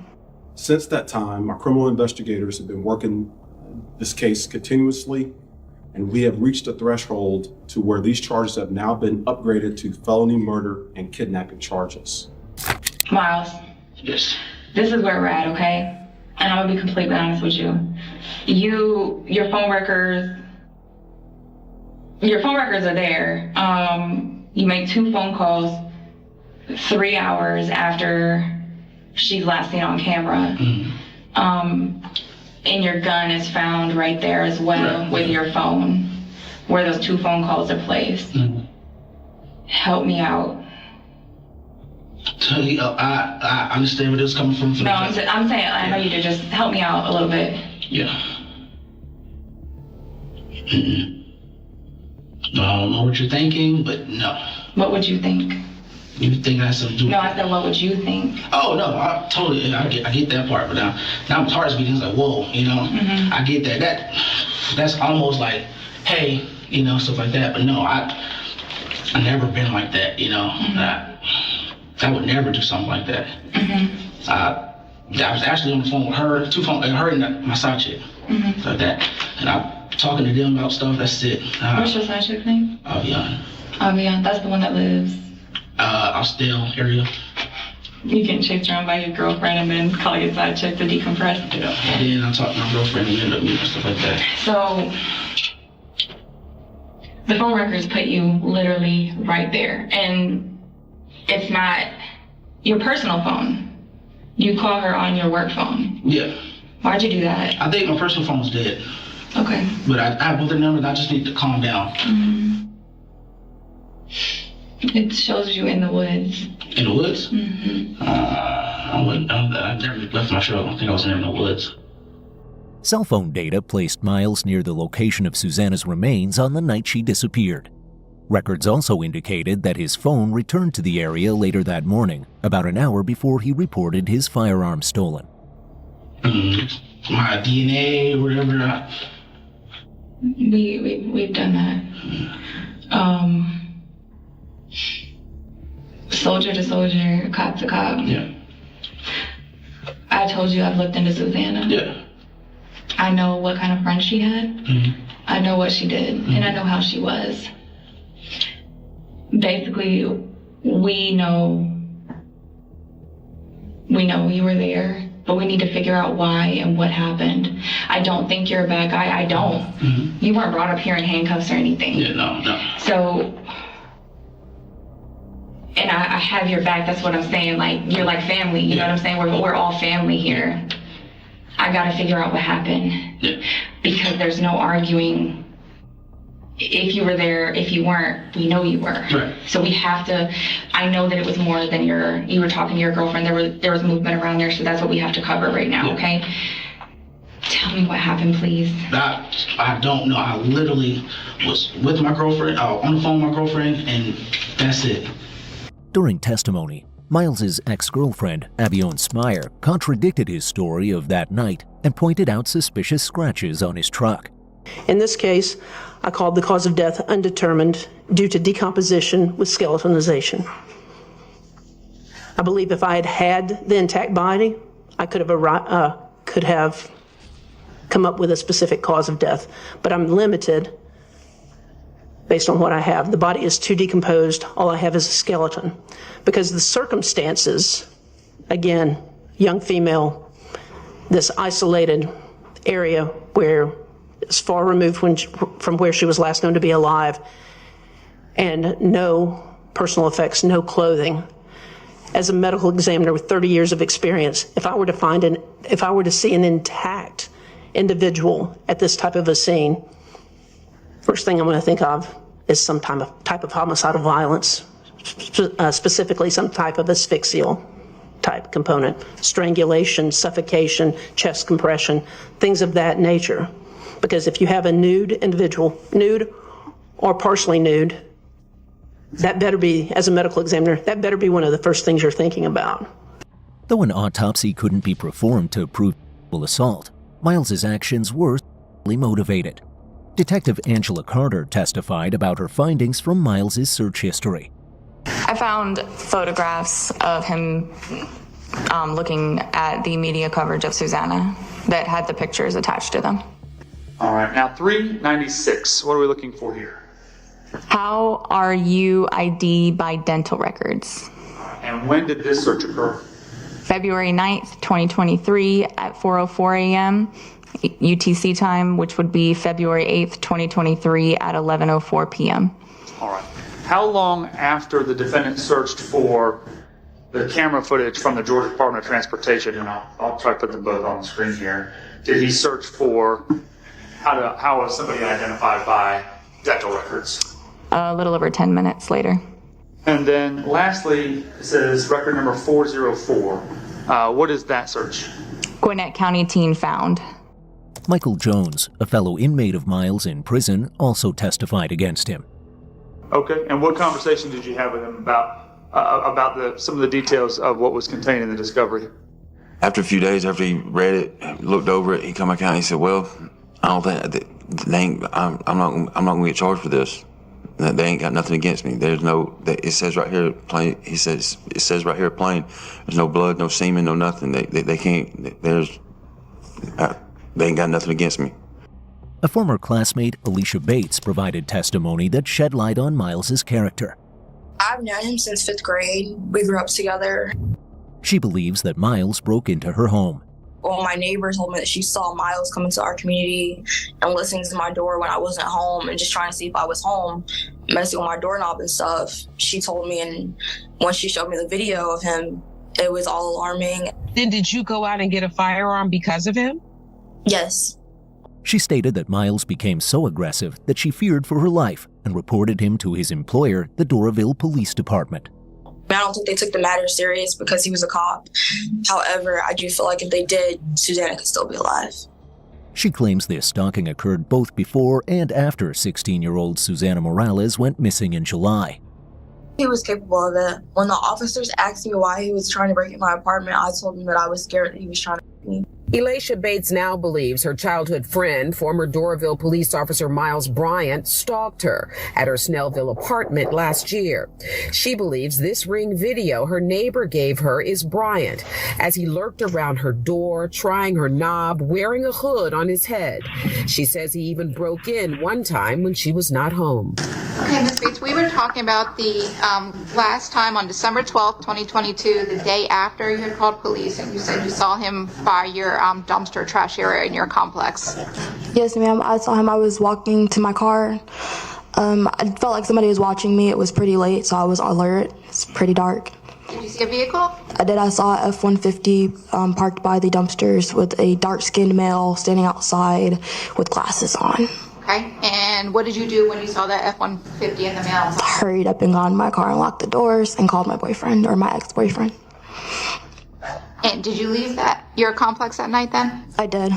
[SPEAKER 26] Since that time, our criminal investigators have been working this case continuously, and we have reached a threshold to where these charges have now been upgraded to felony murder and kidnapping charges.
[SPEAKER 4] Miles.
[SPEAKER 9] Yes.
[SPEAKER 4] This is where we're at, okay? And I'm gonna be completely honest with you. Your phone records are there. You make 2 phone calls 3 hours after she's last seen on camera. And your gun is found right there as well with your phone, where those 2 phone calls are placed. Help me out.
[SPEAKER 9] So, I understand where this is coming from.
[SPEAKER 4] No, I'm saying, I know you do, just help me out a little bit.
[SPEAKER 9] Yeah. I don't know what you're thinking, but no.
[SPEAKER 4] What would you think?
[SPEAKER 9] You think I have something to do with
[SPEAKER 4] No, I said, what would you think?
[SPEAKER 9] Oh, no, I get that part, but now my heart's beating, it's like, whoa, I get that. That's almost like, hey, stuff like that, but no, I never been like that, I would never do something like that. I was actually on the phone with her, her and my side chick, like that, and I'm talking to them about stuff, that's it.
[SPEAKER 4] What's your side chick's name?
[SPEAKER 9] Avion.
[SPEAKER 4] Avion, that's the one that lives?
[SPEAKER 9] Austell area.
[SPEAKER 4] You getting chased around by your girlfriend and then call your side chick to decompress?
[SPEAKER 9] Yeah, and then I talk to my girlfriend and end up meeting stuff like that.
[SPEAKER 4] So, the phone records put you literally right there. And it's not your personal phone. You call her on your work phone.
[SPEAKER 9] Yeah.
[SPEAKER 4] Why'd you do that?
[SPEAKER 9] I think my personal phone was dead.
[SPEAKER 4] Okay.
[SPEAKER 9] But I have both their numbers, I just need to calm down.
[SPEAKER 4] It shows you in the woods.
[SPEAKER 9] In the woods? I never left my show. I don't think I was in the woods.
[SPEAKER 22] Cell phone data placed Miles near the location of Susanna's remains on the night she disappeared. Records also indicated that his phone returned to the area later that morning, about an hour before he reported his firearm stolen.
[SPEAKER 9] My DNA, whatever.
[SPEAKER 4] We've done that. Soldier to soldier, cop to cop.
[SPEAKER 9] Yeah.
[SPEAKER 4] I told you I've looked into Susanna.
[SPEAKER 9] Yeah.
[SPEAKER 4] I know what kind of friends she had. I know what she did, and I know how she was. Basically, we know you were there, but we need to figure out why and what happened. I don't think you're a bad guy. I don't. You weren't brought up here in handcuffs or anything.
[SPEAKER 9] Yeah, no.
[SPEAKER 4] So, and I have your back. That's what I'm saying. You're like family. You know what I'm saying? We're all family here. I gotta figure out what happened.
[SPEAKER 9] Yeah.
[SPEAKER 4] Because there's no arguing. If you were there, if you weren't, we know you were.
[SPEAKER 9] Right.
[SPEAKER 4] So we have to, I know that it was more than you were talking to your girlfriend. There was movement around there, so that's what we have to cover right now, okay? Tell me what happened, please.
[SPEAKER 9] I don't know. I literally was with my girlfriend, on the phone with my girlfriend, and that's it.
[SPEAKER 22] During testimony, Miles's ex-girlfriend, Avion Smyer, contradicted his story of that night and pointed out suspicious scratches on his truck.
[SPEAKER 5] In this case, I called the cause of death undetermined due to decomposition with skeletonization. I believe if I had had the intact body, I could have come up with a specific cause of death, but I'm limited based on what I have. The body is too decomposed. All I have is a skeleton. Because the circumstances, again, young female, this isolated area where it's far removed from where she was last known to be alive, and no personal effects, no clothing. As a medical examiner with 30 years of experience, if I were to see an intact individual at this type of a scene, first thing I'm going to think of is some type of homicidal violence, specifically some type of asphyxial type component, strangulation, suffocation, chest compression, things of that nature. Because if you have a nude individual, nude or partially nude, that better be, as a medical examiner, that better be one of the first things you're thinking about.
[SPEAKER 22] Though an autopsy couldn't be performed to prove sexual assault, Miles's actions were sexually motivated. Detective Angela Carter testified about her findings from Miles's search history.
[SPEAKER 12] I found photographs of him looking at the media coverage of Susanna that had the pictures attached to them.
[SPEAKER 23] All right, now 396, what are we looking for here?
[SPEAKER 12] How are you ID'd by dental records?
[SPEAKER 23] And when did this search occur?
[SPEAKER 12] February 9th, 2023 at 4:04 a.m. UTC time, which would be February 8th, 2023 at 11:04 p.m.
[SPEAKER 23] All right. How long after the defendant searched for the camera footage from the Georgia Department of Transportation, and I'll try to put them both on the screen here, did he search for how was somebody identified by dental records?
[SPEAKER 12] A little over 10 minutes later.
[SPEAKER 23] And then lastly, it says record number 404. What is that search?
[SPEAKER 12] Gwinnett County teen found.
[SPEAKER 22] Michael Jones, a fellow inmate of Miles in prison, also testified against him.
[SPEAKER 23] Okay, and what conversation did you have with him about some of the details of what was contained in the discovery?
[SPEAKER 13] After a few days, after he read it, looked over it, he come back out and he said, "Well, I don't think I'm not gonna get charged for this. They ain't got nothing against me. There's no. It says right here plain. He says it says right here plain. There's no blood, no semen, no nothing. They can't. They ain't got nothing against me."
[SPEAKER 22] A former classmate, Alicia Bates, provided testimony that shed light on Miles's character.
[SPEAKER 24] I've known him since 5th grade. We grew up together.
[SPEAKER 22] She believes that Miles broke into her home.
[SPEAKER 24] Well, my neighbor told me that she saw Miles come into our community and listening to my door when I wasn't home and just trying to see if I was home, messing with my doorknob and stuff. She told me, and when she showed me the video of him, it was all alarming.
[SPEAKER 14] Then did you go out and get a firearm because of him?
[SPEAKER 24] Yes.
[SPEAKER 22] She stated that Miles became so aggressive that she feared for her life and reported him to his employer, the Doraville Police Department.
[SPEAKER 24] I don't think they took the matter serious because he was a cop. However, I do feel like if they did, Susanna could still be alive.
[SPEAKER 22] She claims this stalking occurred both before and after 16-year-old Susanna Morales went missing in July.
[SPEAKER 24] He was capable of it. When the officers asked me why he was trying to break into my apartment, I told them that I was scared that he was trying to break me.
[SPEAKER 14] Alicia Bates now believes her childhood friend, former Doraville police officer Miles Bryant, stalked her at her Snellville apartment last year. She believes this Ring video her neighbor gave her is Bryant, as he lurked around her door, trying her knob, wearing a hood on his head. She says he even broke in one time when she was not home.
[SPEAKER 20] Okay, Ms. Bates, we were talking about the last time on December 12th, 2022, the day after you had called police, and you said you saw him by your dumpster trash area in your complex.
[SPEAKER 24] Yes, ma'am. I saw him. I was walking to my car. I felt like somebody was watching me. It was pretty late, so I was alert. It's pretty dark.
[SPEAKER 20] Did you see a vehicle?
[SPEAKER 24] I did. I saw a F-150 parked by the dumpsters with a dark-skinned male standing outside with glasses on.
[SPEAKER 20] Okay, and what did you do when you saw that F-150 in the mail?
[SPEAKER 24] I hurried up and got in my car and locked the doors and called my boyfriend, or my ex-boyfriend.
[SPEAKER 20] And did you leave your complex that night then?
[SPEAKER 24] I did.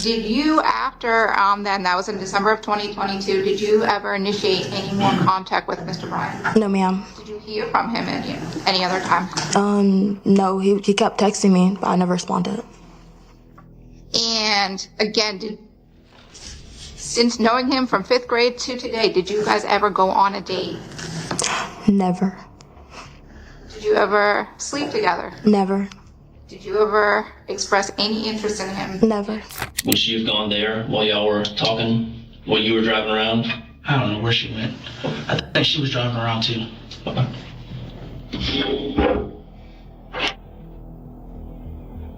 [SPEAKER 20] Did you, after then, that was in December of 2022, did you ever initiate any more contact with Mr. Bryant?
[SPEAKER 24] No, ma'am.
[SPEAKER 20] Did you hear from him any other time?
[SPEAKER 24] No, he kept texting me, but I never responded.
[SPEAKER 20] And again, since knowing him from 5th grade to today, did you guys ever go on a date?
[SPEAKER 24] Never.
[SPEAKER 20] Did you ever sleep together?
[SPEAKER 24] Never.
[SPEAKER 20] Did you ever express any interest in him?
[SPEAKER 24] Never.
[SPEAKER 10] Would she have gone there while y'all were talking, while you were driving around?
[SPEAKER 9] I don't know where she went. I think she was driving around too.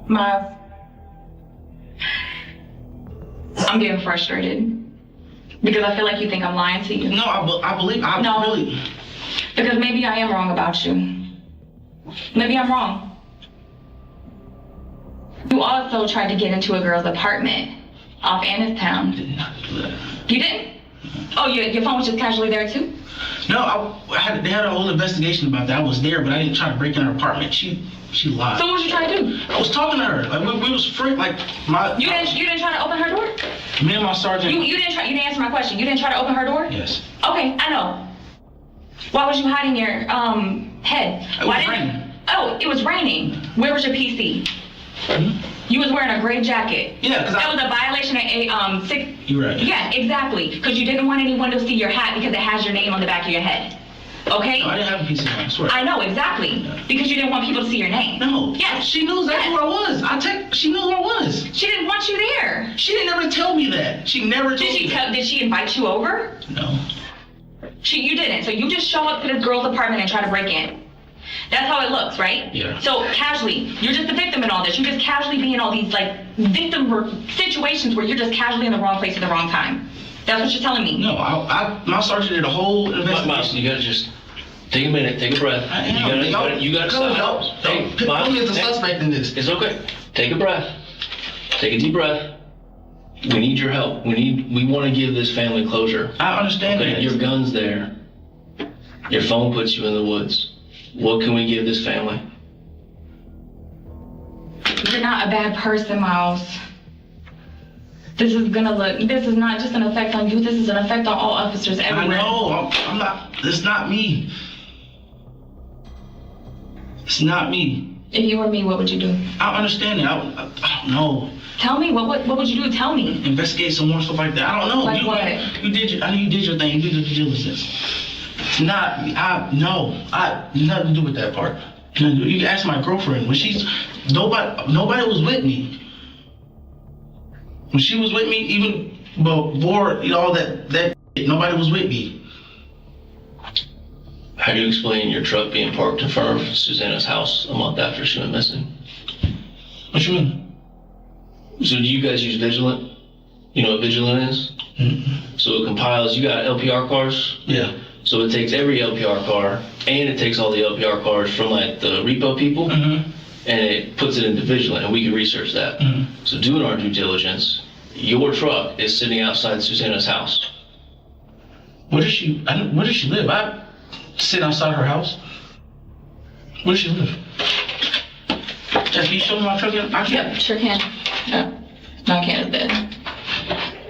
[SPEAKER 4] Miles, I'm getting frustrated because I feel like you think I'm lying to you.
[SPEAKER 9] No, I believe.
[SPEAKER 4] No,
[SPEAKER 9] really.
[SPEAKER 4] Because maybe I am wrong about you. Maybe I'm wrong. You also tried to get into a girl's apartment off Annistown. You didn't? Oh, your phone was just casually there too?
[SPEAKER 9] No, they had a whole investigation about that. I was there, but I didn't try to break in her apartment. She lied.
[SPEAKER 4] So what was you trying to do?
[SPEAKER 9] I was talking to her. Like we was free. Like
[SPEAKER 4] You didn't try to open her door?
[SPEAKER 9] Me and my sergeant.
[SPEAKER 4] You didn't answer my question. You didn't try to open her door?
[SPEAKER 9] Yes.
[SPEAKER 4] Okay, I know. Why was you hiding your head?
[SPEAKER 9] It was raining.
[SPEAKER 4] Oh, it was raining. Where was your PC? You was wearing a gray jacket.
[SPEAKER 9] Yeah, because
[SPEAKER 4] that was a violation of 6.
[SPEAKER 9] You're right.
[SPEAKER 4] Yeah, exactly. Because you didn't want anyone to see your hat because it has your name on the back of your head. Okay?
[SPEAKER 9] No, I didn't have a PC on, I swear.
[SPEAKER 4] I know, exactly. Yeah. Because you didn't want people to see your name.
[SPEAKER 9] No.
[SPEAKER 4] Yes.
[SPEAKER 9] She knew exactly where I was. She knew where I was.
[SPEAKER 4] She didn't want you there.
[SPEAKER 9] She didn't ever tell me that. She never told me that.
[SPEAKER 4] Did she invite you over?
[SPEAKER 9] No.
[SPEAKER 4] You didn't. So you just show up to this girl's apartment and try to break in. That's how it looks, right?
[SPEAKER 9] Yeah.
[SPEAKER 4] So casually, you're just the victim in all this. You're just casually being in all these like victim situations where you're just casually in the wrong place at the wrong time. That's what you're telling me.
[SPEAKER 9] No, my sergeant did a whole investigation.
[SPEAKER 10] Miles, you gotta just take a minute, take a breath. You gotta stop.
[SPEAKER 9] Put me as a suspect in this.
[SPEAKER 10] It's okay. Take a breath. Take a deep breath. We need your help. We want to give this family closure.
[SPEAKER 9] I understand that.
[SPEAKER 10] Your gun's there. Your phone puts you in the woods. What can we give this family?
[SPEAKER 4] You're not a bad person, Miles. This is not just an effect on you, this is an effect on all officers everywhere.
[SPEAKER 9] I know, I'm not, it's not me. It's not me.
[SPEAKER 4] If you were me, what would you do?
[SPEAKER 9] I understand it, I don't know.
[SPEAKER 4] Tell me, what would you do? Tell me.
[SPEAKER 9] Investigate some more stuff like that, I don't know.
[SPEAKER 4] Like what?
[SPEAKER 9] I know you did your thing, you did your due diligence. It's not, nothing to do with that part. You can ask my girlfriend, when nobody was with me. When she was with me, even before all that nobody was with me.
[SPEAKER 10] How do you explain your truck being parked in front of Susanna's house a month after she went missing?
[SPEAKER 9] What you mean?
[SPEAKER 10] So do you guys use Vigilant? You know what Vigilant is?
[SPEAKER 9] Mm-hmm.
[SPEAKER 10] So it compiles, you got LPR cars?
[SPEAKER 9] Yeah.
[SPEAKER 10] So it takes every LPR car, and it takes all the LPR cars from like the repo people,
[SPEAKER 9] mm-hmm.
[SPEAKER 10] and it puts it into Vigilant, and we can research that.
[SPEAKER 9] Mm-hmm.
[SPEAKER 10] So doing our due diligence, your truck is sitting outside Susanna's house.
[SPEAKER 9] Where does she live? I sit outside her house. Where does she live? Can you show me my truck?
[SPEAKER 4] Yep, sure can. No, I can't. It's dead.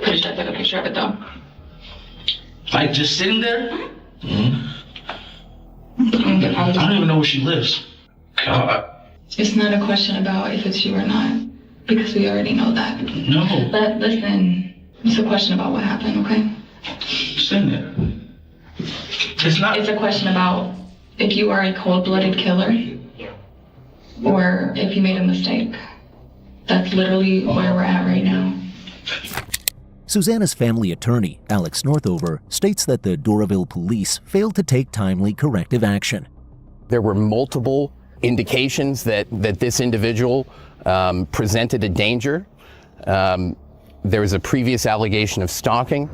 [SPEAKER 4] Pretty sure I took a picture of it though.
[SPEAKER 9] Like just sitting there?
[SPEAKER 10] Mm-hmm.
[SPEAKER 9] I don't even know where she lives. God.
[SPEAKER 4] It's not a question about if it's you or not, because we already know that.
[SPEAKER 9] No.
[SPEAKER 4] But listen, it's a question about what happened, okay?
[SPEAKER 9] Sitting there.
[SPEAKER 4] It's a question about if you are a cold-blooded killer or if you made a mistake. That's literally where we're at right now.
[SPEAKER 22] Susanna's family attorney, Alex Northover, states that the Doraville police failed to take timely corrective action.
[SPEAKER 3] There were multiple indications that this individual presented a danger. There was a previous allegation of stalking.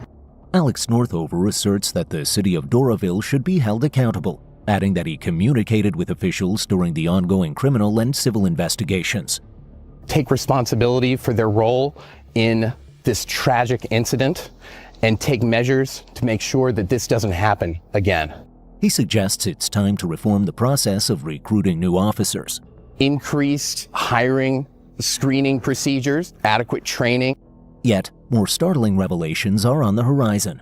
[SPEAKER 22] Alex Northover asserts that the city of Doraville should be held accountable, adding that he communicated with officials during the ongoing criminal and civil investigations.
[SPEAKER 3] Take responsibility for their role in this tragic incident and take measures to make sure that this doesn't happen again.
[SPEAKER 22] He suggests it's time to reform the process of recruiting new officers.
[SPEAKER 3] Increased hiring, screening procedures, adequate training.
[SPEAKER 22] Yet, more startling revelations are on the horizon.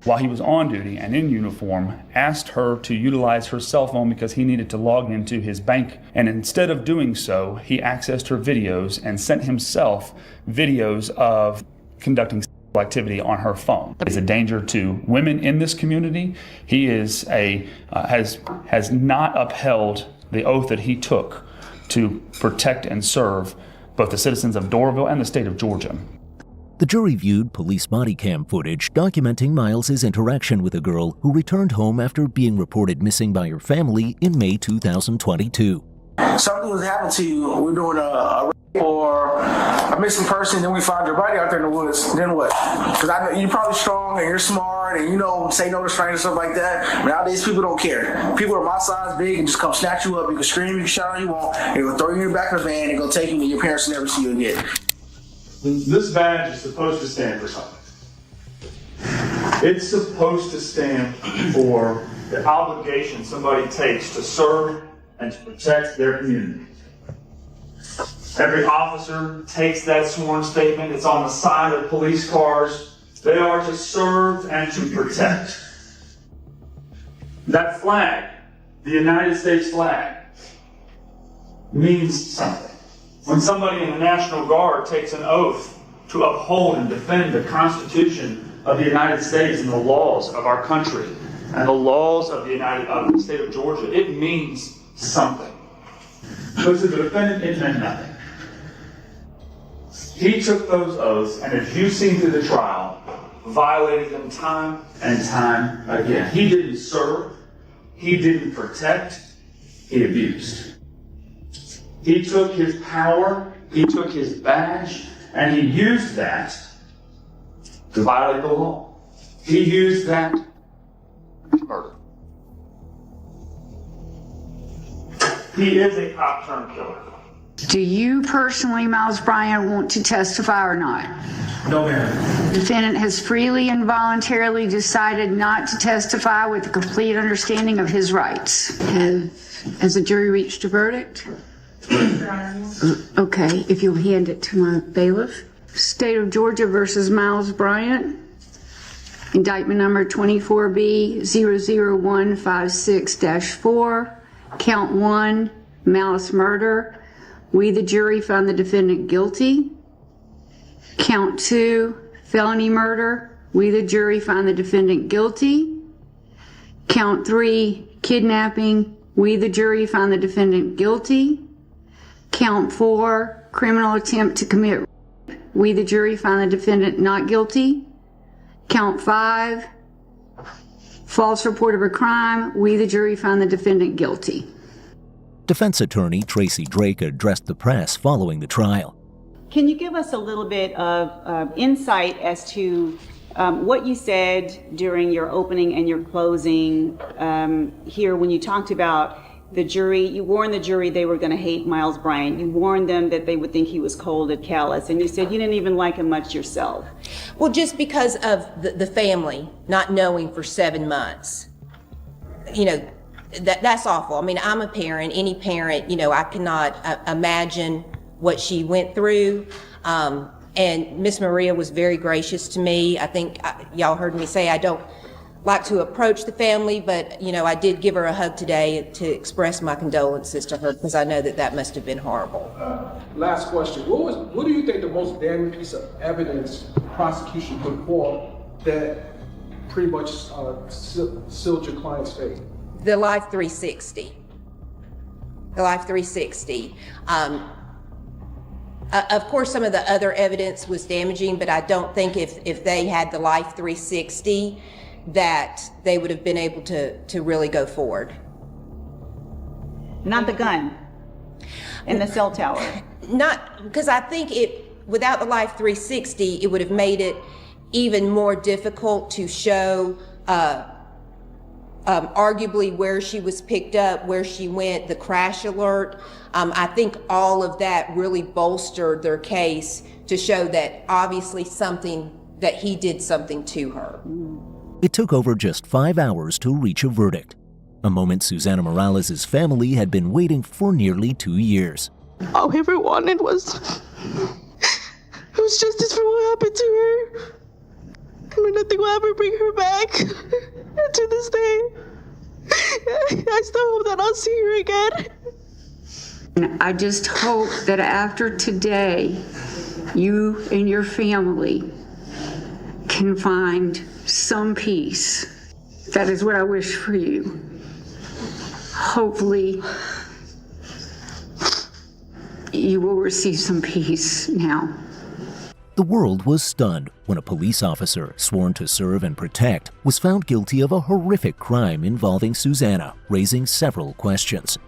[SPEAKER 23] While he was on duty and in uniform, asked her to utilize her cell phone because he needed to log into his bank. And instead of doing so, he accessed her videos and sent himself videos of conducting sexual activity on her phone. He's a danger to women in this community. He is has not upheld the oath that he took to protect and serve both the citizens of Doraville and the state of Georgia.
[SPEAKER 22] The jury viewed police body cam footage documenting Miles's interaction with a girl who returned home after being reported missing by her family in May 2022.
[SPEAKER 15] Something was happening to you. We're doing a rape or a missing person, then we find your body out there in the woods. Then what? Because I know you're probably strong and you're smart and you know say no to strangers and stuff like that. Nowadays people don't care. People are my size, big, and just come snatch you up. You can scream, you can shout all you want, and they'll throw you in the back of the van and go take you, and your parents will never see you again.
[SPEAKER 23] This badge is supposed to stand for something. It's supposed to stand for the obligation somebody takes to serve and to protect their community. Every officer takes that sworn statement. It's on the side of police cars. They are to serve and to protect. That flag, the United States flag, means something. When somebody in the National Guard takes an oath to uphold and defend the Constitution of the United States and the laws of our country and the laws of the state of Georgia, it means something. But to the defendant, it meant nothing. He took those oaths, and as you've seen through the trial, violated them time and time again. He didn't serve, he didn't protect, he abused. He took his power, he took his badge, and he used that to violate the law. He used that to murder. He is a cop-turned killer.
[SPEAKER 1] Do you personally, Miles Bryant, want to testify or not?
[SPEAKER 23] No, ma'am.
[SPEAKER 1] The defendant has freely and voluntarily decided not to testify with a complete understanding of his rights. Has the jury reached a verdict? Okay, if you'll hand it to my bailiff. State of Georgia versus Miles Bryant. Indictment number 24B00156-4. Count 1, malice murder. We, the jury, find the defendant guilty. Count 2, felony murder. We, the jury, find the defendant guilty. Count 3, kidnapping. We, the jury, find the defendant guilty. Count 4, criminal attempt to commit rape. We, the jury, find the defendant not guilty. Count 5, false report of a crime. We, the jury, find the defendant guilty.
[SPEAKER 22] Defense attorney Tracy Drake addressed the press following the trial.
[SPEAKER 16] Can you give us a little bit of insight as to what you said during your opening and your closing here when you talked about the jury? You warned the jury they were going to hate Miles Bryant. You warned them that they would think he was cold and callous, and you said you didn't even like him much yourself.
[SPEAKER 17] Well, just because of the family not knowing for 7 months. You know, that's awful. I mean, I'm a parent. Any parent, you know, I cannot imagine what she went through. And Miss Maria was very gracious to me. I think y'all heard me say I don't like to approach the family, but, you know, I did give her a hug today to express my condolences to her because I know that must have been horrible.
[SPEAKER 18] Last question. What do you think the most damning piece of evidence the prosecution put forth that pretty much sealed your client's fate?
[SPEAKER 17] The Life 360. The Life 360. Of course, some of the other evidence was damaging, but I don't think if they had the Life 360 that they would have been able to really go forward.
[SPEAKER 16] Not the gun in the cell tower.
[SPEAKER 17] Not, because I think without the Life 360, it would have made it even more difficult to show arguably where she was picked up, where she went, the crash alert. I think all of that really bolstered their case to show that obviously that he did something to her.
[SPEAKER 22] It took over just 5 hours to reach a verdict, a moment Susana Morales' family had been waiting for nearly 2 years.
[SPEAKER 19] All we ever wanted was justice for what happened to her. I mean, nothing will ever bring her back. And to this day, I still hope that I'll see her again.
[SPEAKER 1] I just hope that after today, you and your family can find some peace. That is what I wish for you. Hopefully, you will receive some peace now.
[SPEAKER 22] The world was stunned when a police officer sworn to serve and protect was found guilty of a horrific crime involving Susana, raising several questions.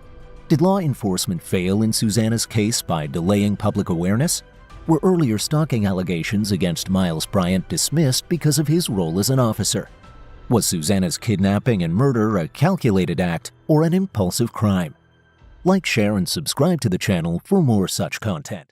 [SPEAKER 22] Did law enforcement fail in Susana's case by delaying public awareness? Were earlier stalking allegations against Miles Bryant dismissed because of his role as an officer? Was Susana's kidnapping and murder a calculated act or an impulsive crime? Like, share, and subscribe to the channel for more such content.